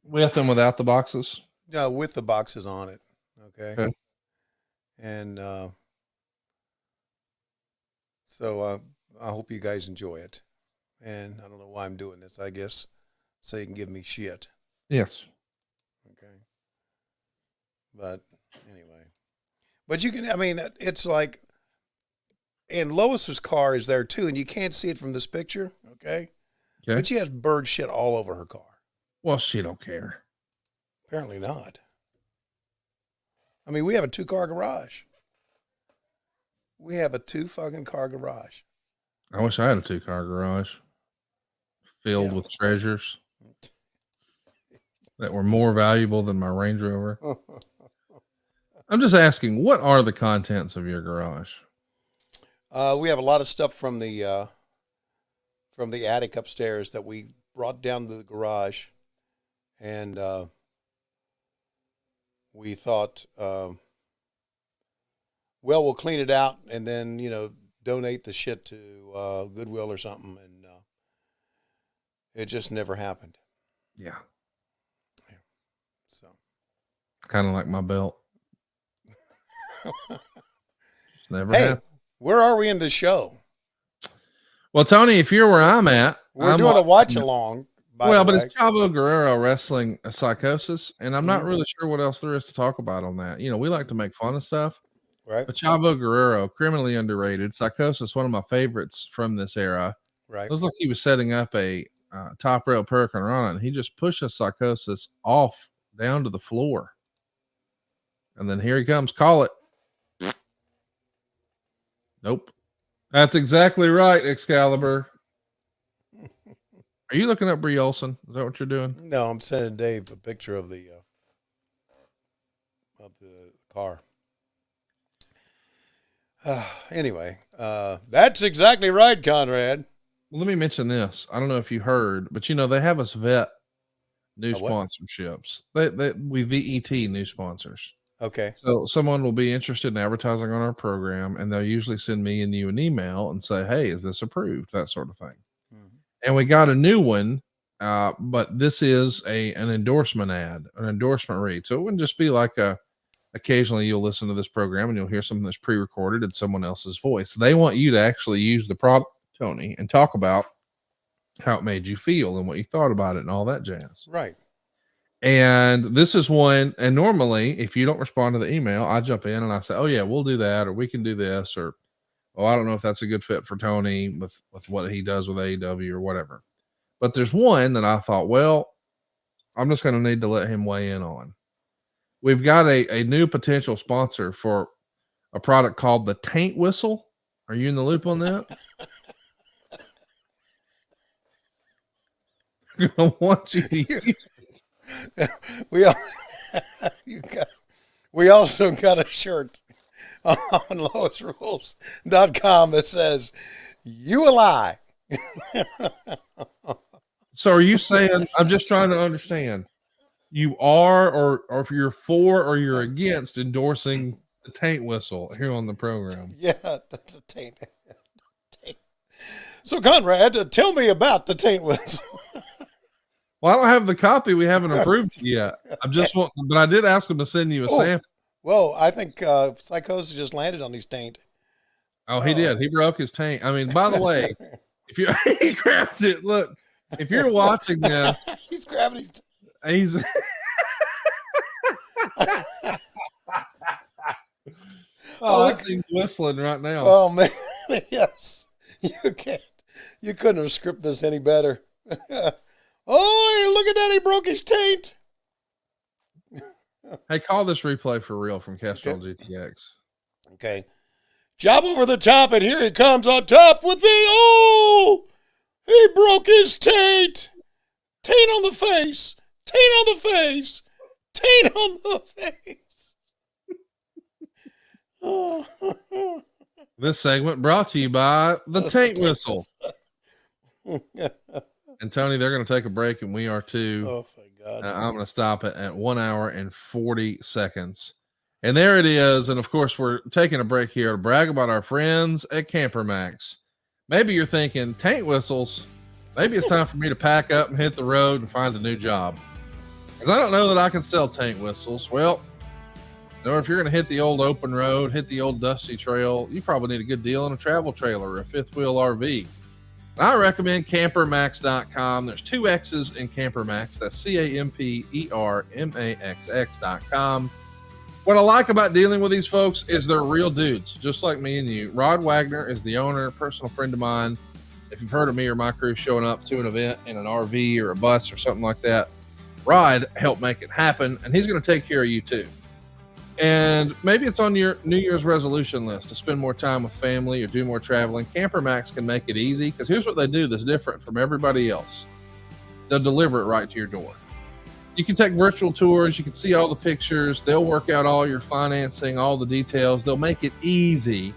With and without the boxes? Yeah, with the boxes on it. Okay. And so I hope you guys enjoy it. And I don't know why I'm doing this, I guess, so you can give me shit. Yes. Okay. But anyway. But you can, it's like, and Lois's car is there too, and you can't see it from this picture, okay? But she has bird shit all over her car. Well, she don't care. Apparently not. We have a 2-car garage. We have a 2-fucking-car garage. I wish I had a 2-car garage filled with treasures that were more valuable than my Range Rover. I'm just asking, what are the contents of your garage? We have a lot of stuff from the attic upstairs that we brought down to the garage. And we thought, we'll clean it out and then, donate the shit to Goodwill or something. And it just never happened. Yeah. So. Kind of like my belt. Just never hey, happened. Where are we in the show? Well, Tony, if you're where I'm at, We're doing a watch along. Well, but it's Chavo Guerrero wrestling a Psychosis, and I'm not really sure what else there is to talk about on that. You know, we like to make fun of stuff, right? But Chavo Guerrero, criminally underrated. Psychosis, one of my favorites from this era. Right. It was like he was setting up a top rail Hurricane Rana, and he just pushes Psychosis off down to the floor. And then here he comes. Call it. Nope. That's exactly right, Excalibur. Are you looking up Brie Olson? Is that what you're doing? No, I'm sending Dave a picture of the car. Anyway, that's exactly right, Conrad. Well, let me mention this. I don't know if you heard, but you know, they have us vet new sponsorships. We VET new sponsors. Okay. So someone will be interested in advertising on our program, and they'll usually send me and you an email and say, hey, is this approved? That sort of thing. And we got a new one, but this is an endorsement ad, an endorsement read. So it wouldn't just be like occasionally you'll listen to this program and you'll hear something that's pre-recorded in someone else's voice. They want you to actually use the product, Tony, and talk about how it made you feel and what you thought about it and all that jazz. Right. And this is one, and normally if you don't respond to the email, I jump in and I say, oh yeah, we'll do that, or we can do this, or oh, I don't know if that's a good fit for Tony with what he does with AEW or whatever. But there's one that I thought, well, I'm just going to need to let him weigh in on. We've got a new potential sponsor for a product called the Taint Whistle. Are you in the loop on that? I want you to use it. We also got a shirt on LoisRules.com that says, you a lie. So are you saying, I'm just trying to understand, you are, or if you're for or you're against endorsing the Taint Whistle here on the program? Yeah, that's a taint. So Conrad, tell me about the Taint Whistle. Well, I don't have the copy. We haven't approved it yet. But I did ask him to send you a sample. Well, I think Psychosis just landed on his taint. Oh, he did. He broke his taint. I mean, by the way, if you he grabbed it, look, if you're watching this, he's grabbing his he's he's whistling right now. Oh man, yes. You couldn't have scripted this any better. Oh, look at that, he broke his taint. Hey, call this replay for real from Castrol GTX. Okay. Job over the top, and here he comes on top with he broke his taint. Taint on the face. Taint on the face. Taint on the face. This segment brought to you by the Taint Whistle. And Tony, they're going to take a break, and we are too. Oh, thank God. I'm going to stop it at 1 hour and 40 seconds. And there it is. And of course, we're taking a break here to brag about our friends at Camper Max. Maybe you're thinking, taint whistles, maybe it's time for me to pack up and hit the road and find a new job. Because I don't know that I can sell taint whistles. Well, you know, if you're going to hit the old open road, hit the old dusty trail, you probably need a good deal on a travel trailer or a fifth wheel RV. I recommend campermax.com. There's 2 X's in Campermax. That's CAMPERMAXX.com. What I like about dealing with these folks is they're real dudes, just like me and you. Rod Wagner is the owner, personal friend of mine. If you've heard of me or my crew showing up to an event in an RV or a bus or something like that, Rod helped make it happen, and he's going to take care of you too. And maybe it's on your New Year's resolution list to spend more time with family or do more traveling. Camper Max can make it easy, because here's what they do that's different from everybody else. They'll deliver it right to your door. You can take virtual tours. You can see all the pictures. They'll work out all your financing, all the details. They'll make it easy.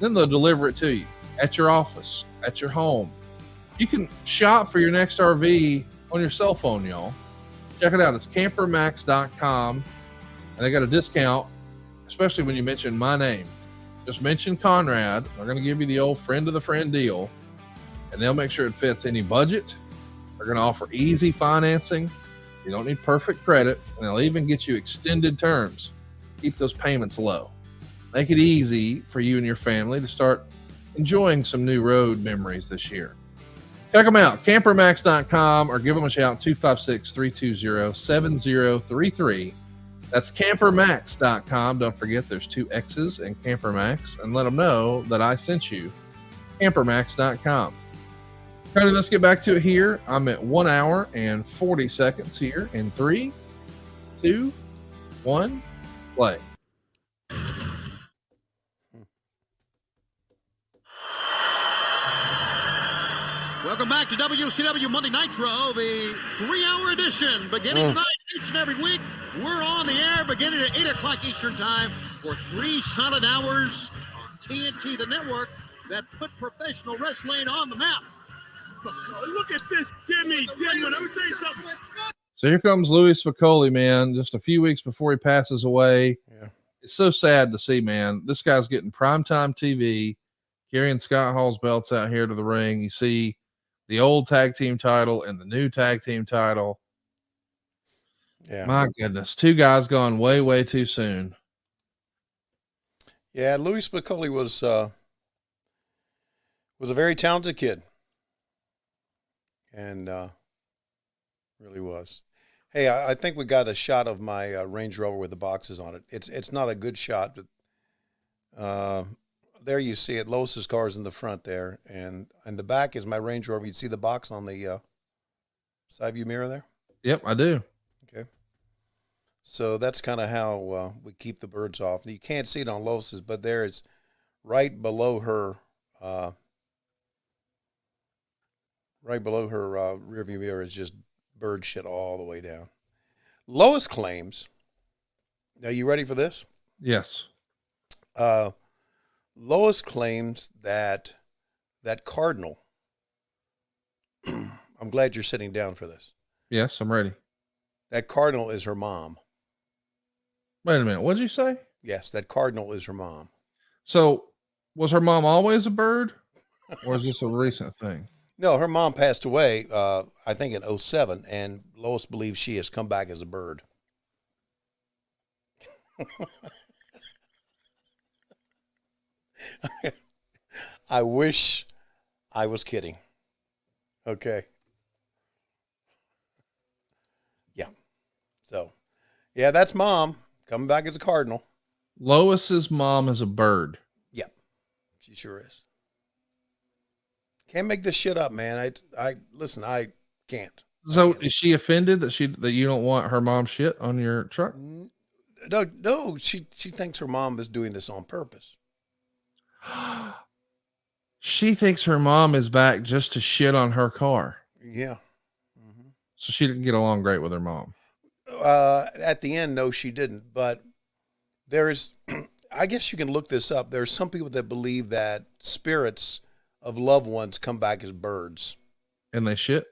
Then they'll deliver it to you at your office, at your home. You can shop for your next RV on your cell phone, y'all. Check it out. It's campermax.com. And they got a discount, especially when you mention my name. Just mention Conrad. They're going to give you the old friend of the friend deal, and they'll make sure it fits any budget. They're going to offer easy financing. You don't need perfect credit, and they'll even get you extended terms. Keep those payments low. Make it easy for you and your family to start enjoying some new road memories this year. Check them out, campermax.com, or give them a shout, 256-320-7033. That's campermax.com. Don't forget there's 2 X's in Campermax, and let them know that I sent you. Campermax.com. Cody, let's get back to it here. I'm at 1 hour and 40 seconds here in 3, 2, 1, play. Welcome back to WCW Monday Nitro, the 3-hour edition, beginning tonight, each and every week. We're on the air beginning at 8 o'clock Eastern Time for 3 solid hours on TNT, the network that put professional wrestling on the map. Look at this Demi Denman. Let me tell you something. So here comes Louis Spicoli, man, just a few weeks before he passes away. Yeah. It's so sad to see, man. This guy's getting primetime TV, carrying Scott Hall's belts out here to the ring. You see the old tag team title and the new tag team title. Yeah. My goodness. 2 guys gone way, way too soon. Yeah, Louis Spicoli was a very talented kid. And really was. Hey, I think we got a shot of my Range Rover with the boxes on it. It's not a good shot, but there you see it. Lois's car is in the front there, and the back is my Range Rover. You see the box on the side view mirror there? Yep, I do. Okay. So that's kind of how we keep the birds off. You can't see it on Lois's, but there it's right below her rear view mirror is just bird shit all the way down. Lois claims, now you ready for this? Yes. Lois claims that cardinal, I'm glad you're sitting down for this. Yes, I'm ready. That cardinal is her mom. Wait a minute. What'd you say? Yes, that cardinal is her mom. So was her mom always a bird, or is this a recent thing? No, her mom passed away, I think in 2007, and Lois believes she has come back as a bird. I wish I was kidding. Okay. Yeah. So, yeah, that's mom coming back as a cardinal. Lois's mom is a bird. Yeah, she sure is. Can't make this shit up, man. I listen. I can't. So is she offended that you don't want her mom's shit on your truck? No. She thinks her mom is doing this on purpose. She thinks her mom is back just to shit on her car. Yeah. So she didn't get along great with her mom. At the end, no, she didn't. But there is, I guess you can look this up. There are some people that believe that spirits of loved ones come back as birds. And they shit?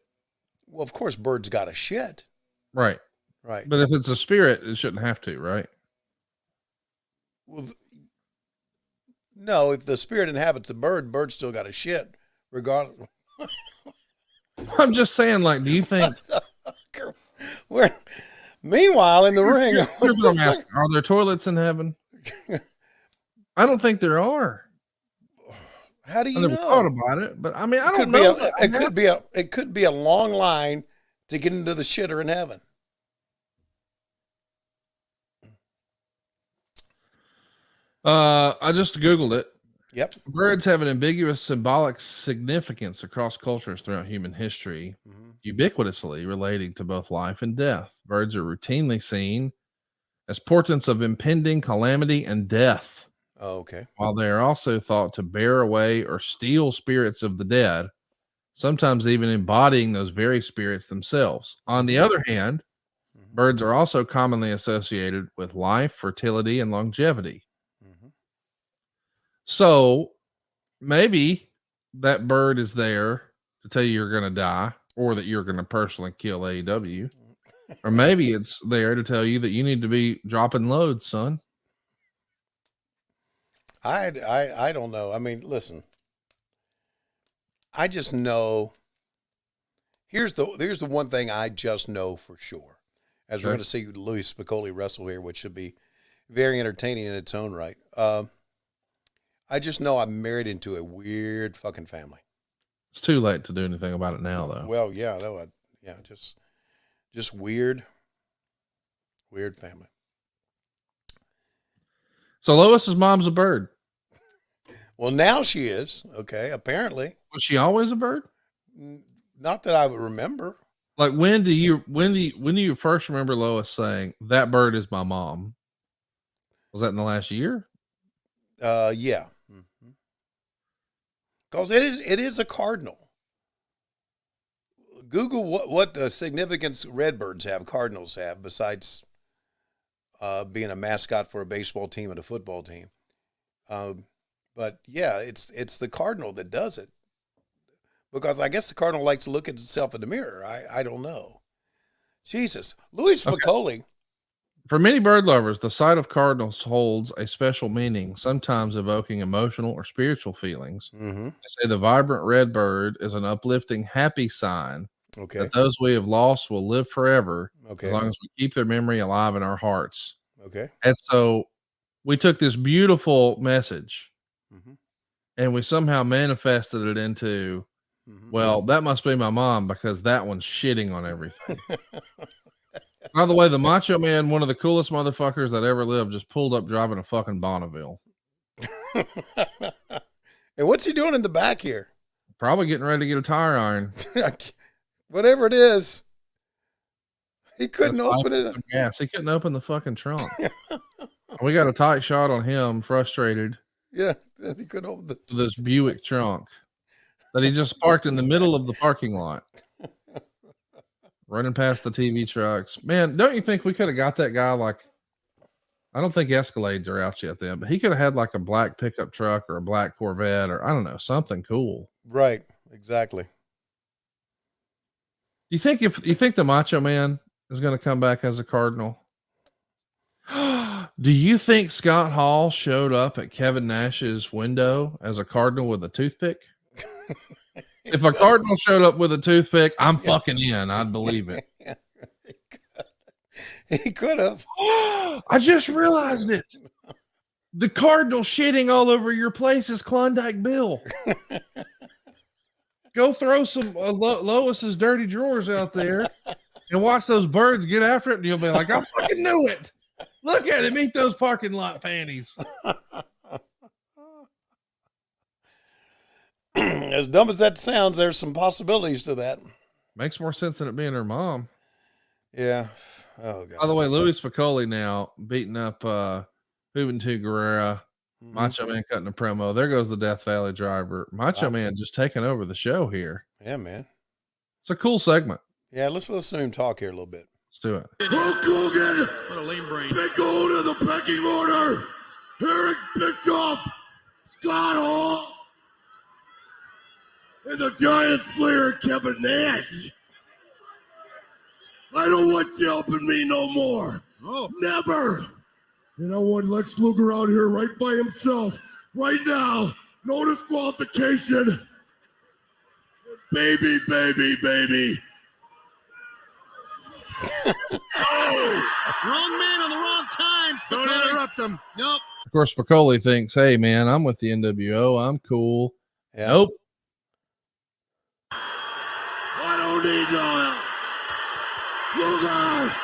Well, of course, birds got to shit. Right. Right. But if it's a spirit, it shouldn't have to, right? Well, no, if the spirit inhabits a bird, bird still got to shit, regardless. I'm just saying, like, do you think... Meanwhile, in the ring... Here's what I'm asking. Are there toilets in heaven? I don't think there are. How do you I never know? thought about it, but I mean, I don't know. It could be a long line to get into the shitter in heaven. I just Googled it. Yep. Birds have an ambiguous symbolic significance across cultures throughout human history, ubiquitously relating to both life and death. Birds are routinely seen as portents of impending calamity and death. Oh, okay. While they are also thought to bear away or steal spirits of the dead, sometimes even embodying those very spirits themselves. On the other hand, birds are also commonly associated with life, fertility, and longevity. So maybe that bird is there to tell you you're going to die, or that you're going to personally kill AEW. Or maybe it's there to tell you that you need to be dropping loads, son. I don't know. I mean, listen. I just know. Here's the one thing I just know for sure. As we're going to see Louis Spicoli wrestle here, which should be very entertaining in its own right. I just know I'm married into a weird fucking family. It's too late to do anything about it now, though. Well, yeah, no, just weird family. So Lois's mom's a bird. Well, now she is. Okay, apparently. Was she always a bird? Not that I would remember. Like when do you first remember Lois saying that bird is my mom? Was that in the last year? Yeah. Because it is a cardinal. Google what significance redbirds have, cardinals have, besides being a mascot for a baseball team and a football team. But yeah, it's the cardinal that does it. Because I guess the cardinal likes to look at itself in the mirror. I don't know. Jesus. Louis Spicoli. For many bird lovers, the sight of cardinals holds a special meaning, sometimes evoking emotional or spiritual feelings. Mm-hmm. They say the vibrant red bird is an uplifting, happy sign that those we have lost will live forever as long as we keep their memory alive in our hearts. Okay. And so we took this beautiful message and we somehow manifested it into, well, that must be my mom because that one's shitting on everything. By the way, the Macho Man, one of the coolest motherfuckers that ever lived, just pulled up driving a fucking Bonneville. And what's he doing in the back here? Probably getting ready to get a tire iron. Whatever it is. He couldn't open it. Yes, he couldn't open the fucking trunk. We got a tight shot on him, frustrated. Yeah, he couldn't open this Buick trunk that he just parked in the middle of the parking lot. Running past the TV trucks. Man, don't you think we could have got that guy like, I don't think Escalades are out yet then, but he could have had like a black pickup truck or a black Corvette or I don't know, something cool. Right, exactly. Do you think if you think the Macho Man is going to come back as a Cardinal? Do you think Scott Hall showed up at Kevin Nash's window as a Cardinal with a toothpick? If a Cardinal showed up with a toothpick, I'm fucking in. I'd believe it. He could have. I just realized it. The Cardinal shitting all over your place is Klondike Bill. Go throw some Lois's dirty drawers out there and watch those birds get after it, and you'll be like, I fucking knew it. Look at him eat those parking lot panties. As dumb as that sounds, there's some possibilities to that. Makes more sense than it being her mom. Yeah. Oh, God. By the way, Louis Spicoli now beating up Juventud Guerrera. Macho Man cutting a promo. There goes the Death Valley driver. Macho Man just taking over the show here. Yeah, man. It's a cool segment. Yeah, let's listen to him talk here a little bit. Let's do it. Hulk Hogan. What a lame brain. Big go to the pecking order. Eric Bischoff. Scott Hall. And the Giant Slayer, Kevin Nash. I don't want you helping me no more. Oh. Never. And I want Lex Luger out here right by himself. Right now. No disqualification. Baby, baby, baby. Oh, wrong man on the wrong time. Don't interrupt him. Nope. Of course, Spicoli thinks, hey, man, I'm with the NWO. I'm cool. Yeah. Nope. I don't need no help. Luger.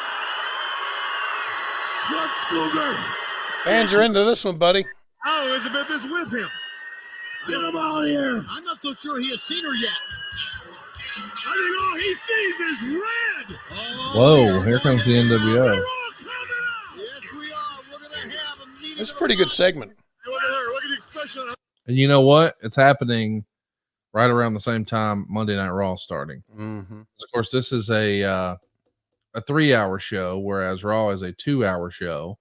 Lex Luger. And you're into this one, buddy. Oh, Elizabeth is with him. Get him out of here. I'm not so sure he has seen her yet. I think all he sees is red. Whoa, here comes the NWO. Yes, we are. We're going to have a meeting. It's a pretty good segment. Hey, look at her. Look at the expression on her. And you know what? It's happening right around the same time Monday Night Raw starting. Mm-hmm. Of course, this is a 3-hour show, whereas Raw is a 2-hour show.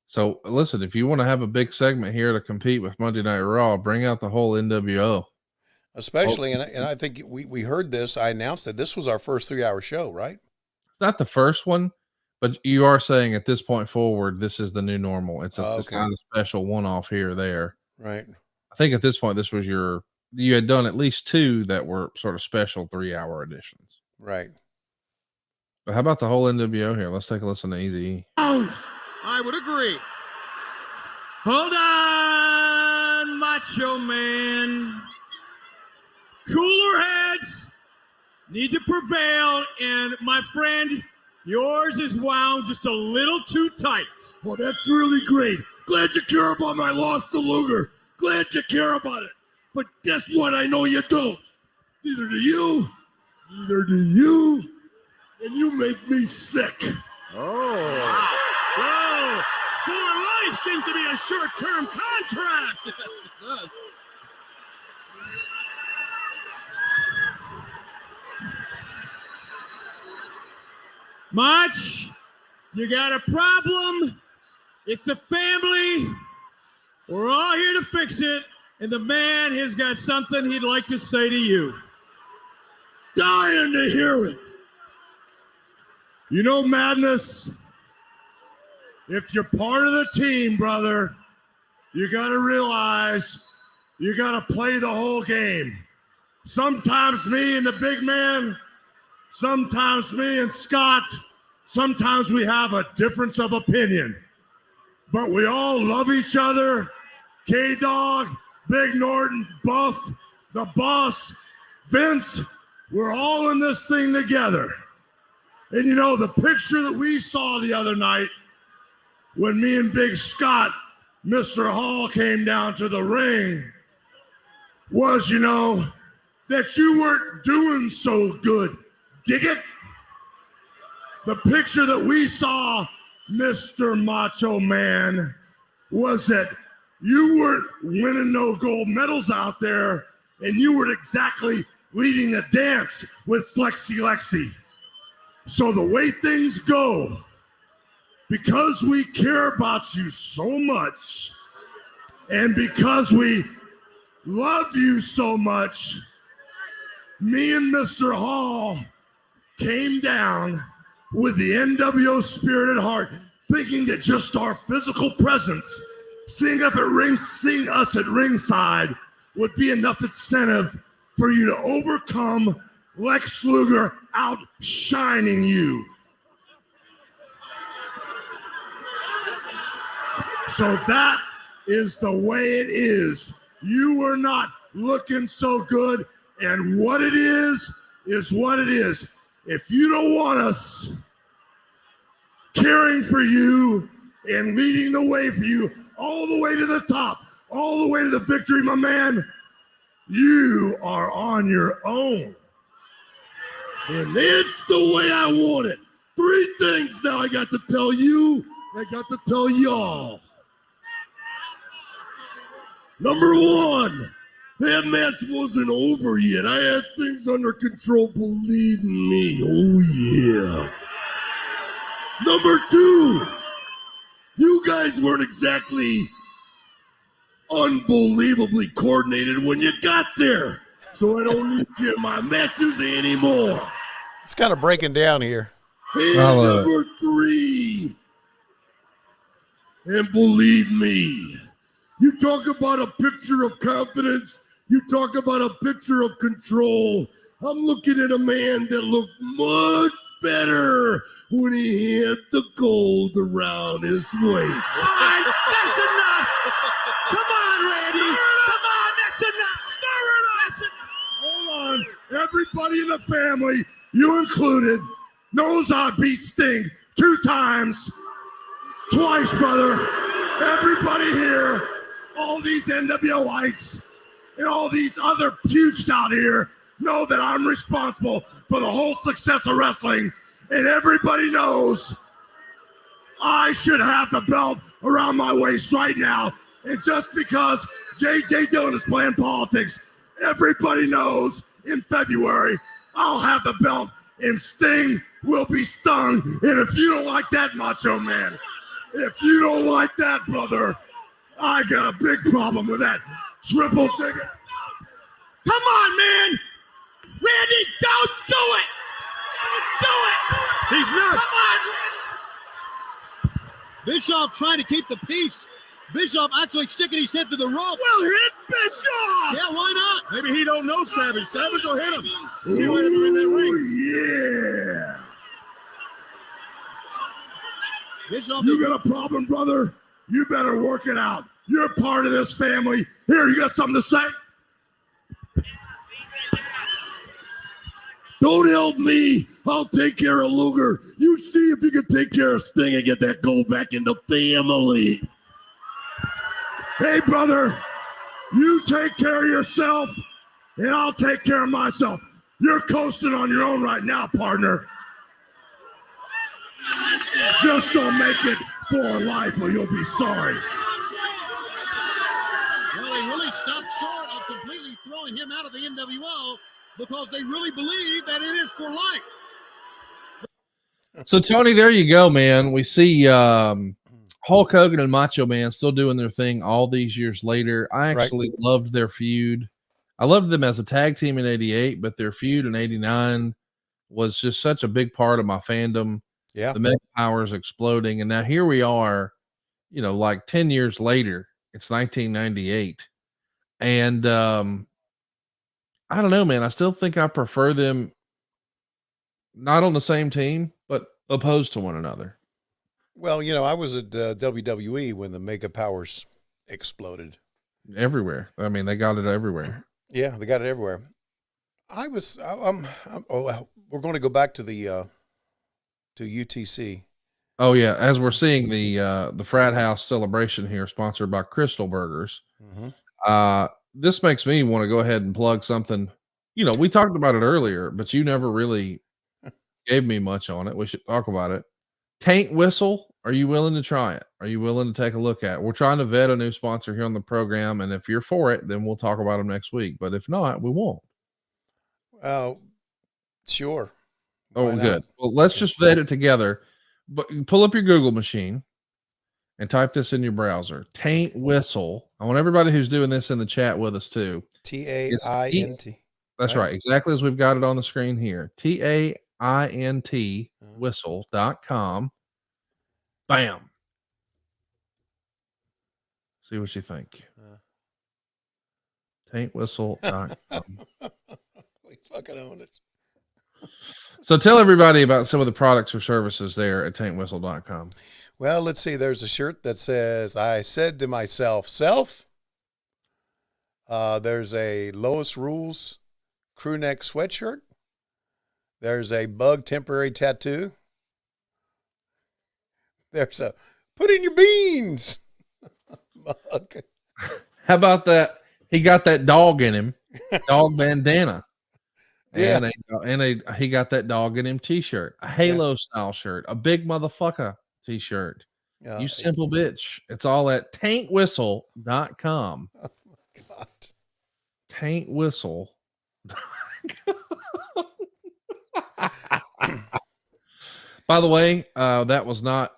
So listen, if you want to have a big segment here to compete with Monday Night Raw, bring out the whole NWO. Especially, and I think we heard this. I announced that this was our first 3-hour show, right? It's not the first one, but you are saying at this point forward, this is the new normal. It's it's not a special one-off here or there. Right. I think at this point, this was you had done at least 2 that were sort of special 3-hour editions. Right. But how about the whole NWO here? Let's take a listen to Easy. I would agree. Hold on, Macho Man. Cooler need to prevail, and my friend, yours is wound just a little too tight. Well, that's really great. Glad you care about my loss to Luger. Glad you care about it. But guess what? I know you don't. Neither do you. Neither do you. And you make me sick. Oh. Wow. For life seems to be a short-term contract. Yes, it does. Mach, you got a problem. It's a family. We're all here to fix it. And the man has got something he'd like to say to you. Dying to hear it. You know, Madness, if you're part of the team, brother, you got to realize you got to play the whole game. Sometimes me and the big man, sometimes me and Scott, sometimes we have a difference of opinion. But we all love each other. K-Dog, Big Norton, Buff, the boss, Vince, we're all in this thing together. And you know, the picture that we saw the other night when me and Big Scott, Mr. Hall, came down to the ring was, you know, that you weren't doing so good. Dig it? The picture that we saw, Mr. Macho Man, was that you weren't winning no gold medals out there, and you weren't exactly leading the dance with Flexi Lexi. So the way things go, because we care about you so much, and because we love you so much, me and Mr. Hall came down with the NWO spirit at heart, thinking that just our physical presence, seeing us at ringside, would be enough incentive for you to overcome Lex Luger outshining you. So that is the way it is. You were not looking so good, and what it is what it is. If you don't want us caring for you and leading the way for you all the way to the top, all the way to the victory, my man, you are on your own. And that's the way I want it. 3 things now I got to tell you, I got to tell y'all. Number 1, that match wasn't over yet. I had things under control, believe me. Oh, yeah. Number 2, you guys weren't exactly unbelievably coordinated when you got there. So I don't need you in my matches anymore. It's kind of breaking down here. And number 3, and believe me, you talk about a picture of confidence, you talk about a picture of control. I'm looking at a man that looked much better when he had the gold around his waist. All right, that's enough. Come on, Randy. Come on, that's enough. Stir it up. That's enough. Hold on. Everybody in the family, you included, knows I beat Sting 2 times. Twice, brother. Everybody here, all these NWOites and all these other pukes out here know that I'm responsible for the whole success of wrestling. And everybody knows I should have the belt around my waist right now. And just because J.J. Dillon is playing politics, everybody knows in February I'll have the belt and Sting will be stung. And if you don't like that, Macho Man, if you don't like that, brother, I got a big problem with that. Triple ticket. Come on, man. Randy, don't do it. Don't do it. He's nuts. Come on, Randy. Bischoff trying to keep the peace. Bischoff actually sticking his head to the ropes. Well, hit Bischoff. Yeah, why not? Maybe he don't know Savage. Savage will hit him. He went in that ring. Yeah. Bischoff, you got a problem, brother? You better work it out. You're part of this family. Here, you got something to say? Don't help me. I'll take care of Luger. You see if you can take care of Sting and get that gold back in the family. Hey, brother, you take care of yourself, and I'll take care of myself. You're coasting on your own right now, partner. Just don't make it for life or you'll be sorry. Well, they really stopped short of completely throwing him out of the NWO because they really believe that it is for life. So, Tony, there you go, man. We see Hulk Hogan and Macho Man still doing their thing all these years later. I actually loved their feud. I loved them as a tag team in 88, but their feud in 89 was just such a big part of my fandom. Yeah. The Mega Powers exploding. And now here we are, you know, like 10 years later. It's 1998. And I don't know, man. I still think I prefer them not on the same team, but opposed to one another. Well, you know, I was at WWE when the Mega Powers exploded. Everywhere. I mean, they got it everywhere. Yeah, they got it everywhere. We're going to go back to the to UTC. Oh yeah, as we're seeing the frat house celebration here, sponsored by Crystal Burgers. This makes me want to go ahead and plug something. You know, we talked about it earlier, but you never really gave me much on it. We should talk about it. Taint Whistle. Are you willing to try it? Are you willing to take a look at it? We're trying to vet a new sponsor here on the program, and if you're for it, then we'll talk about them next week. But if not, we won't. Oh, sure. Oh, good. Well, let's just vet it together. But pull up your Google machine and type this in your browser. Taint Whistle. I want everybody who's doing this in the chat with us too. TAINT. That's right. Exactly as we've got it on the screen here. TAINT whistle.com. Bam. See what you think. Taintwhistle.com. We fucking own it. So tell everybody about some of the products or services there at taintwhistle.com. Well, let's see. There's a shirt that says, I said to myself, self. There's a Lowest Rules crew neck sweatshirt. There's a bug temporary tattoo. There's a put in your beans mug. How about that? He got that dog in him, dog bandana. Yeah. And he got that dog in him t-shirt, a Halo style shirt, a big motherfucker t-shirt. You simple bitch. It's all at taintwhistle.com. Oh my God. Taintwhistle. By the way, that was not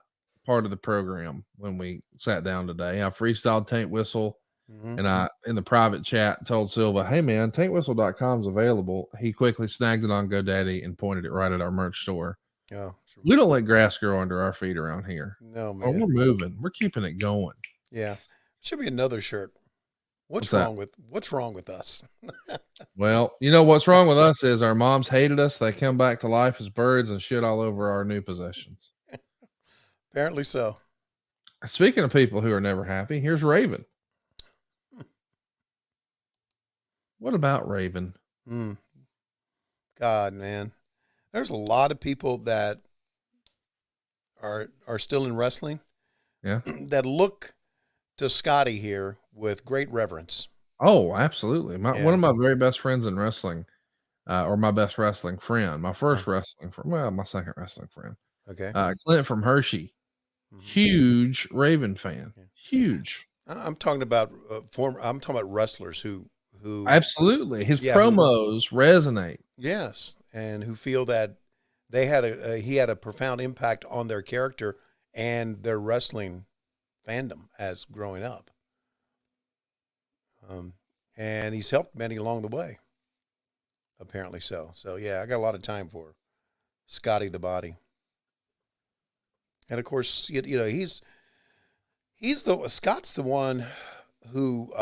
part of the program when we sat down today. I freestyled Taint Whistle. And I, in the private chat, told Silva, hey man, taintwhistle.com is available. He quickly snagged it on GoDaddy and pointed it right at our merch store. Yeah. We don't let grass grow under our feet around here. No, Oh, man. we're moving. We're keeping it going. Yeah. Should be another shirt. What's wrong with us? Well, you know what's wrong with us is our moms hated us. They come back to life as birds and shit all over our new possessions. Apparently so. Speaking of people who are never happy, here's Raven. What about Raven? God, man. There's a lot of people that are still in wrestling. Yeah. That look to Scotty here with great reverence. Oh, absolutely. One of my very best friends in wrestling, or my best wrestling friend, my first wrestling friend, well, my second wrestling friend. Okay. Clint from Hershey. Huge Raven fan. Huge. I'm talking about I'm talking about wrestlers who Absolutely. His promos resonate. Yes, and who feel that they had he had a profound impact on their character and their wrestling fandom as growing up. And he's helped many along the way. Apparently so. So yeah, I got a lot of time for Scotty the Body. And of course, you know, Scott's the one who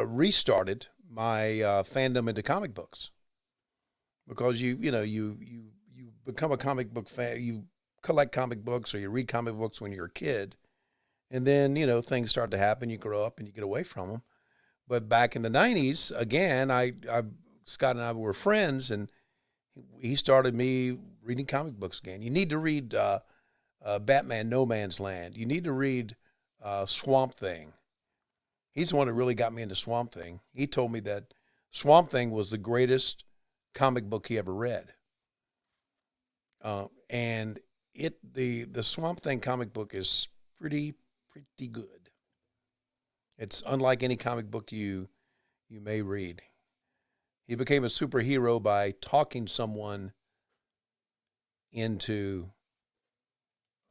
restarted my fandom into comic books, because you become a comic book fan, you collect comic books or you read comic books when you're a kid, and then things start to happen, you grow up and you get away from them. But back in the 90s, again, Scott and I were friends, and he started me reading comic books again. You need to read Batman No Man's Land. You need to read Swamp Thing. He's the one that really got me into Swamp Thing. He told me that Swamp Thing was the greatest comic book he ever read. And the Swamp Thing comic book is pretty good. It's unlike any comic book you may read. He became a superhero by talking someone into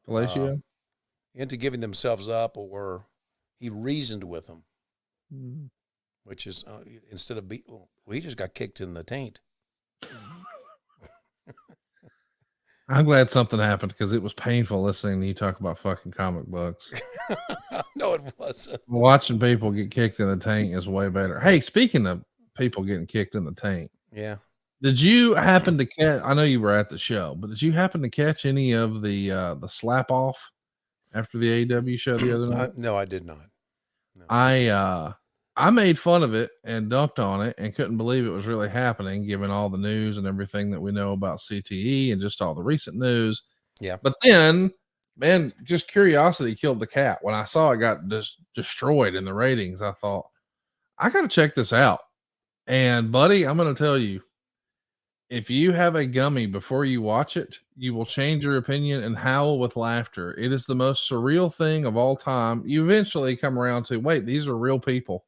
into giving themselves up, or he reasoned with them, which is instead of he just got kicked in the taint. I'm glad something happened because it was painful listening to you talk about fucking comic books. No, it wasn't. Watching people get kicked in the tank is way better. Hey, speaking of people getting kicked in the tank, yeah. Did you happen to catch? I know you were at the show, but did you happen to catch any of the slap off after the AEW show the other night? No, I did not. No. I made fun of it and dunked on it and couldn't believe it was really happening, given all the news and everything that we know about CTE and just all the recent news. Yeah. But then, man, just curiosity killed the cat. When I saw it got destroyed in the ratings, I thought, I got to check this out. And buddy, I'm going to tell you, if you have a gummy before you watch it, you will change your opinion and howl with laughter. It is the most surreal thing of all time. You eventually come around to, wait, these are real people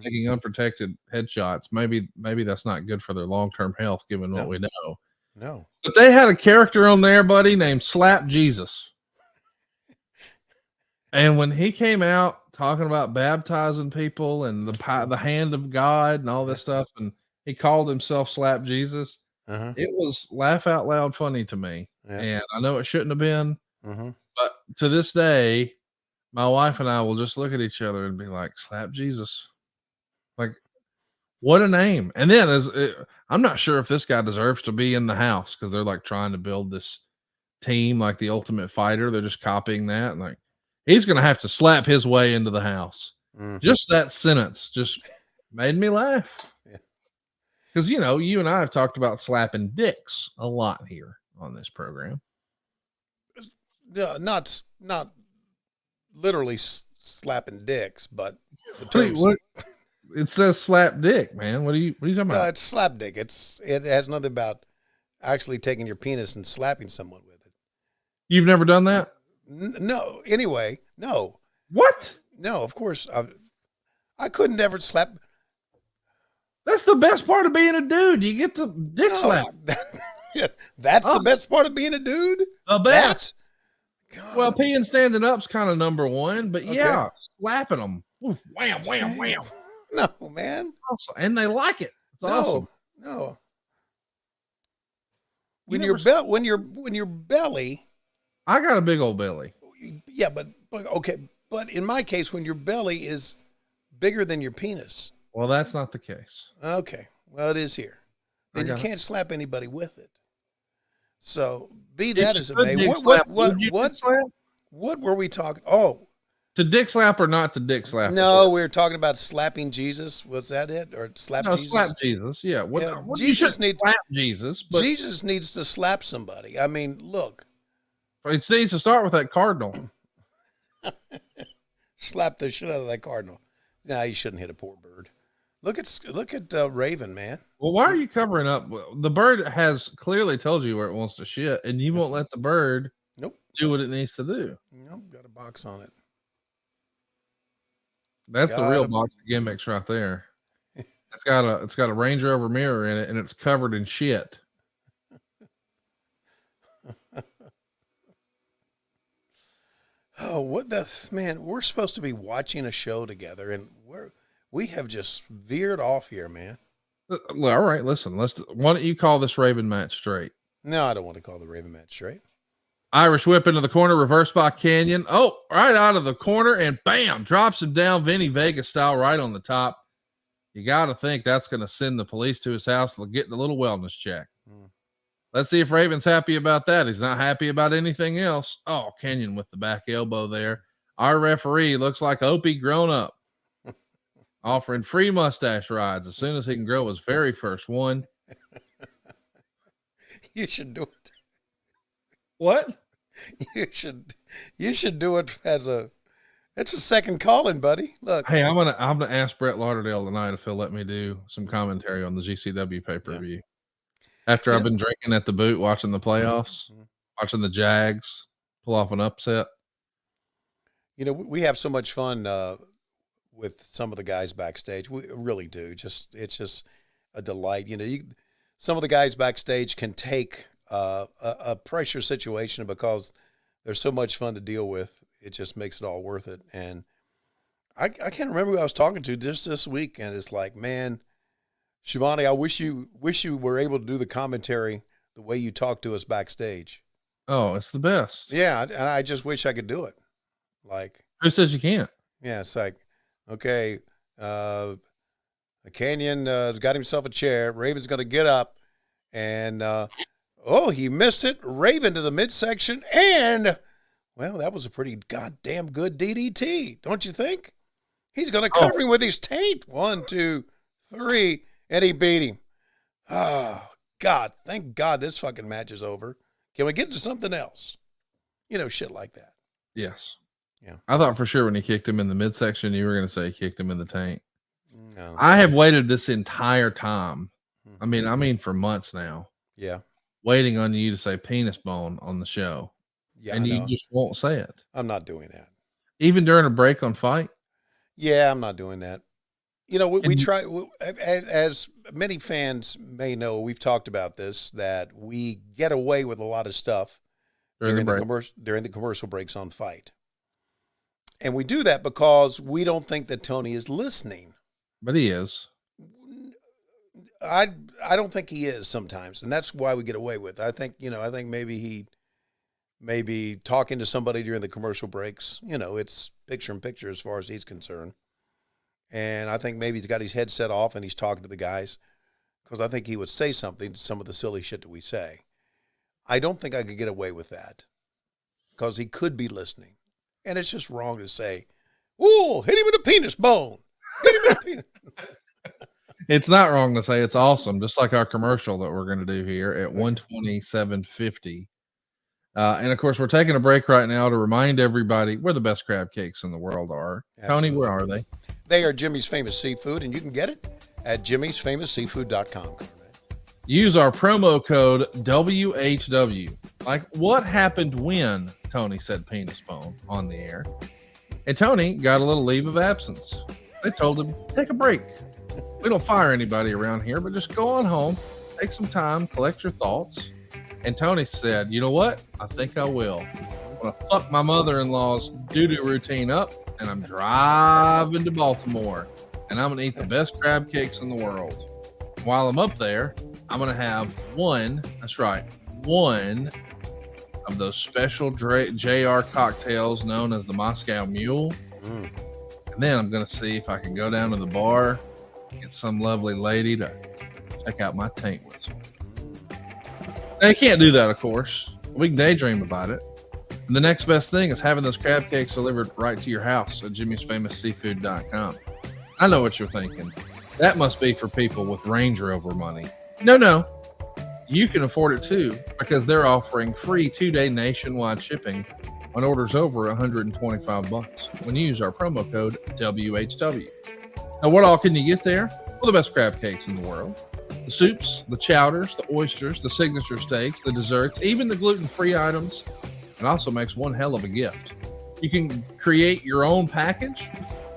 taking unprotected headshots. Maybe that's not good for their long-term health, given what we know. No. But they had a character on there, buddy, named Slap Jesus. And when he came out talking about baptizing people and the hand of God and all this stuff, and he called himself Slap Jesus, it was laugh out loud funny to me. Yeah. And I know it shouldn't have been, but to this day, my wife and I will just look at each other and be like, Slap Jesus. Like, what a name. And then I'm not sure if this guy deserves to be in the house, because they're like trying to build this team like the Ultimate Fighter. They're just copying that. And like, he's going to have to slap his way into the house. Just that sentence just made me laugh. Because, you know, you and I have talked about slapping dicks a lot here on this program. Not literally slapping dicks, but the terms. It says slap dick, man. What are you talking about? No, it's slap dick. It has nothing about actually taking your penis and slapping someone with it. You've never done that? No. Anyway, no. What? No, of course. I couldn't ever slap. That's the best part of being a dude. You get the dick slap. That's the best part of being a dude? The best. Well, peeing standing up's kind of number one, but yeah, slapping them. Oof, wham, wham, wham. No, man. Awesome. And they like it. It's awesome. No. When your belly. I got a big old belly. Yeah, but okay. But in my case, when your belly is bigger than your penis. Well, that's not the case. Okay. Well, it is here. Then you can't slap anybody with it. So be that as it may. What were we talking? Oh, to dick slap or not to dick slap? No, we were talking about slapping Jesus. Was that it? Or slap Jesus? Slap Jesus. Yeah. Jesus needs slap Jesus. But Jesus needs to slap somebody. I mean, look. It needs to start with that cardinal. Slap the shit out of that cardinal. No, you shouldn't hit a poor bird. Look at Raven, man. Well, why are you covering up? The bird has clearly told you where it wants to shit, and you won't let the bird do what it needs to do. Nope, got a box on it. That's the real box of gimmicks right there. It's got a Range Rover mirror in it, and it's covered in shit. Oh, what the man? We're supposed to be watching a show together, and we have just veered off here, man. All right, listen. Why don't you call this Raven match straight? No, I don't want to call the Raven match straight. Irish whip into the corner, reverse by Canyon. Oh, right out of the corner, and bam, drops him down Vinny Vega style right on the top. You got to think that's going to send the police to his house to get a little wellness check. Let's see if Raven's happy about that. He's not happy about anything else. Oh, Canyon with the back elbow there. Our referee looks like Opie grown up, offering free mustache rides as soon as he can grow his very first one. You should do it. What? You should do it it's a second calling, buddy. Look. Hey, I'm gonna ask Brett Lauderdale tonight if he'll let me do some commentary on the GCW pay-per-view. Yeah. After I've been drinking at the boot, watching the playoffs, watching the Jags pull off an upset. You know, we have so much fun with some of the guys backstage. We really do. It's just a delight. You know, some of the guys backstage can take a pressure situation because they're so much fun to deal with. It just makes it all worth it. And I can't remember who I was talking to just this week, and it's like, man, Shiovani, I wish you were able to do the commentary the way you talk to us backstage. Oh, it's the best. Yeah, and I just wish I could do it. Like, who says you can't? Yeah, it's like, okay, Canyon has got himself a chair. Raven's going to get up, and he missed it. Raven to the midsection, and well, that was a pretty goddamn good DDT, don't you think? He's going to cover him with his tape. 1, 2, 3, and he beat him. Oh, God, thank God this fucking match is over. Can we get to something else? You know, shit like that. Yes. Yeah. I thought for sure when he kicked him in the midsection, you were going to say he kicked him in the tank. No. I have waited this entire time. I mean, for months now. Yeah. Waiting on you to say penis bone on the show. Yeah. And you just won't say it. I'm not doing that. Even during a break on Fight? Yeah, I'm not doing that. You know, we try, as many fans may know, we've talked about this, that we get away with a lot of stuff during the commercial breaks on Fight. And we do that because we don't think that Tony is listening. But he is. I don't think he is sometimes, and that's why we get away with it. I think maybe he may be talking to somebody during the commercial breaks. You know, it's picture in picture as far as he's concerned. And I think maybe he's got his headset off and he's talking to the guys because I think he would say something to some of the silly shit that we say. I don't think I could get away with that because he could be listening. And it's just wrong to say, "Ooh, hit him with a penis bone. Hit him with a penis." It's not wrong to say it's awesome, just like our commercial that we're going to do here at 127.50. And of course, we're taking a break right now to remind everybody where the best crab cakes in the world are. Absolutely. Tony, where are they? They are Jimmy's Famous Seafood, and you can get it at jimmysfamousseafood.com. Use our promo code WHW. Like, what happened when Tony said penis bone on the air? And Tony got a little leave of absence. They told him, take a break. We don't fire anybody around here, but just go on home, take some time, collect your thoughts. And Tony said, you know what? I think I will. I'm going to fuck my mother-in-law's doo-doo routine up, and I'm driving to Baltimore, and I'm going to eat the best crab cakes in the world. While I'm up there, I'm going to have one of those special JR cocktails known as the Moscow Mule. And then I'm going to see if I can go down to the bar, get some lovely lady to check out my taint whistle. Now, you can't do that, of course. We can daydream about it. And the next best thing is having those crab cakes delivered right to your house at jimmysfamousseafood.com. I know what you're thinking. That must be for people with Range Rover money. No. You can afford it too, because they're offering free 2-day nationwide shipping on orders over $125 when you use our promo code WHW. Now, what all can you get there? Well, the best crab cakes in the world. The soups, the chowders, the oysters, the signature steaks, the desserts, even the gluten-free items. It also makes one hell of a gift. You can create your own package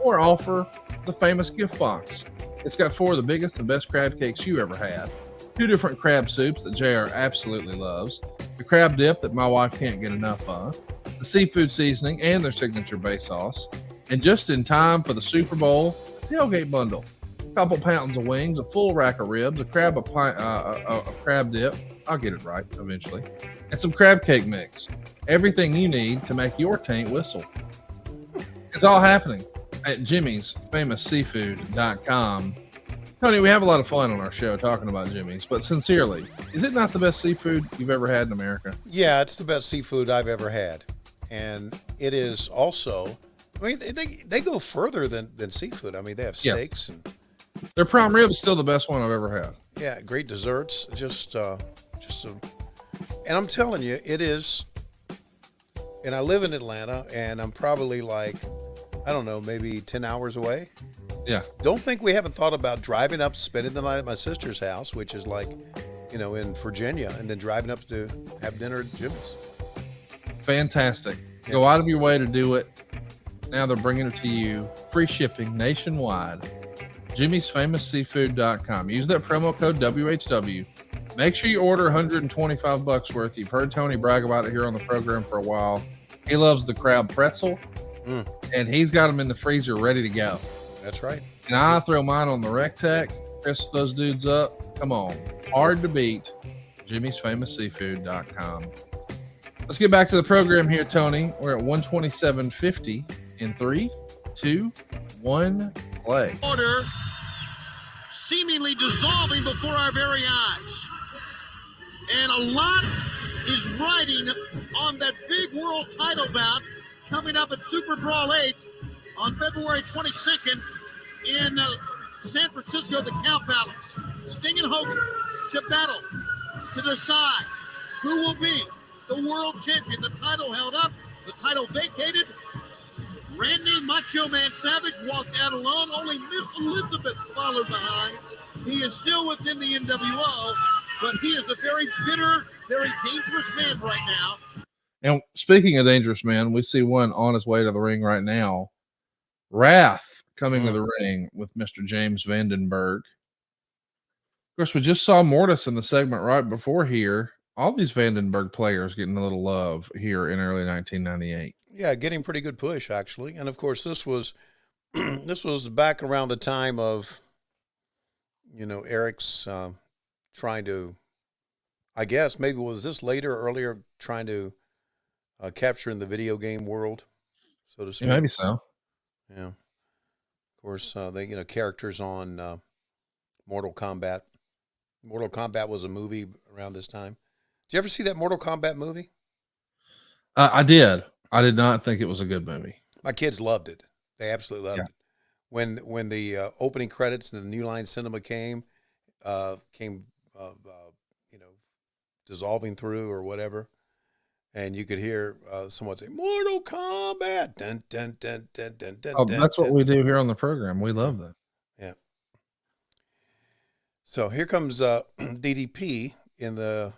or offer the famous gift box. It's got 4 of the biggest and best crab cakes you ever had. 2 different crab soups that JR absolutely loves. The crab dip that my wife can't get enough of. The seafood seasoning and their signature base sauce. And just in time for the Super Bowl, a tailgate bundle. A couple pounds of wings, a full rack of ribs, a crab dip. I'll get it right eventually. And some crab cake mix. Everything you need to make your taint whistle. It's all happening at jimmysfamousseafood.com. Tony, we have a lot of fun on our show talking about Jimmy's, but sincerely, is it not the best seafood you've ever had in America? Yeah, it's the best seafood I've ever had. And it is also, I mean, they go further than seafood. I mean, they have steaks. And their prime rib is still the best one I've ever had. Yeah, great desserts. Just, And I'm telling you, it is. And I live in Atlanta, and I'm probably like, I don't know, maybe 10 hours away. Yeah. Don't think we haven't thought about driving up, spending the night at my sister's house, which is like, in Virginia, and then driving up to have dinner at Jimmy's. Fantastic. Yeah. Go out of your way to do it. Now they're bringing it to you. Free shipping nationwide. Jimmy'sFamousSeafood.com. Use that promo code WHW. Make sure you order $125 worth. You've heard Tony brag about it here on the program for a while. He loves the crab pretzel, and he's got them in the freezer ready to go. That's right. And I throw mine on the Rectech, crisp those dudes up. Come on. Hard to beat. Jimmy'sFamousSeafood.com. Let's get back to the program here, Tony. We're at 127.50 in 3, 2, 1, play. Order seemingly dissolving before our very eyes. And a lot is riding on that big world title bout coming up at Super Brawl 8 on February 22nd in San Francisco, the Cow Palace. Sting and Hogan to battle, to decide who will be the world champion. The title held up, the title vacated. Randy Macho Man Savage walked out alone. Only Miss Elizabeth followed behind. He is still within the NWO, but he is a very bitter, very dangerous man right now. And speaking of dangerous man, we see one on his way to the ring right now. Wrath coming to the ring with Mr. James Vandenberg. Of course, we just saw Mortis in the segment right before here. All these Vandenberg players getting a little love here in early 1998. Yeah, getting pretty good push, actually. And, of course, this was this was back around the time of, Eric's trying to, I guess, maybe was this later or earlier, trying to capture in the video game world, so to speak. Yeah, maybe so. Yeah. Of course, they, characters on Mortal Kombat. Mortal Kombat was a movie around this time. Did you ever see that Mortal Kombat movie? I did. I did not think it was a good movie. My kids loved it. They absolutely loved it. When the opening credits and the New Line Cinema came, dissolving through or whatever, and you could hear someone say Mortal Kombat. Dun, dun, dun, dun, dun, dun, Oh, dun, that's dun. what we do here on the program. We love that. Yeah. So here comes DDP in the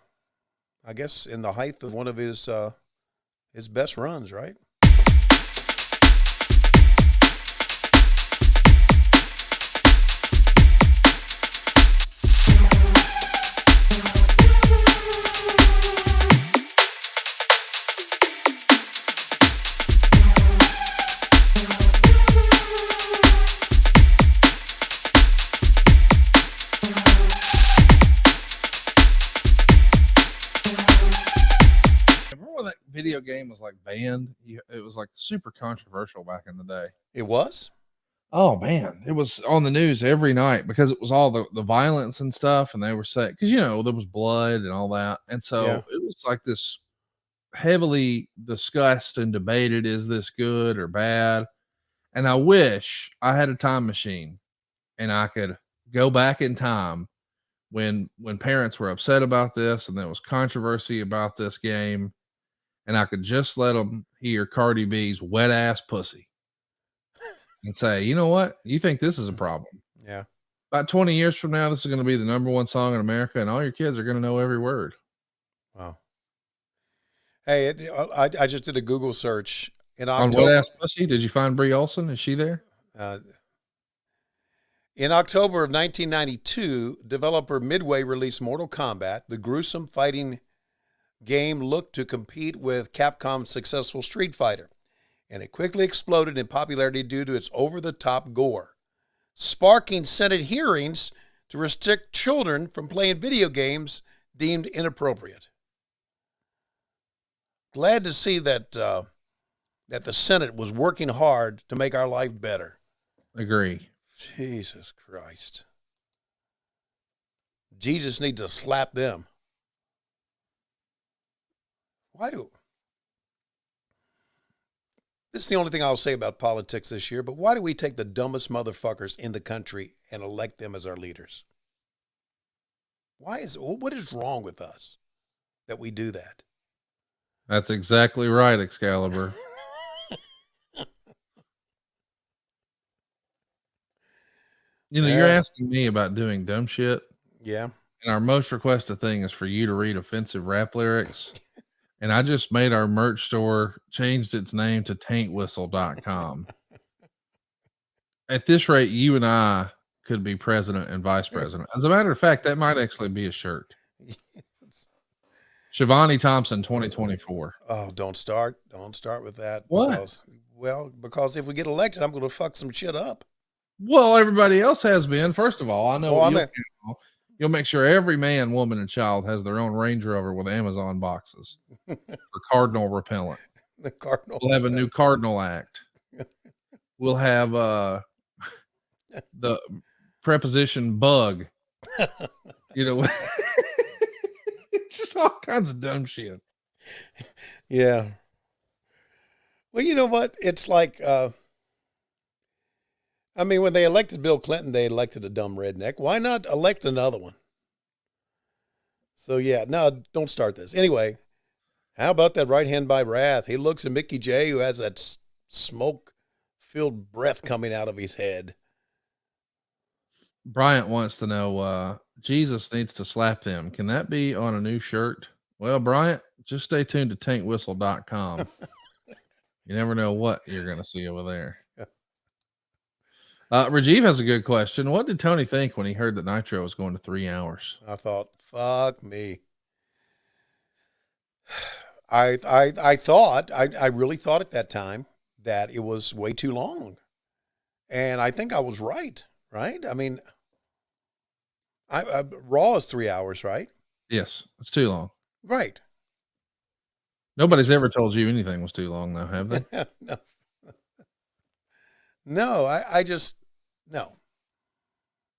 height of one of his best runs, right? Video game was like banned. It was like super controversial back in the day. It was? Oh man, it was on the news every night because it was all the violence and stuff, and they were saying, because there was blood and all that, and so it was like this heavily discussed and debated: is this good or bad? And I wish I had a time machine and I could go back in time when parents were upset about this and there was controversy about this game. And I could just let them hear Cardi B's wet ass pussy and say, you know what? You think this is a problem? Yeah. About 20 years from now, this is going to be the #1 song in America, and all your kids are going to know every word. Wow. Hey, I just did a Google search in October. On wet ass pussy, did you find Brie Olson? Is she there? In October of 1992, developer Midway released Mortal Kombat, the gruesome fighting game looked to compete with Capcom's successful Street Fighter, and it quickly exploded in popularity due to its over-the-top gore, sparking Senate hearings to restrict children from playing video games deemed inappropriate. Glad to see that that the Senate was working hard to make our life better. Agree. Jesus Christ. Jesus needs to slap them. This is the only thing I'll say about politics this year, but why do we take the dumbest motherfuckers in the country and elect them as our leaders? What is wrong with us that we do that? That's exactly right, Excalibur. You're asking me about doing dumb shit. Yeah. And our most requested thing is for you to read offensive rap lyrics. And I just made our merch store, changed its name to taintwhistle.com. At this rate, you and I could be president and vice president. As a matter of fact, that might actually be a shirt. Shiovani Thompson 2024. Oh, don't start with that. What? Because if we get elected, I'm going to fuck some shit up. Well, everybody else has been. First of all, I know you'll make sure every man, woman, and child has their own Range Rover with Amazon boxes for cardinal repellent. The cardinal. We'll have a new Cardinal Act. We'll have the preposition bug. Just all kinds of dumb shit. Yeah. Well, you know what? It's like, when they elected Bill Clinton, they elected a dumb redneck. Why not elect another one? So, yeah, no, don't start this. Anyway, how about that right hand by Wrath? He looks at Mickey J, who has that smoke-filled breath coming out of his head. Bryant wants to know, Jesus needs to slap them. Can that be on a new shirt? Well, Bryant, just stay tuned to taintwhistle.com. You never know what you're going to see over there. Rajiv has a good question. What did Tony think when he heard that Nitro was going to 3 hours? I thought, fuck me. I really thought at that time that it was way too long. And I think I was right? I mean, Raw is 3 hours, right? Yes, it's too long. Right. Nobody's ever told you anything was too long, though, have they? No,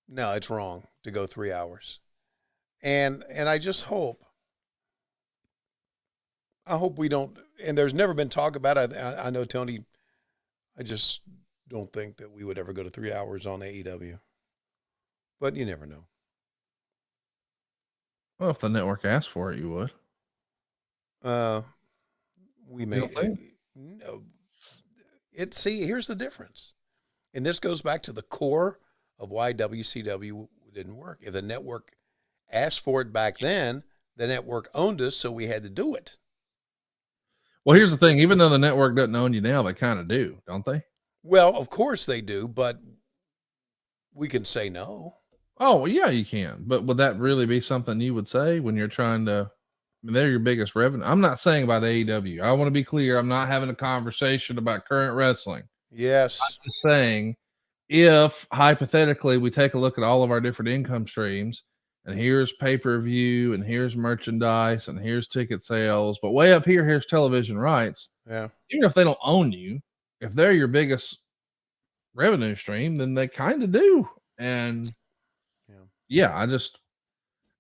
no, it's wrong to go 3 hours. And I just hope we don't, and there's never been talk about it. I know, Tony, I just don't think that we would ever go to 3 hours on AEW, but you never know. Well, if the network asked for it, you would. We may. No. Here's the difference. And this goes back to the core of why WCW didn't work. If the network asked for it back then, the network owned us, so we had to do it. Well, here's the thing. Even though the network doesn't own you now, they kind of do, don't they? Well, of course they do, but we can say no. Oh, well, yeah, you can. But would that really be something you would say when you're trying to, they're your biggest revenue? I'm not saying about AEW. I want to be clear. I'm not having a conversation about current wrestling. Yes. I'm just saying, if hypothetically we take a look at all of our different income streams, and here's pay-per-view, and here's merchandise, and here's ticket sales, but way up here, here's television rights. Yeah. Even if they don't own you, if they're your biggest revenue stream, then they kind of do. And yeah,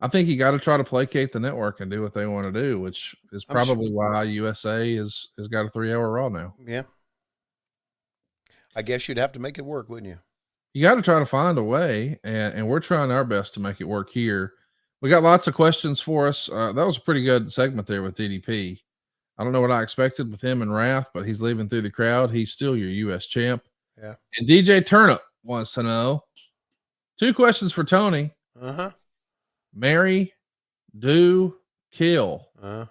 I think you got to try to placate the network and do what they want to do, which is probably why USA has got a 3 hour Raw now. Yeah. I guess you'd have to make it work, wouldn't you? You got to try to find a way, and we're trying our best to make it work here. We got lots of questions for us. That was a pretty good segment there with DDP. I don't know what I expected with him and Wrath, but he's leaving through the crowd. He's still your U.S. champ. Yeah. And DJ Turnip wants to know 2 questions for Tony. Uh-huh. Marry, do, kill. Uh-huh.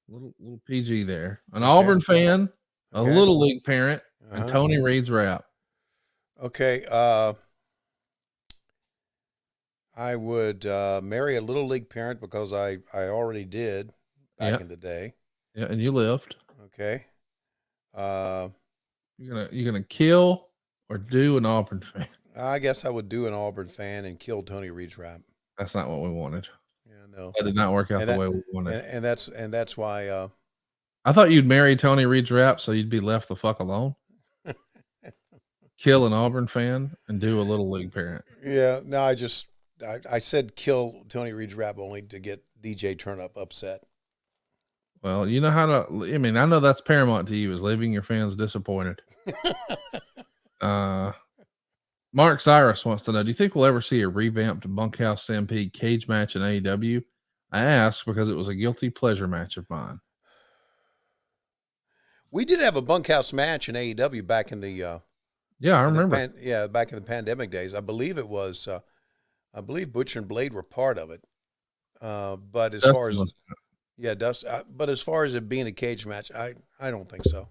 Little PG there. An Auburn fan, a Little League parent, and Tony Reed's rap. Okay. I would marry a Little League parent because I already did back in the day. Yeah, and you lived. Okay. You're gonna kill or do an Auburn fan? I guess I would do an Auburn fan and kill Tony Reed's rap. That's not what we wanted. Yeah, no. That did not work out the way we wanted. And that's why I thought you'd marry Tony Reed's rap so you'd be left the fuck alone. Kill an Auburn fan and do a Little League parent. Yeah, no, I said kill Tony Reed's rap only to get DJ Turnup upset. Well, you know how to, I know that's paramount to you, is leaving your fans disappointed. Mark Cyrus wants to know, do you think we'll ever see a revamped Bunkhouse Stampede cage match in AEW? I ask because it was a guilty pleasure match of mine. We did have a bunkhouse match in AEW back in the I remember. Back in the pandemic days. I believe it was I believe Butcher and Blade were part of it. But as far as but as far as it being a cage match, I don't think so.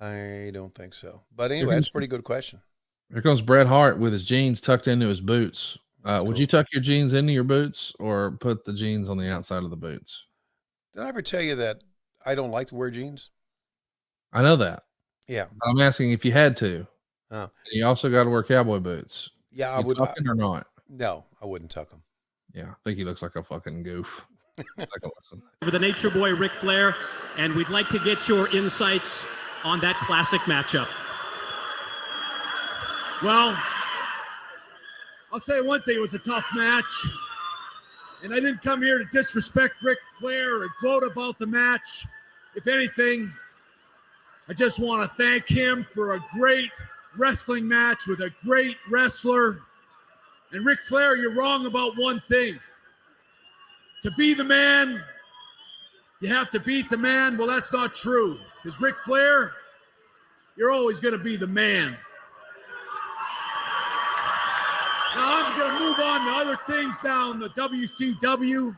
I don't think so. But anyway, that's a pretty good question. Here comes Bret Hart with his jeans tucked into his boots. Would you tuck your jeans into your boots or put the jeans on the outside of the boots? Did I ever tell you that I don't like to wear jeans? I know that. Yeah. I'm asking if you had to. Oh. You also got to wear cowboy boots. Yeah, I would. Tucking or not? No, I wouldn't tuck them. Yeah, I think he looks like a fucking goof. For the Nature Boy Ric Flair, and we'd like to get your insights on that classic matchup. Well, I'll say one thing, it was a tough match. And I didn't come here to disrespect Ric Flair or gloat about the match. If anything, I just want to thank him for a great wrestling match with a great wrestler. And Ric Flair, you're wrong about one thing. To be the man, you have to beat the man. Well, that's not true. Because Ric Flair, you're always going to be the man. Now I'm going to move on to other things down the WCW.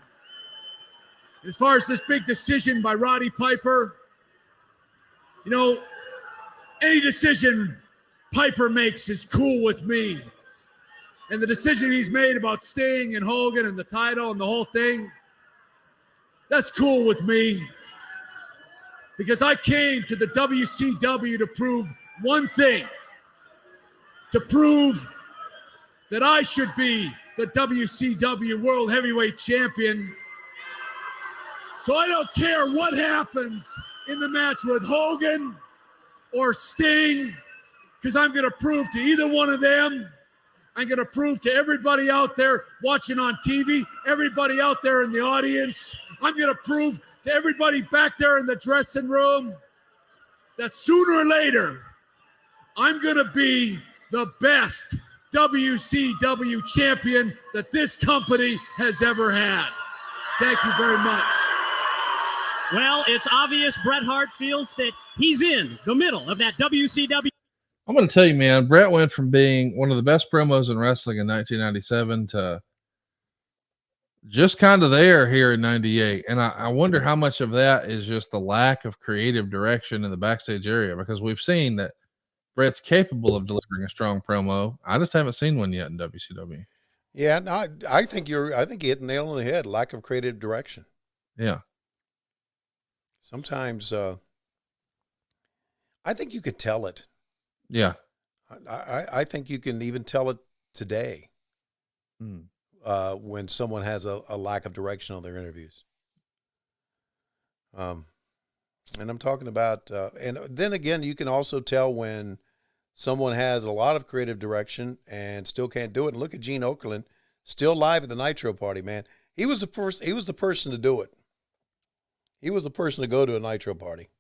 As far as this big decision by Roddy Piper, you know, any decision Piper makes is cool with me. And the decision he's made about Sting and Hogan and the title and the whole thing, that's cool with me. Because I came to the WCW to prove one thing. To prove that I should be the WCW World Heavyweight Champion. So I don't care what happens in the match with Hogan or Sting, because I'm going to prove to either one of them, I'm going to prove to everybody out there watching on TV, everybody out there in the audience, I'm going to prove to everybody back there in the dressing room that sooner or later, I'm going to be the best WCW champion that this company has ever had. Thank you very much. Well, it's obvious Bret Hart feels that he's in the middle of that WCW. I'm going to tell you, man, Bret went from being one of the best promos in wrestling in 1997 to just kind of there here in 98. And I wonder how much of that is just the lack of creative direction in the backstage area, because we've seen that Bret's capable of delivering a strong promo. I just haven't seen one yet in WCW. Yeah, no, I think you hit the nail on the head. Lack of creative direction. Yeah. Sometimes I think you could tell it. Yeah. I think you can even tell it today when someone has a lack of direction on their interviews. And I'm talking about, and then again, you can also tell when someone has a lot of creative direction and still can't do it. And look at Gene Okerlund, still live at the Nitro party, man. He was the person to do it. He was the person to go to a Nitro party.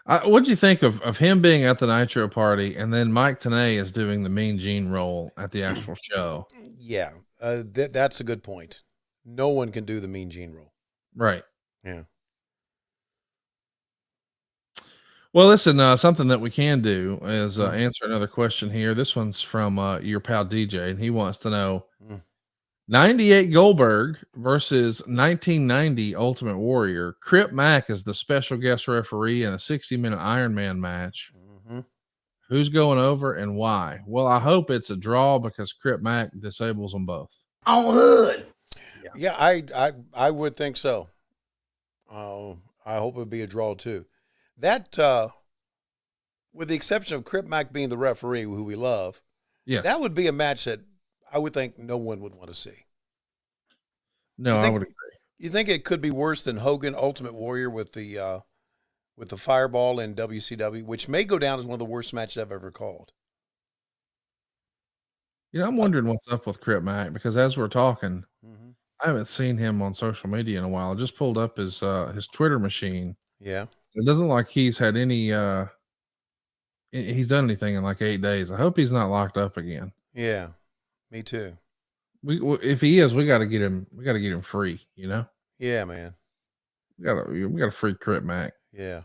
What'd you think of him being at the Nitro party, and then Mike Tenay is doing the Mean Gene role at the actual show? Yeah, that's a good point. No one can do the Mean Gene role. Right. Yeah. Well, listen, something that we can do is answer another question here. This one's from your pal DJ, and he wants to know 98 Goldberg versus 1990 Ultimate Warrior. Crip Mac is the special guest referee in a 60-minute Iron Man match. Who's going over and why? Well, I hope it's a draw because Crip Mac disables them both. On hood. Yeah, I would think so. I hope it would be a draw too. That, with the exception of Crip Mac being the referee, who we love, that would be a match that I would think no one would want to see. No, I would agree. You think it could be worse than Hogan Ultimate Warrior with the Fireball in WCW, which may go down as one of the worst matches I've ever called? You know, I'm wondering what's up with Crip Mac, because as we're talking, I haven't seen him on social media in a while. I just pulled up his Twitter machine. Yeah. It doesn't like he's had any. He's done anything in like 8 days. I hope he's not locked up again. Yeah, me too. If he is, we got to get him. We got to get him free. You know. Yeah, man. We got a free Crip Mac. Yeah.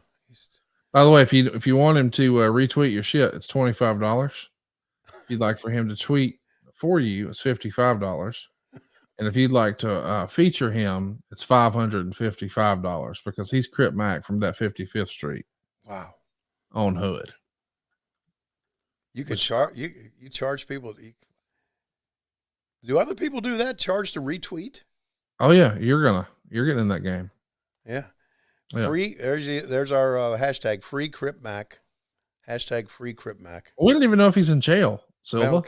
By the way, if you want him to retweet your shit, it's $25. If you'd like for him to tweet for you, it's $55. And if you'd like to feature him, it's $555 because he's Crip Mac from that 55th Street. Wow. On Hood. You can charge you charge people. Do other people do that? Charge to retweet? Oh yeah, you're getting in that game. Yeah. Free. There's our hashtag free Crip Mac. Hashtag free Crip Mac. We don't even know if he's in jail, Silva.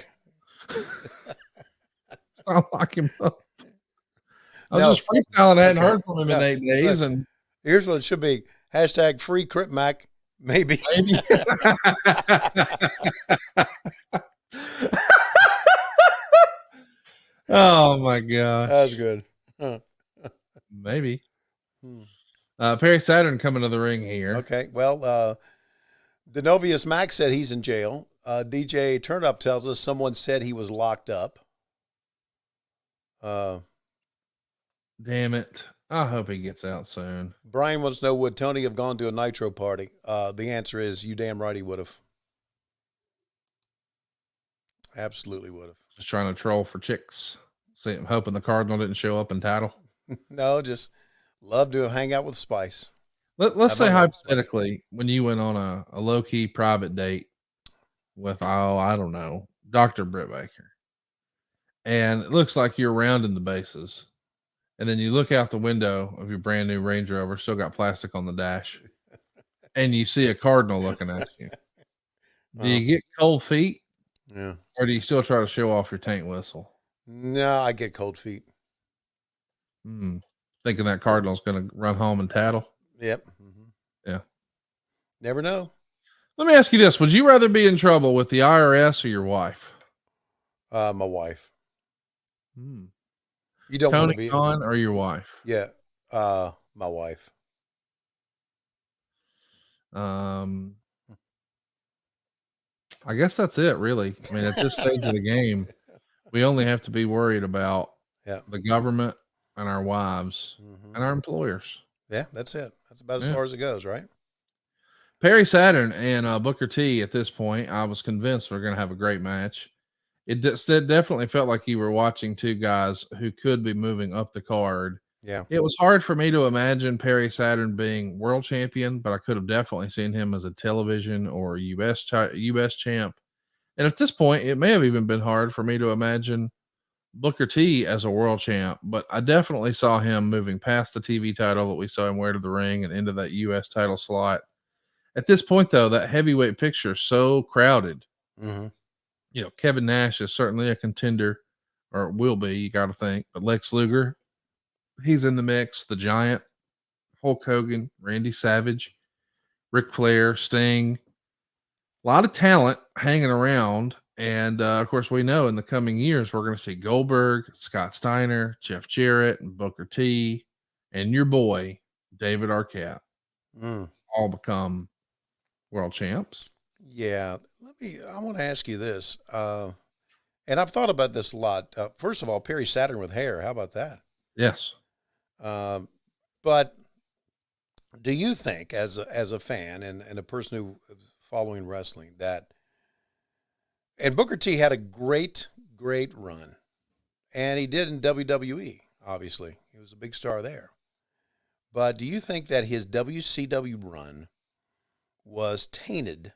I'll lock him up. I was just freestyling. I hadn't heard from him in 8 days. And here's what it should be: hashtag free Crip Mac. Maybe. Oh my gosh. That was good. Huh. Maybe. Perry Saturn coming to the ring here. Okay. Well, Denovius Mac said he's in jail. DJ Turnup tells us someone said he was locked up. Damn it. I hope he gets out soon. Brian wants to know, would Tony have gone to a Nitro party? The answer is you damn right he would have. Absolutely would have. Just trying to troll for chicks. See, I'm hoping the Cardinal didn't show up in title. No, just love to hang out with Spice. Let's say hypothetically, when you went on a low-key private date with, I don't know, Dr. Britt Baker, and it looks like you're rounding the bases, and then you look out the window of your brand new Range Rover, still got plastic on the dash, and you see a Cardinal looking at you. Do you get cold feet? Yeah. Or do you still try to show off your tank whistle? No, I get cold feet. Thinking that Cardinal's going to run home and tattle? Yep. Yeah. Never know. Let me ask you this. Would you rather be in trouble with the IRS or your wife? My wife. You don't want to be Khan or your wife? Yeah. My wife. I guess that's it, really. I mean, at this stage of the game, we only have to be worried about the government and our wives and our employers. Yeah, that's it. That's about as far as it goes, right? Perry Saturn and Booker T at this point, I was convinced we're going to have a great match. It definitely felt like you were watching two guys who could be moving up the card. Yeah. It was hard for me to imagine Perry Saturn being world champion, but I could have definitely seen him as a television or US champ. And at this point, it may have even been hard for me to imagine Booker T as a world champ, but I definitely saw him moving past the TV title that we saw him wear to the ring and into that US title slot. At this point, though, that heavyweight picture is so crowded. You know, Kevin Nash is certainly a contender, or will be, you got to think, but Lex Luger, he's in the mix. The Giant, Hulk Hogan, Randy Savage, Ric Flair, Sting. A lot of talent hanging around. And, of course, we know in the coming years, we're going to see Goldberg, Scott Steiner, Jeff Jarrett, and Booker T, and your boy, David Arquette, all become world champs. Yeah. I want to ask you this. And I've thought about this a lot. First of all, Perry Saturn with hair. How about that? Yes. But do you think, as a fan and a person who is following wrestling, that, and Booker T had a great run, and he did in WWE, obviously. He was a big star there. But do you think that his WCW run was tainted?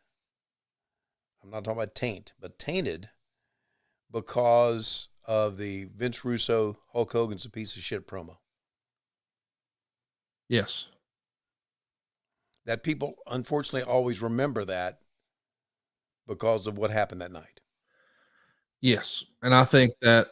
I'm not talking about taint, but tainted because of the Vince Russo, Hulk Hogan's a piece of shit promo. Yes. That people, unfortunately, always remember that because of what happened that night. Yes. And I think that,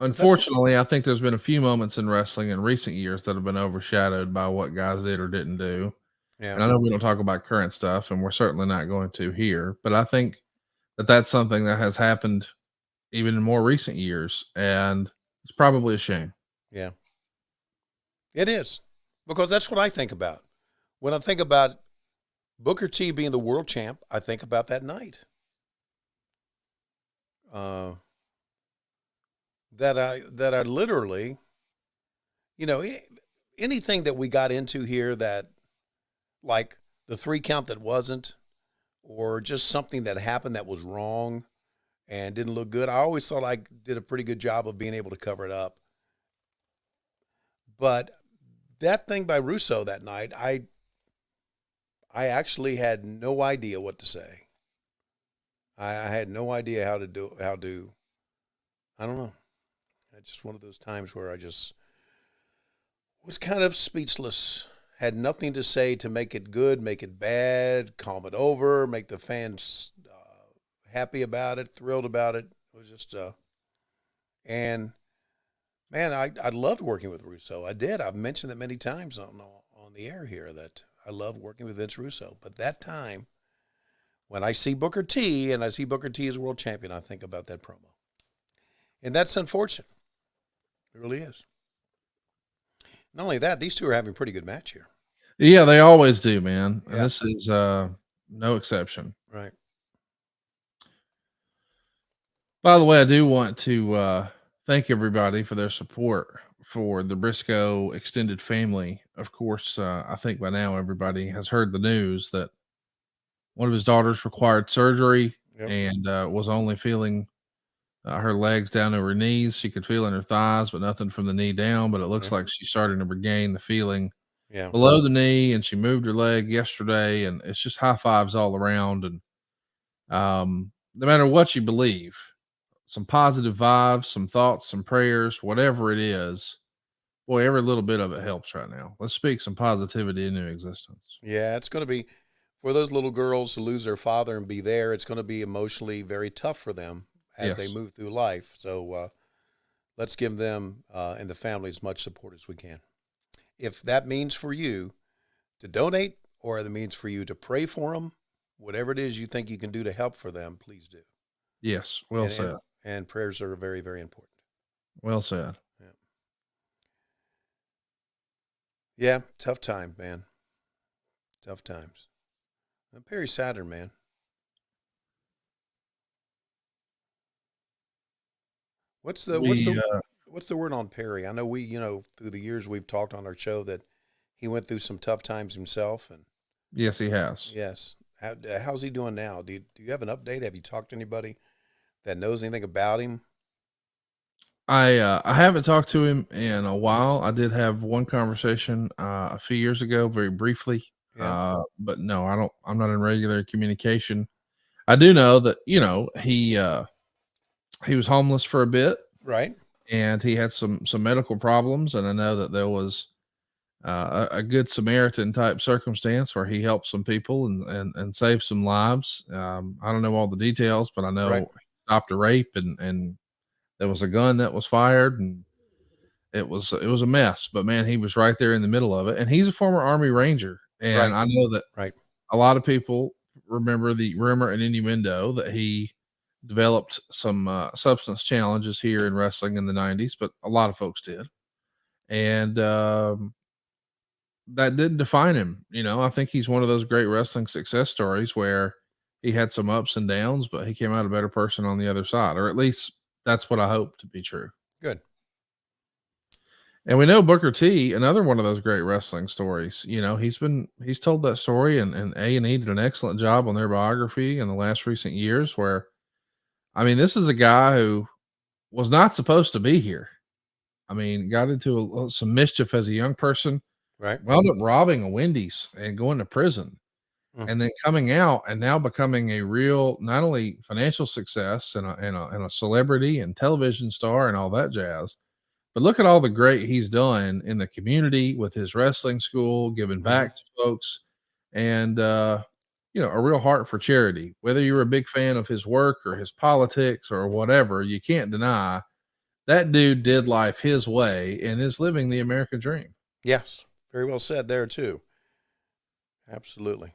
unfortunately, I think there's been a few moments in wrestling in recent years that have been overshadowed by what guys did or didn't do. Yeah. And I know we don't talk about current stuff, and we're certainly not going to here, but I think that that's something that has happened even in more recent years, and it's probably a shame. Yeah. It is. Because that's what I think about. When I think about Booker T being the world champ, I think about that night. That I literally, anything that we got into here that, like the 3 count that wasn't, or just something that happened that was wrong and didn't look good, I always thought I did a pretty good job of being able to cover it up. But that thing by Russo that night, I actually had no idea what to say. I had no idea how to, I don't know. It's just one of those times where I just was kind of speechless, had nothing to say to make it good, make it bad, calm it over, make the fans happy about it, thrilled about it. It was just, and man, I loved working with Russo. I did. I've mentioned it many times on the air here that I love working with Vince Russo. But that time, when I see Booker T and I see Booker T as world champion, I think about that promo. And that's unfortunate. It really is. Not only that, these two are having a pretty good match here. Yeah, they always do, man. Yeah. And this is no exception. Right. By the way, I do want to thank everybody for their support for the Briscoe extended family. Of course, I think by now everybody has heard the news that one of his daughters required surgery and was only feeling her legs down to her knees. She could feel in her thighs, but nothing from the knee down. But it looks like she's starting to regain the feeling below the knee, and she moved her leg yesterday, and it's just high fives all around. And no matter what you believe, some positive vibes, some thoughts, some prayers, whatever it is, boy, every little bit of it helps right now. Let's speak some positivity into existence. Yeah, it's going to be, for those little girls to lose their father and be there, it's going to be emotionally very tough for them as they move through life. So let's give them and the family as much support as we can. If that means for you to donate, or the means for you to pray for them, whatever it is you think you can do to help for them, please do. Yes, well said. And prayers are very, very important. Well said. Yeah, tough time, man. Tough times. And Perry Saturn, man. What's the word on Perry? I know through the years we've talked on our show that he went through some tough times himself, and yes, he has. Yes. How's he doing now? Do you have an update? Have you talked to anybody that knows anything about him? I haven't talked to him in a while. I did have one conversation a few years ago, very briefly. But no, I'm not in regular communication. I do know that, he was homeless for a bit. Right. And he had some medical problems. And I know that there was a good Samaritan type circumstance where he helped some people and saved some lives. I don't know all the details, but I know he stopped a rape and there was a gun that was fired, and it was a mess, but man, he was right there in the middle of it. And he's a former Army Ranger. And I know that a lot of people remember the rumor and innuendo that he developed some substance challenges here in wrestling in the 90s, but a lot of folks did. And that didn't define him. I think he's one of those great wrestling success stories where he had some ups and downs, but he came out a better person on the other side, or at least that's what I hope to be true. Good. And we know Booker T, another one of those great wrestling stories. He's told that story, and A&E did an excellent job on their biography in the last recent years where, this is a guy who was not supposed to be here. Got into some mischief as a young person, wound up robbing a Wendy's and going to prison, and then coming out and now becoming a real, not only financial success and a celebrity and television star and all that jazz, but look at all the great he's done in the community with his wrestling school, giving back to folks, and a real heart for charity. Whether you're a big fan of his work or his politics or whatever, you can't deny that dude did life his way and is living the American dream. Yes, very well said there too. Absolutely.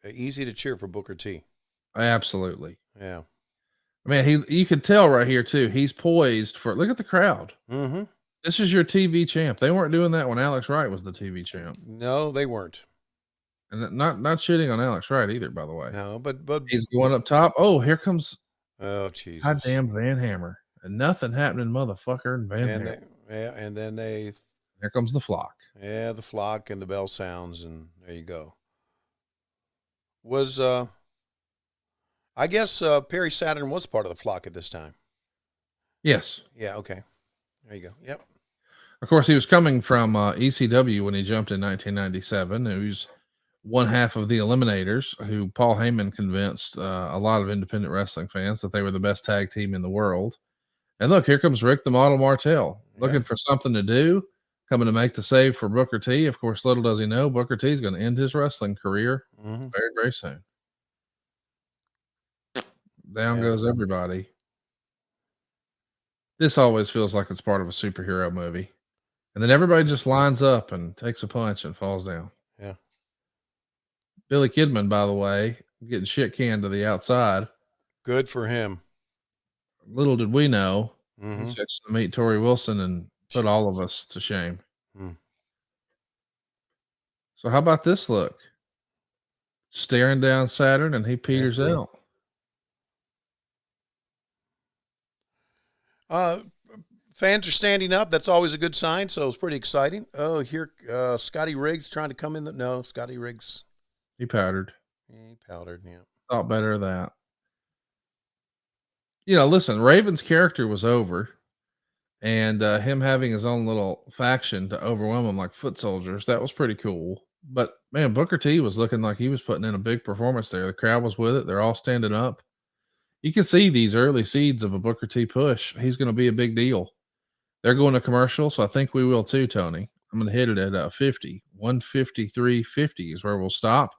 Easy to cheer for Booker T. Absolutely. Yeah. Man, you could tell right here too. He's poised for, look at the crowd. Mm-hmm. This is your TV champ. They weren't doing that when Alex Wright was the TV champ. No, they weren't. And not shitting on Alex Wright either, by the way. No, but he's going up top. Oh, here comes Jesus. Goddamn Van Hammer. And nothing happening, motherfucker, and Van Hammer. And then here comes the flock. Yeah, the flock and the bell sounds, and there you go. Was I guess Perry Saturn was part of the flock at this time. Yes. Yeah, okay. There you go. Yep. Of course, he was coming from ECW when he jumped in 1997. He was one half of the Eliminators, who Paul Heyman convinced a lot of independent wrestling fans that they were the best tag team in the world. And look, here comes Rick the Model Martel, looking for something to do, coming to make the save for Booker T. Of course, little does he know, Booker T is going to end his wrestling career very, very soon. Down goes everybody. This always feels like it's part of a superhero movie. And then everybody just lines up and takes a punch and falls down. Yeah. Billy Kidman, by the way, getting shit canned to the outside. Good for him. Little did we know, he's just to meet Tori Wilson and put all of us to shame. So how about this look? Staring down Saturn and he peters out. Fans are standing up. That's always a good sign. So it's pretty exciting. Oh, here, Scotty Riggs trying to come in. No, Scotty Riggs. He powdered. He powdered, yeah. Thought better of that. You know, listen, Raven's character was over, and him having his own little faction to overwhelm him like foot soldiers, that was pretty cool. But man, Booker T was looking like he was putting in a big performance there. The crowd was with it. They're all standing up. You can see these early seeds of a Booker T push. He's going to be a big deal. They're going to commercial, so I think we will too, Tony. I'm going to hit it at 50. 153.50 is where we'll stop.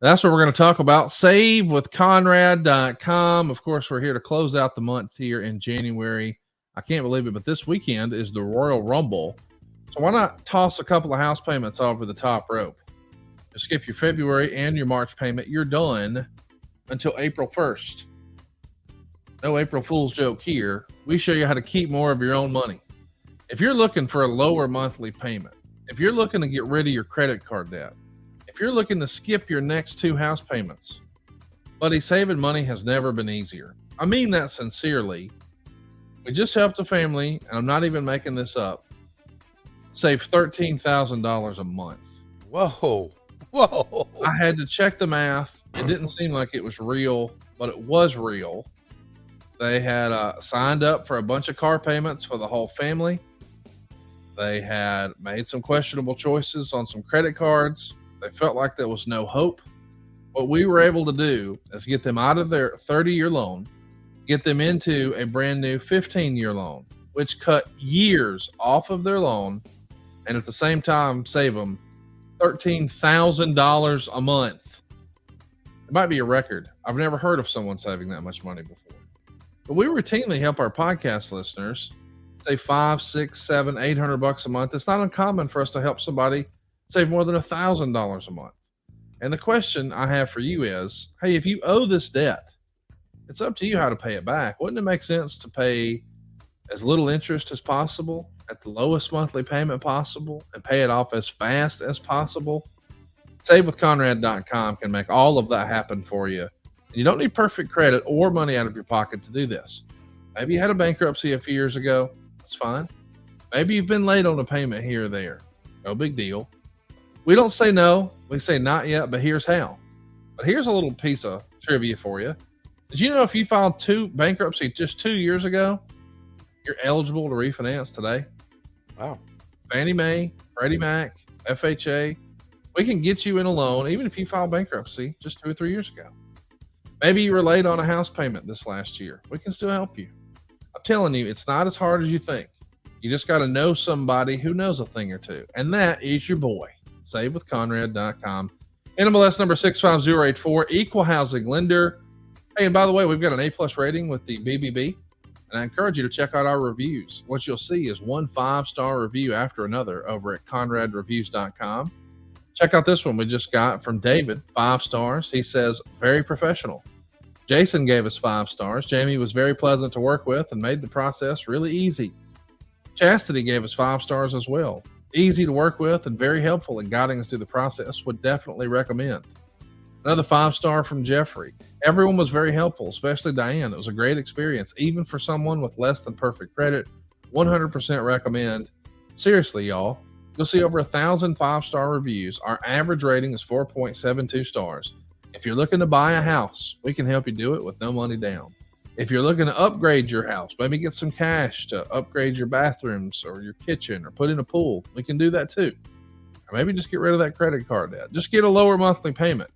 That's what we're going to talk about. SaveWithConrad.com. Of course, we're here to close out the month here in January. I can't believe it, but this weekend is the Royal Rumble. So why not toss a couple of house payments over the top rope? Just skip your February and your March payment. You're done until April 1st. No April Fool's joke here. We show you how to keep more of your own money. If you're looking for a lower monthly payment, if you're looking to get rid of your credit card debt, if you're looking to skip your next 2 house payments, buddy, saving money has never been easier. I mean that sincerely. We just helped a family, and I'm not even making this up, save $13,000 a month. Whoa. I had to check the math. It didn't seem like it was real, but it was real. They had signed up for a bunch of car payments for the whole family. They had made some questionable choices on some credit cards. They felt like there was no hope. What we were able to do is get them out of their 30-year loan, get them into a brand new 15-year loan, which cut years off of their loan, and at the same time save them $13,000 a month. It might be a record. I've never heard of someone saving that much money before. But we routinely help our podcast listeners save $500, $600, $700, $800 a month. It's not uncommon for us to help somebody save more than $1,000 a month. And the question I have for you is, hey, if you owe this debt, it's up to you how to pay it back. Wouldn't it make sense to pay as little interest as possible at the lowest monthly payment possible and pay it off as fast as possible? SaveWithConrad.com can make all of that happen for you. You don't need perfect credit or money out of your pocket to do this. Maybe you had a bankruptcy a few years ago. That's fine. Maybe you've been late on a payment here or there. No big deal. We don't say no. We say not yet, but here's how. But here's a little piece of trivia for you. Did you know if you filed bankruptcy just 2 years ago, you're eligible to refinance today? Wow. Fannie Mae, Freddie Mac, FHA, we can get you in a loan even if you filed bankruptcy just 2 or 3 years ago. Maybe you were late on a house payment this last year. We can still help you. I'm telling you, it's not as hard as you think. You just got to know somebody who knows a thing or two. And that is your boy. SaveWithConrad.com. NMLS number 65084, equal housing lender. Hey, and by the way, we've got an A+ rating with the BBB. And I encourage you to check out our reviews. What you'll see is 1 5-star review after another over at ConradReviews.com. Check out this one we just got from David, 5 stars. He says, very professional. Jason gave us 5 stars. Jamie was very pleasant to work with and made the process really easy. Chastity gave us 5 stars as well. Easy to work with and very helpful in guiding us through the process. Would definitely recommend. Another 5-star from Jeffrey. Everyone was very helpful, especially Diane. It was a great experience, even for someone with less than perfect credit. 100% recommend. Seriously, y'all. You'll see over 1,000 5-star reviews. Our average rating is 4.72 stars. If you're looking to buy a house, we can help you do it with no money down. If you're looking to upgrade your house, maybe get some cash to upgrade your bathrooms or your kitchen or put in a pool, we can do that too. Or maybe just get rid of that credit card debt. Just get a lower monthly payment.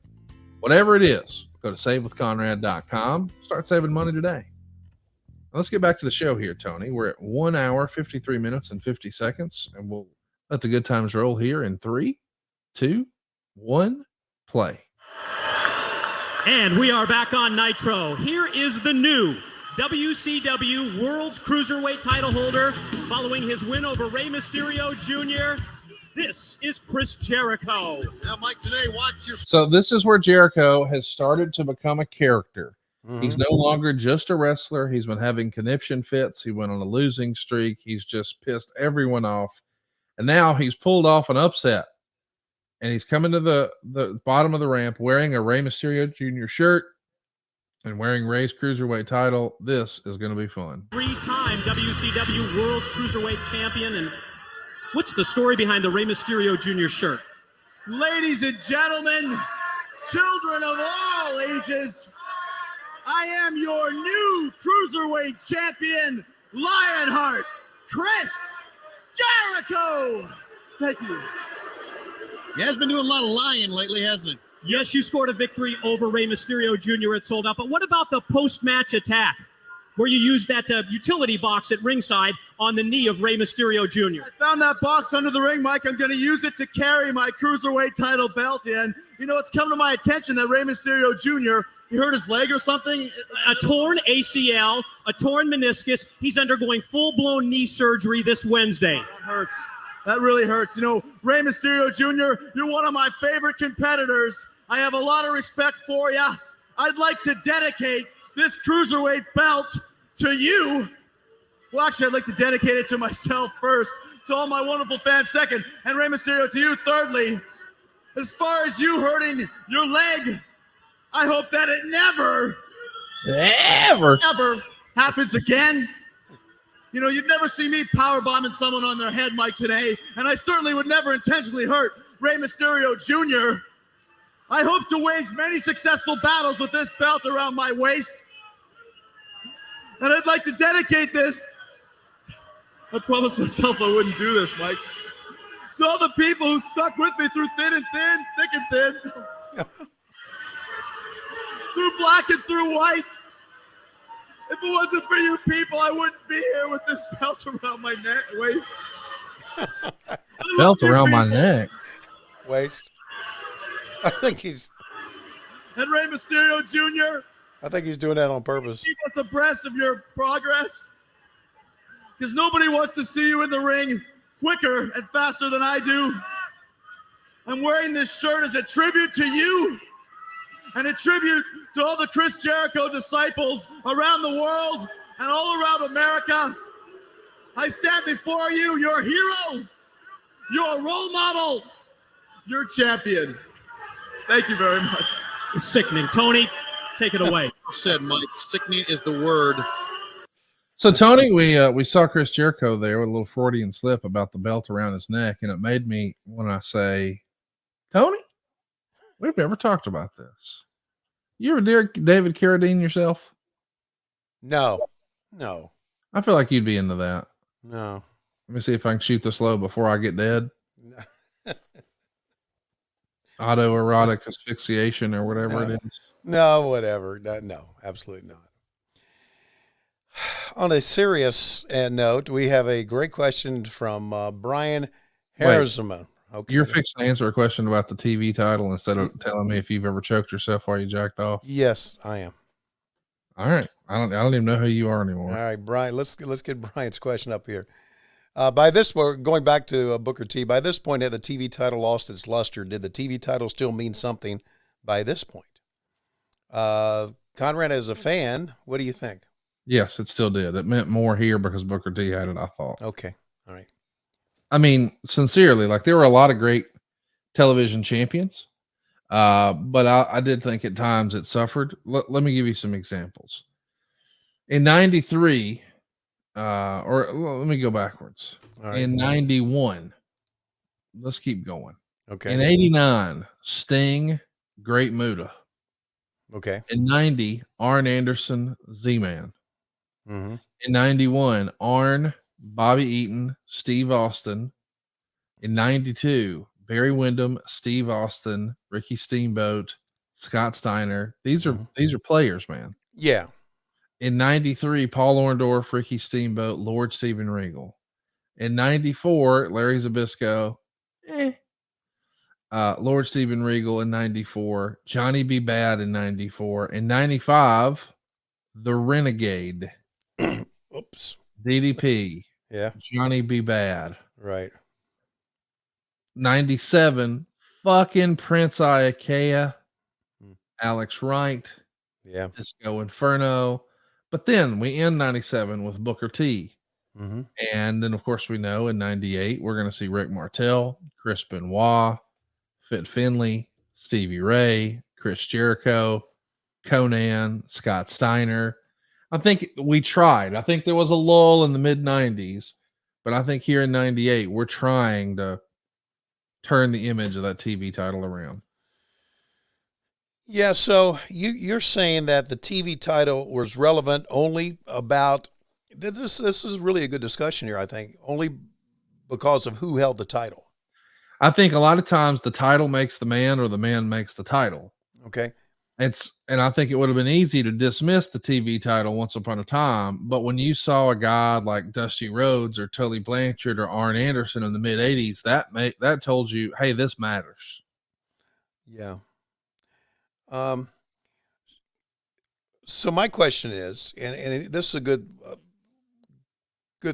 Whatever it is, go to savewithconrad.com. Start saving money today. Now let's get back to the show here, Tony. We're at 1 hour, 53 minutes, and 50 seconds, and we'll let the good times roll here in 3, 2, 1, play. And we are back on Nitro. Here is the new WCW World's Cruiserweight title holder following his win over Rey Mysterio Jr. This is Chris Jericho. Now, Mike, today, watch your... So this is where Jericho has started to become a character. He's no longer just a wrestler. He's been having conniption fits. He went on a losing streak. He's just pissed everyone off. And now he's pulled off an upset. And he's coming to the bottom of the ramp wearing a Rey Mysterio Jr. shirt and wearing Rey's Cruiserweight title. This is going to be fun. 3-time WCW World's Cruiserweight Champion. And what's the story behind the Rey Mysterio Jr. shirt? Ladies and gentlemen, children of all ages, I am your new Cruiserweight Champion, Lionheart, Chris Jericho. Thank you. He has been doing a lot of lying lately, hasn't he? Yes, you scored a victory over Rey Mysterio Jr. at Sold Out. But what about the post-match attack where you used that utility box at ringside on the knee of Rey Mysterio Jr.? I found that box under the ring, Mike. I'm going to use it to carry my Cruiserweight title belt in. You know, it's come to my attention that Rey Mysterio Jr., he hurt his leg or something? A torn ACL, a torn meniscus. He's undergoing full-blown knee surgery this Wednesday. That hurts. That really hurts. You know, Rey Mysterio Jr., you're one of my favorite competitors. I have a lot of respect for you. I'd like to dedicate this Cruiserweight belt to you. Well, actually, I'd like to dedicate it to myself first, to all my wonderful fans second, and Rey Mysterio to you thirdly. As far as you hurting your leg, I hope that it never happens again. You know, you'd never see me powerbombing someone on their head, Mike, today, and I certainly would never intentionally hurt Rey Mysterio Jr. I hope to wage many successful battles with this belt around my waist. And I'd like to dedicate this. I promised myself I wouldn't do this, Mike. To all the people who stuck with me through thin and thin, thick and thin. Through black and through white. If it wasn't for you people, I wouldn't be here with this belt around my neck, waist. Belt around my neck. Waist. I think he's... And Rey Mysterio Jr., I think he's doing that on purpose. keep us abreast of your progress. Because nobody wants to see you in the ring quicker and faster than I do. I'm wearing this shirt as a tribute to you and a tribute to all the Chris Jericho disciples around the world and all around America. I stand before you, your hero, your role model, your champion. Thank you very much. Sickening. Tony, take it away. Said Mike, sickening is the word. So Tony, we saw Chris Jericho there with a little Freudian slip about the belt around his neck, and it made me want to say, Tony, we've never talked about this. You ever David Carradine yourself? No. I feel like you'd be into that. No. Let me see if I can shoot this low before I get dead. Autoerotic asphyxiation or whatever it is. No, whatever. No, absolutely not. On a serious note, we have a great question from Brian Harrisman. Okay. You're fixing to answer a question about the TV title instead of telling me if you've ever choked yourself while you jacked off. Yes, I am. All right. I don't even know who you are anymore. All right, Brian, let's get Brian's question up here. By this, we're going back to Booker T. By this point, had the TV title lost its luster? Did the TV title still mean something by this point? Conrad, as a fan, what do you think? Yes, it still did. It meant more here because Booker T had it, I thought. Okay. All right. I mean, sincerely, like there were a lot of great television champions, but I did think at times it suffered. Let me give you some examples. In 93, let me go backwards. All right. In 91, let's keep going. Okay. In 89, Sting, Great Muta. Okay. In 90, Arn Anderson, Z-Man. Mm-hmm. In 91, Arn, Bobby Eaton, Steve Austin. In 92, Barry Windham, Steve Austin, Ricky Steamboat, Scott Steiner. These are players, man. Yeah. In 93, Paul Orndorff, Ricky Steamboat, Lord Steven Regal. In 94, Larry Zbyszko, Lord Steven Regal in 94, Johnny B. Bad in 94. In 95, The Renegade. Oops. DDP. Yeah. Johnny B. Bad. Right. 97, fucking Prince Iakea, Alex Wright, yeah, Disco Inferno. But then we end 97 with Booker T. Mm-hmm. And then, of course, we know in 98, we're going to see Rick Martel, Chris Benoit, Fit Finley, Stevie Ray, Chris Jericho, Conan, Scott Steiner. I think we tried. I think there was a lull in the mid 90s, but I think here in 98, we're trying to turn the image of that TV title around. Yeah, so you're saying that the TV title was relevant only about this is really a good discussion here, I think, only because of who held the title. I think a lot of times the title makes the man or the man makes the title. Okay. And I think it would have been easy to dismiss the TV title once upon a time, but when you saw a guy like Dusty Rhodes or Tully Blanchard or Arn Anderson in the mid 80s, that told you, hey, this matters. Yeah. So my question is, and this is a good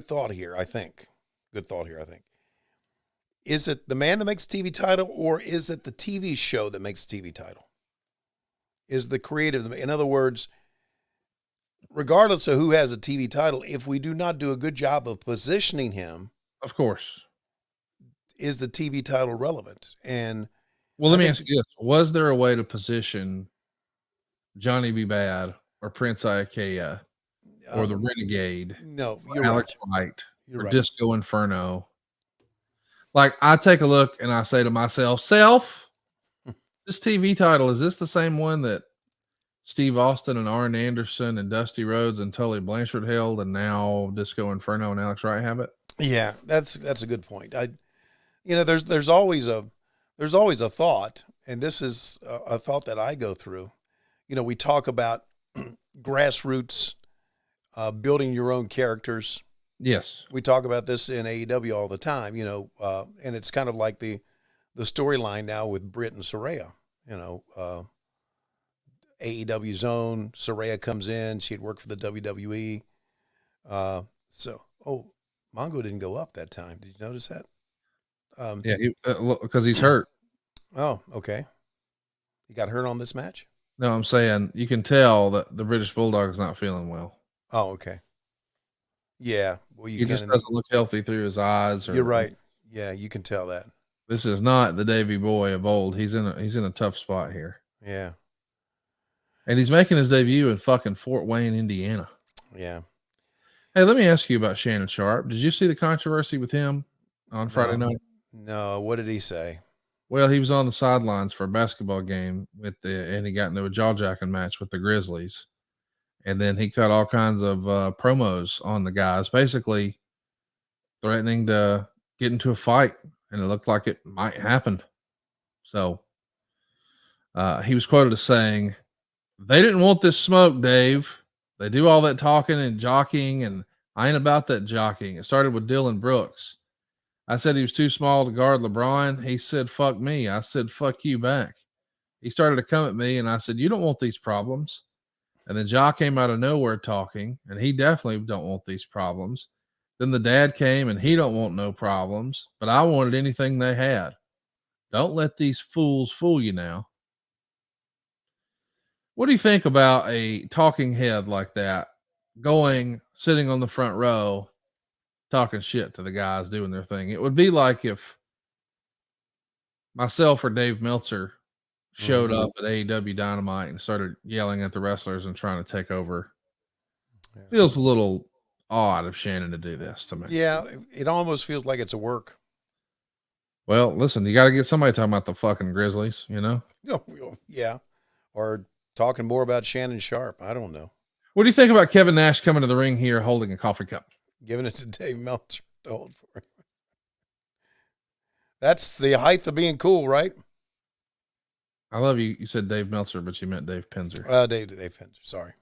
thought here, I think. Good thought here, I think. Is it the man that makes TV title, or is it the TV show that makes TV title? Is the creative, in other words, regardless of who has a TV title, if we do not do a good job of positioning him, of course, is the TV title relevant? And well, let me ask you this: was there a way to position Johnny B. Bad or Prince Iakea or the Renegade? No, or you're Alex right. Wright You're or right. Disco Inferno. Like I take a look and I say to myself, this TV title, is this the same one that Steve Austin and Arn Anderson and Dusty Rhodes and Tully Blanchard held, and now Disco Inferno and Alex Wright have it? Yeah, that's a good point. There's always a thought, and this is a thought that I go through. We talk about grassroots, building your own characters. Yes, we talk about this in AEW all the time. And it's kind of like the storyline now with Britt and Saraya. AEW Zone, Saraya comes in. She had worked for the WWE. Mongo didn't go up that time. Did you notice that? Because he's hurt. Oh, okay. He got hurt on this match? No, I'm saying you can tell that the British Bulldog is not feeling well. Oh, okay. Yeah. Well, he just doesn't look healthy through his eyes. You're right. Yeah, you can tell that. This is not the Davey Boy of old. He's in a tough spot here. Yeah. And he's making his debut in fucking Fort Wayne, Indiana. Yeah. Hey, let me ask you about Shannon Sharp. Did you see the controversy with him on Friday night? No. What did he say? Well, he was on the sidelines for a basketball game and he got into a jaw-jacking match with the Grizzlies. And then he cut all kinds of promos on the guys, basically threatening to get into a fight. And it looked like it might happen. So he was quoted as saying, "They didn't want this smoke, Dave. They do all that talking and jockeying, and I ain't about that jockeying. It started with Dylan Brooks. I said he was too small to guard LeBron. He said, fuck me. I said, fuck you back. He started to come at me, and I said, you don't want these problems. And then Ja came out of nowhere talking, and he definitely don't want these problems. Then the dad came, and he don't want no problems, but I wanted anything they had. Don't let these fools fool you now." What do you think about a talking head like that sitting on the front row talking shit to the guys doing their thing. It would be like if myself or Dave Meltzer showed up at AEW Dynamite and started yelling at the wrestlers and trying to take over. Feels a little odd of Shannon to do this to me. Yeah, it almost feels like it's a work. Well, listen, you got to get somebody talking about the fucking Grizzlies, you know? Yeah. Or talking more about Shannon Sharp. I don't know. What do you think about Kevin Nash coming to the ring here holding a coffee cup? Giving it to Dave Meltzer to hold for him. That's the height of being cool, right? I love you. You said Dave Meltzer, but you meant Dave Penzer. Dave Penzer. Sorry.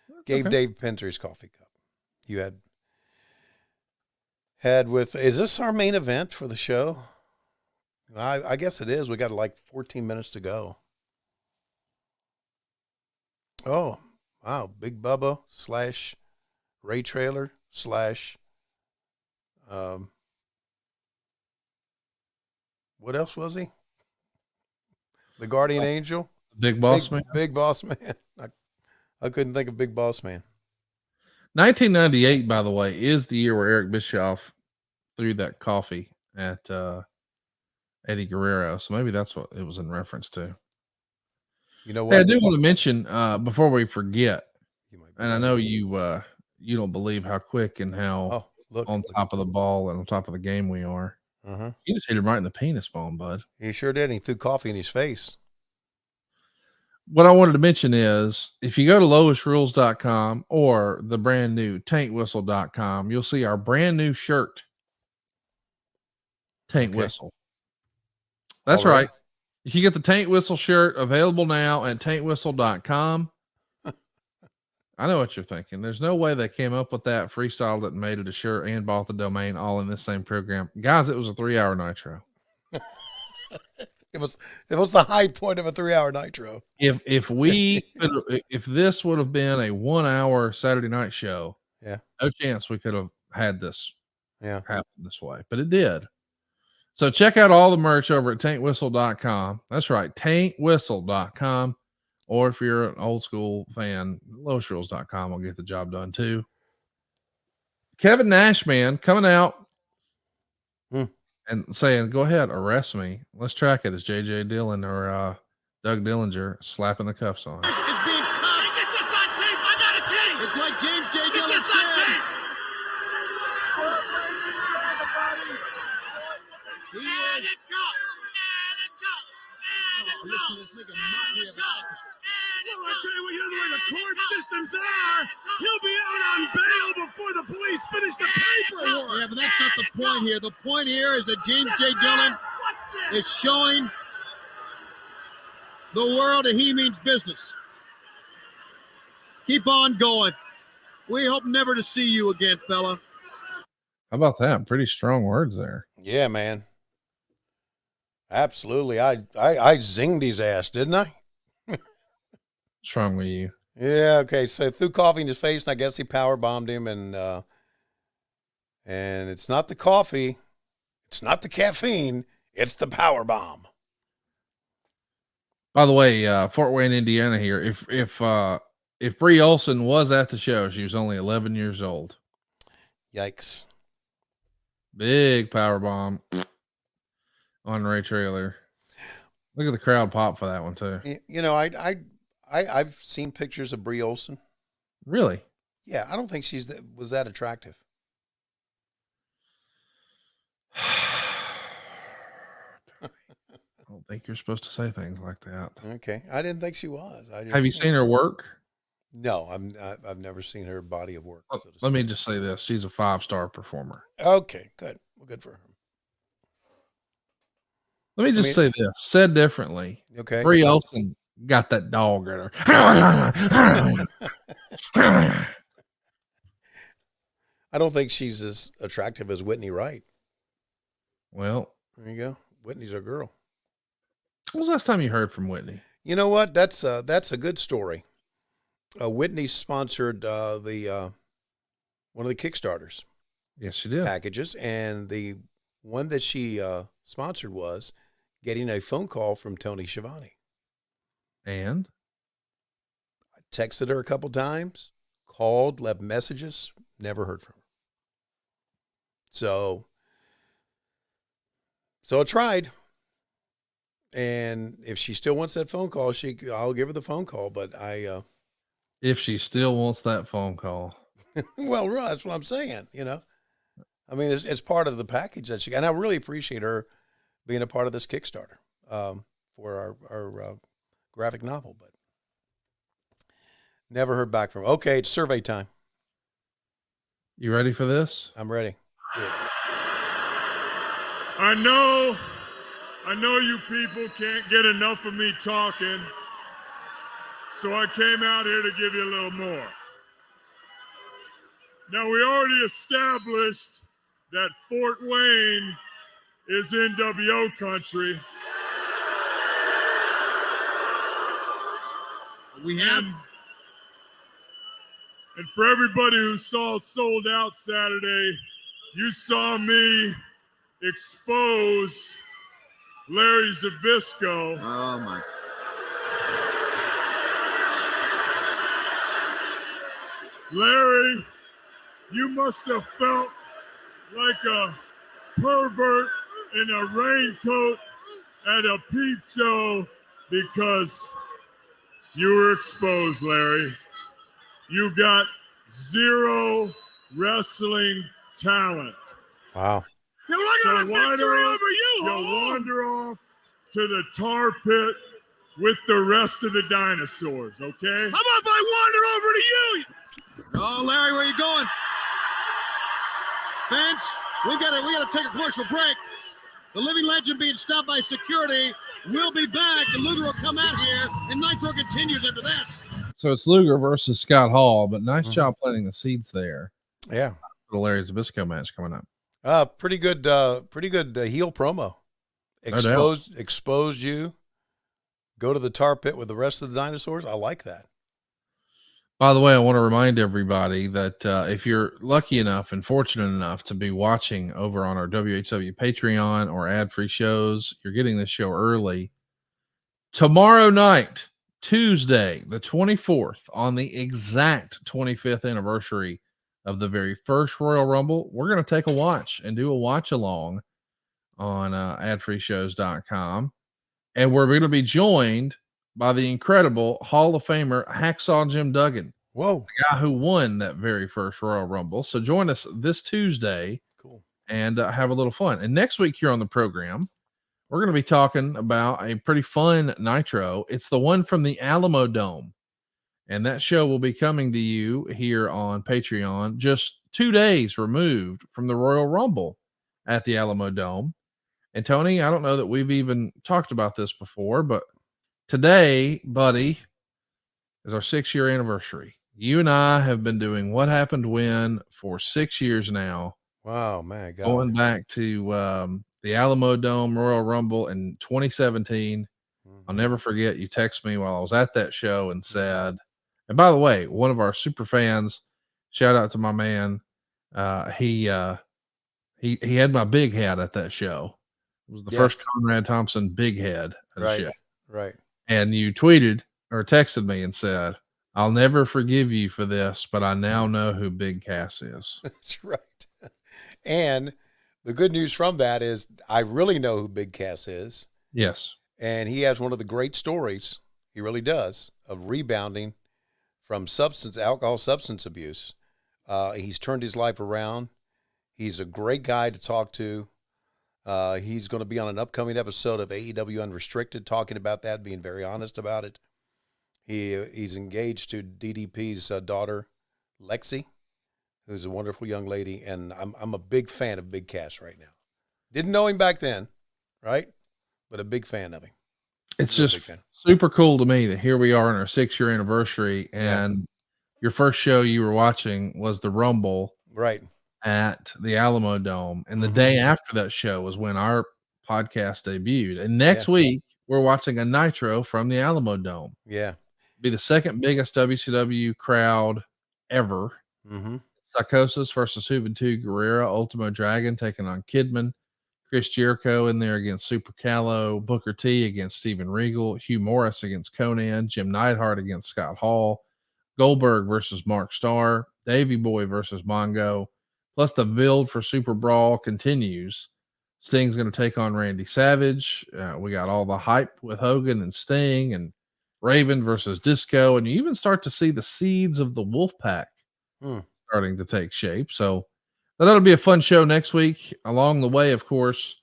That's okay. Dave Penzer his coffee cup. You had with, is this our main event for the show? I guess it is. We got like 14 minutes to go. Oh, wow. Big Bubba / Ray Trailer / what else was he? The Guardian Angel? Big Boss Man? Big Boss Man. I couldn't think of Big Boss Man. 1998, by the way, is the year where Eric Bischoff threw that coffee at Eddie Guerrero. So maybe that's what it was in reference to. You know what? Hey, I do want to mention before we forget, and I know you don't believe how quick and how on top of the ball and on top of the game we are. You just hit him right in the penis bone, bud. He sure did. He threw coffee in his face. What I wanted to mention is if you go to lowestrules.com or the brand new tankwhistle.com, you'll see our brand new shirt, Tank Whistle. That's right. You can get the Tank Whistle shirt available now at tankwhistle.com. I know what you're thinking. There's no way they came up with that, freestyled it, and made it a shirt and bought the domain all in this same program. Guys, it was a 3-hour Nitro. It was the high point of a 3-hour Nitro. If this would have been a 1-hour Saturday night show, no chance we could have had this happen this way, but it did. So check out all the merch over at tankwhistle.com. That's right, tankwhistle.com. Or if you're an old school fan, lowestrules.com will get the job done too. Kevin Nash, man, coming out and saying, go ahead, arrest me. Let's track it as J.J. Dillon or Doug Dillinger slapping the cuffs on. It's being cut. Get this on tape. I got a case. It's like James J. Dillon said. And it go. And it go. And it go. Listen, let's make a mockery of it. Well, I tell you what, you know the way the court systems are. He'll be out on bail before the police finish the paperwork. Yeah, but that's not the point here. The point here is that James J. Dillon is showing the world that he means business. Keep on going. We hope never to see you again, fella. How about that? Pretty strong words there. Yeah, man. Absolutely. I zinged his ass, didn't I? What's wrong with you? Yeah, okay. So threw coffee in his face, and I guess he power bombed him, and it's not the coffee, it's not the caffeine, it's the power bomb. By the way, Fort Wayne, Indiana here. If Brie Olson was at the show, she was only 11 years old. Yikes. Big power bomb on Ray Trailer. Look at the crowd pop for that one too. You know, I've seen pictures of Brie Olson. Really? Yeah, I don't think was that attractive. I don't think you're supposed to say things like that. Okay, I didn't think she was. Have you seen her work? No, I've never seen her body of work. So let me just say this: she's a 5-star performer. Okay, good. Well, good for her. Let me just say this: said differently, okay, Brie Olson got that dog in her. I don't think she's as attractive as Whitney Wright. Well, there you go. Whitney's our girl. When was the last time you heard from Whitney? You know what? That's a good story. Whitney sponsored one of the Kickstarters. Yes, she did. Packages, and the one that she sponsored was getting a phone call from Tony Shiovani. And I texted her a couple times, called, left messages, never heard from her. So I tried. And if she still wants that phone call, I'll give her the phone call. But if she still wants that phone call, well, that's what I'm saying. I mean, it's part of the package that and I really appreciate her being a part of this Kickstarter for our graphic novel. But never heard back from her. Okay, it's survey time. You ready for this? I'm ready. I know you people can't get enough of me talking, so I came out here to give you a little more. Now, we already established that Fort Wayne is NWO country. We have. And for everybody who saw Sold Out Saturday, you saw me expose Larry Zbyszko. Oh, my. Larry, you must have felt like a pervert in a raincoat at a peep show because you were exposed, Larry. You got zero wrestling talent. Wow. So why don't you wander off to the tar pit with the rest of the dinosaurs, okay? How about if I wander over to you? Oh, Larry, where you going? Fans, we gotta take a commercial break. The living legend being stopped by security. We'll be back, and Luger will come out here, and Nitro continues after this. So it's Luger versus Scott Hall, but nice job planting the seeds there. Yeah. The Larry Zbyszko match coming up. Pretty good heel promo. Exposed you. Go to the tar pit with the rest of the dinosaurs. I like that. By the way, I want to remind everybody that if you're lucky enough and fortunate enough to be watching over on our WHW Patreon or ad-free shows, you're getting this show early. Tomorrow night, Tuesday, the 24th, on the exact 25th anniversary of the very first Royal Rumble, we're going to take a watch and do a watch along on adfreeshows.com. And we're going to be joined by the incredible Hall of Famer Hacksaw Jim Duggan. Whoa. The guy who won that very first Royal Rumble. So join us this Tuesday. Cool. And have a little fun. And next week here on the program, we're going to be talking about a pretty fun Nitro. It's the one from the Alamo Dome. And that show will be coming to you here on Patreon just 2 days removed from the Royal Rumble at the Alamo Dome. And Tony, I don't know that we've even talked about this before, but today, buddy, is our 6-year anniversary. You and I have been doing What Happened When for 6 years now. Wow, man. God. Going back to the Alamo Dome Royal Rumble in 2017. I'll never forget you text me while I was at that show and said, and by the way, one of our super fans, shout out to my man. He had my big head at that show. It was the first Conrad Thompson big head at the show. Right. And you tweeted or texted me and said, I'll never forgive you for this, but I now know who Big Cass is. That's right. And the good news from that is I really know who Big Cass is. Yes. And he has one of the great stories, he really does, of rebounding from alcohol substance abuse. He's turned his life around. He's a great guy to talk to. He's going to be on an upcoming episode of AEW Unrestricted, talking about that, being very honest about it. He's engaged to DDP's daughter, Lexi, who's a wonderful young lady, and I'm a big fan of Big Cass right now. Didn't know him back then, right? But a big fan of him. It's just super cool to me that here we are in our 6-year anniversary, and your first show you were watching was the Rumble, right, at the Alamo Dome, and the day after that show was when our podcast debuted. And next week we're watching a Nitro from the Alamo Dome. Yeah, be the second biggest WCW crowd ever. Psychosis versus Juventud Guerrera, Ultimo Dragon taking on Kidman, Chris Jericho in there against Super Callow, Booker T against Steven Regal, Hugh Morris against Conan, Jim Neidhart against Scott Hall, Goldberg versus Mark Starr, Davey Boy versus Mongo, plus the build for Super Brawl continues. Sting's going to take on Randy Savage. We got all the hype with Hogan and Sting and Raven versus Disco. And you even start to see the seeds of the Wolfpack starting to take shape. So that'll be a fun show next week. Along the way, of course,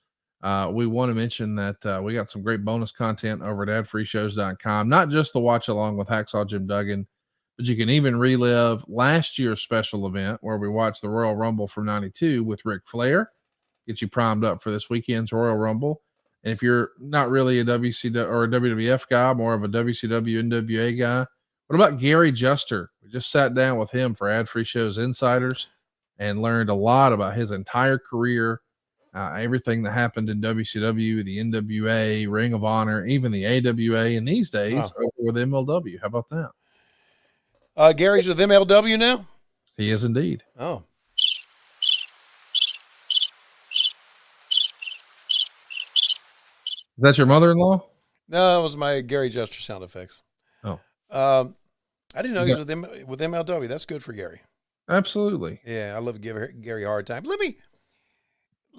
we want to mention that we got some great bonus content over at adfreeshows.com. Not just the watch along with Hacksaw Jim Duggan, but you can even relive last year's special event where we watched the Royal Rumble from 92 with Ric Flair. Get you primed up for this weekend's Royal Rumble. And if you're not really a WCW or a WWF guy, more of a WCW NWA guy, what about Gary Juster? We just sat down with him for Ad Free Shows Insiders and learned a lot about his entire career, everything that happened in WCW, the NWA, Ring of Honor, even the AWA, and these days over with MLW. How about that? Gary's with MLW now? He is indeed. Oh. Is that your mother-in-law? No, it was my Gary Juster sound effects. Oh. I didn't know he was with MLW. That's good for Gary. Absolutely. Yeah, I love Gary a hard time. Let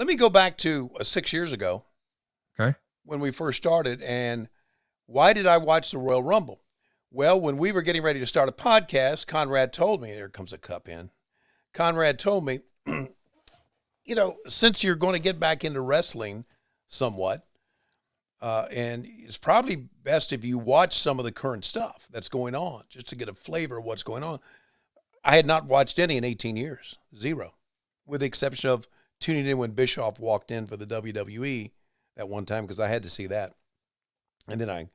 me go back to 6 years ago. Okay. When we first started, and why did I watch the Royal Rumble? Well, when we were getting ready to start a podcast, Conrad told me, there comes a cup in. Conrad told me, since you're going to get back into wrestling somewhat, and it's probably best if you watch some of the current stuff that's going on, just to get a flavor of what's going on. I had not watched any in 18 years, 0, with the exception of tuning in when Bischoff walked in for the WWE at one time because I had to see that. And then I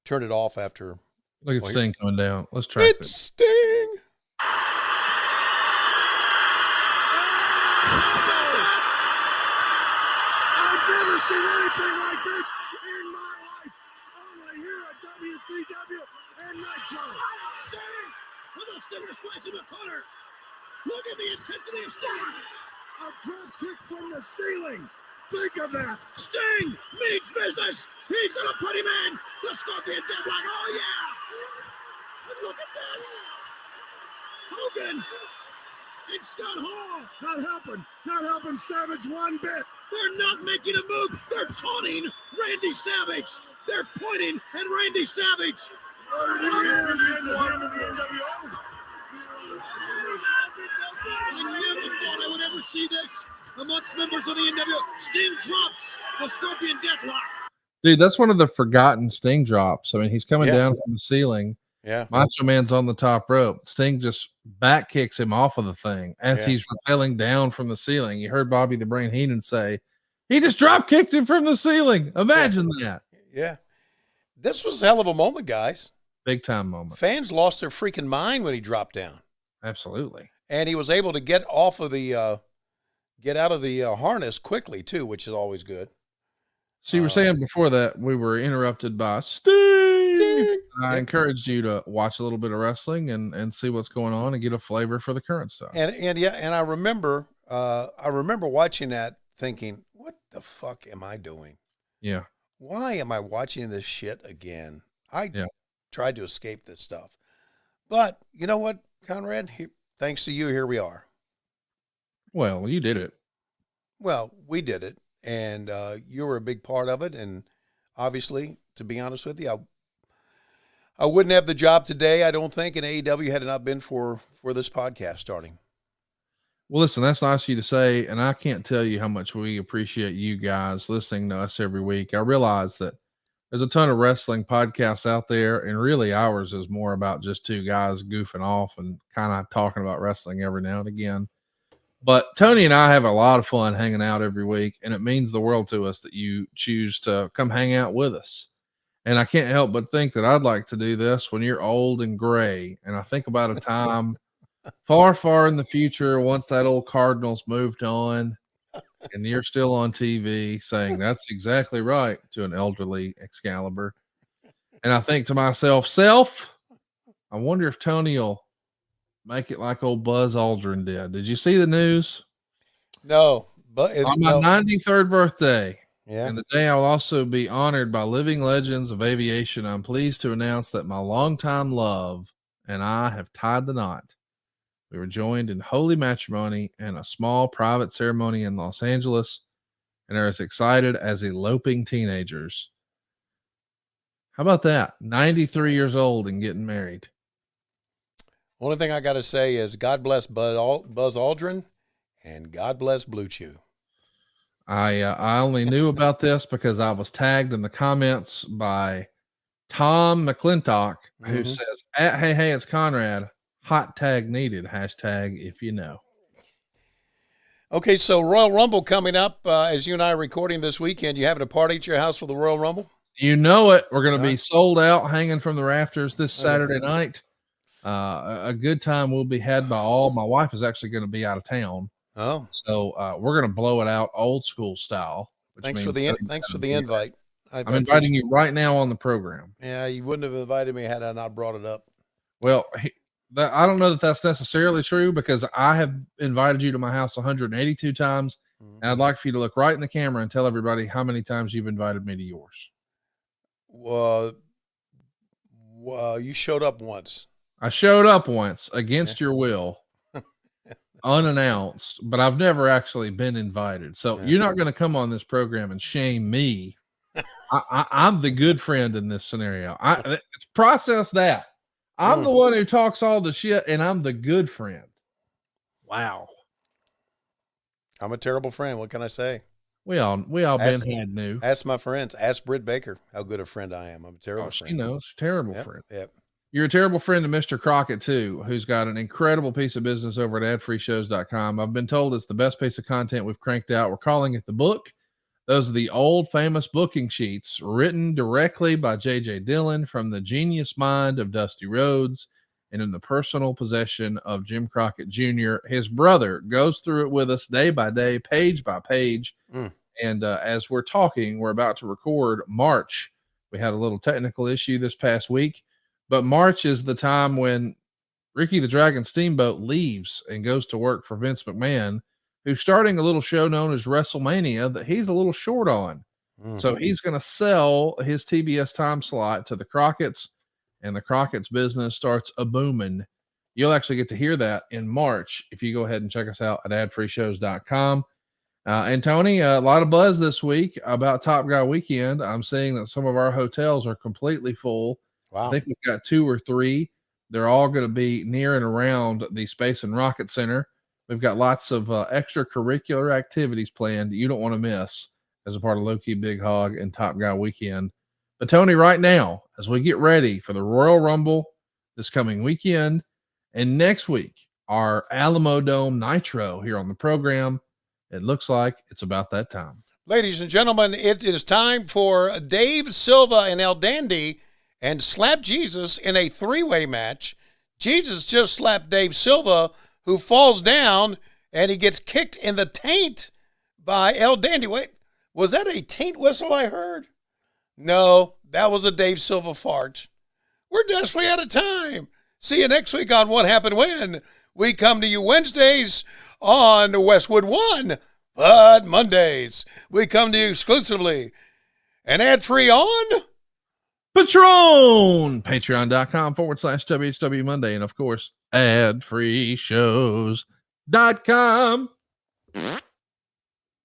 turned it off after. Look at Sting coming down. Let's try it. Sting. I've never seen anything like this in my life. Only here at WCW and Nitro. Sting with a stinger splash in the corner. Look at the intensity of Sting. A drop kick from the ceiling. Think of that. Sting means business. He's going to put him in. The Scorpion Deadlock. Oh, yeah. And look at this. Hogan and Scott Hall. Not helping Savage one bit. They're not making a move. They're taunting Randy Savage. They're pointing at Randy Savage. I never thought I would ever see this amongst members of the NWO. Sting drops the Scorpion Deathlock. Dude, that's one of the forgotten Sting drops. I mean, he's coming down from the ceiling. Yeah. Macho Man's on the top rope. Sting just back kicks him off of the thing as he's rappelling down from the ceiling. You heard Bobby the Brain Heenan say, he just drop kicked him from the ceiling. Imagine that. Yeah. This was a hell of a moment, guys. Big time moment. Fans lost their freaking mind when he dropped down. Absolutely. And he was able to get off of the, get out of the harness quickly too, which is always good. So you were saying before that we were interrupted by Sting. I encouraged you to watch a little bit of wrestling and see what's going on and get a flavor for the current stuff. And I remember watching that thinking, what the fuck am I doing? Yeah. Why am I watching this shit again? I tried to escape this stuff. But you know what, Conrad? Thanks to you, here we are. Well, you did it. Well, we did it. And you were a big part of it. And obviously, to be honest with you, I wouldn't have the job today, I don't think, in AEW had it not been for this podcast starting. Well, listen, that's nice of you to say. And I can't tell you how much we appreciate you guys listening to us every week. I realize that there's a ton of wrestling podcasts out there, and really ours is more about just two guys goofing off and kind of talking about wrestling every now and again. But Tony and I have a lot of fun hanging out every week, and it means the world to us that you choose to come hang out with us. And I can't help but think that I'd like to do this when you're old and gray. And I think about a time far, far in the future, once that old Cardinals moved on, and you're still on TV saying that's exactly right to an elderly Excalibur. And I think to myself, I wonder if Tony will make it like old Buzz Aldrin did. Did you see the news? No, but on my 93rd birthday, yeah, and the day I'll also be honored by living legends of aviation, I'm pleased to announce that my longtime love and I have tied the knot. We were joined in holy matrimony and a small private ceremony in Los Angeles, and are as excited as eloping teenagers. How about that? 93 years old and getting married. Only thing I got to say is God bless Buzz Aldrin and God bless BlueChew. I only knew about this because I was tagged in the comments by Tom McClintock, who says, hey, it's Conrad. Hot tag needed. Hashtag if you know. Okay, so Royal Rumble coming up. As you and I are recording this weekend, you having a party at your house for the Royal Rumble? You know it. We're going to be sold out, hanging from the rafters this Saturday night. A good time will be had by all. My wife is actually going to be out of town. Oh, so we're going to blow it out old school style. Thanks for the invite. I'm inviting you right now on the program. Yeah, you wouldn't have invited me had I not brought it up. Well, I don't know that that's necessarily true, because I have invited you to my house 182 times, and I'd like for you to look right in the camera and tell everybody how many times you've invited me to yours. Well, you showed up once. I showed up once against your will, unannounced, but I've never actually been invited. So you're not going to come on this program and shame me. I'm the good friend in this scenario. Process that. I'm the one who talks all the shit, and I'm the good friend. Wow. I'm a terrible friend. What can I say? We all knew. Ask my friends. Ask Britt Baker how good a friend I am. I'm a terrible friend. She knows. Terrible friend. Yep. You're a terrible friend to Mr. Crockett, too, who's got an incredible piece of business over at adfreeshows.com. I've been told it's the best piece of content we've cranked out. We're calling it The Book. Those are the old famous booking sheets written directly by J.J. Dillon from the genius mind of Dusty Rhodes and in the personal possession of Jim Crockett Jr. His brother goes through it with us day by day, page by page. And as we're talking, we're about to record March. We had a little technical issue this past week, but March is the time when Ricky the Dragon Steamboat leaves and goes to work for Vince McMahon, who's starting a little show known as WrestleMania that he's a little short on. So he's going to sell his TBS time slot to the Crockett's, and the Crockett's business starts a-booming. You'll actually get to hear that in March if you go ahead and check us out at adfreeshows.com. And Tony, a lot of buzz this week about Top Guy Weekend. I'm seeing that some of our hotels are completely full. Wow. I think we've got 2 or 3. They're all going to be near and around the Space and Rocket Center. We've got lots of extracurricular activities planned you don't want to miss as a part of Low Key Big Hog and Top Guy Weekend. But Tony, right now, as we get ready for the Royal Rumble this coming weekend and next week, our Alamo Dome Nitro here on the program, it looks like it's about that time. Ladies and gentlemen, it is time for Dave Silva and El Dandy and Slap Jesus in a 3-way match. Jesus just slapped Dave Silva, who falls down, and he gets kicked in the taint by El Dandy. Wait, was that a taint whistle I heard? No, that was a Dave Silva fart. We're desperately out of time. See you next week on What Happened When. We come to you Wednesdays on Westwood One, but Mondays we come to you exclusively and ad-free on Patreon, patreon.com/WHW Monday, and of course, adfreeshows.com.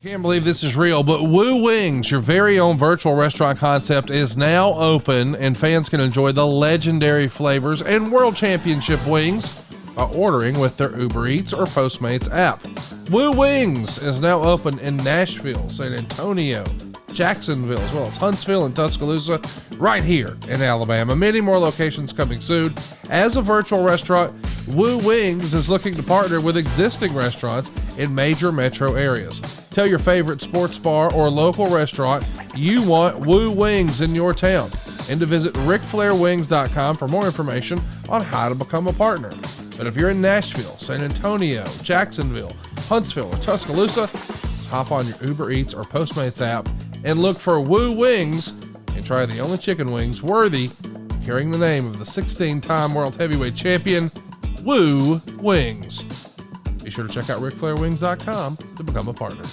Can't believe this is real, but Wooo Wings, your very own virtual restaurant concept, is now open, and fans can enjoy the legendary flavors and world championship wings by ordering with their Uber Eats or Postmates app. Wooo Wings is now open in Nashville, San Antonio, Jacksonville, as well as Huntsville and Tuscaloosa, right here in Alabama. Many more locations coming soon. As a virtual restaurant, Wooo Wings is looking to partner with existing restaurants in major metro areas. Tell your favorite sports bar or local restaurant you want Wooo Wings in your town, and to visit RicFlairWings.com for more information on how to become a partner. But if you're in Nashville, San Antonio, Jacksonville, Huntsville, or Tuscaloosa, hop on your Uber Eats or Postmates app and look for Wooo Wings and try the only chicken wings worthy of carrying the name of the 16-time world heavyweight champion, Wooo Wings. Be sure to check out RicFlairWings.com to become a partner.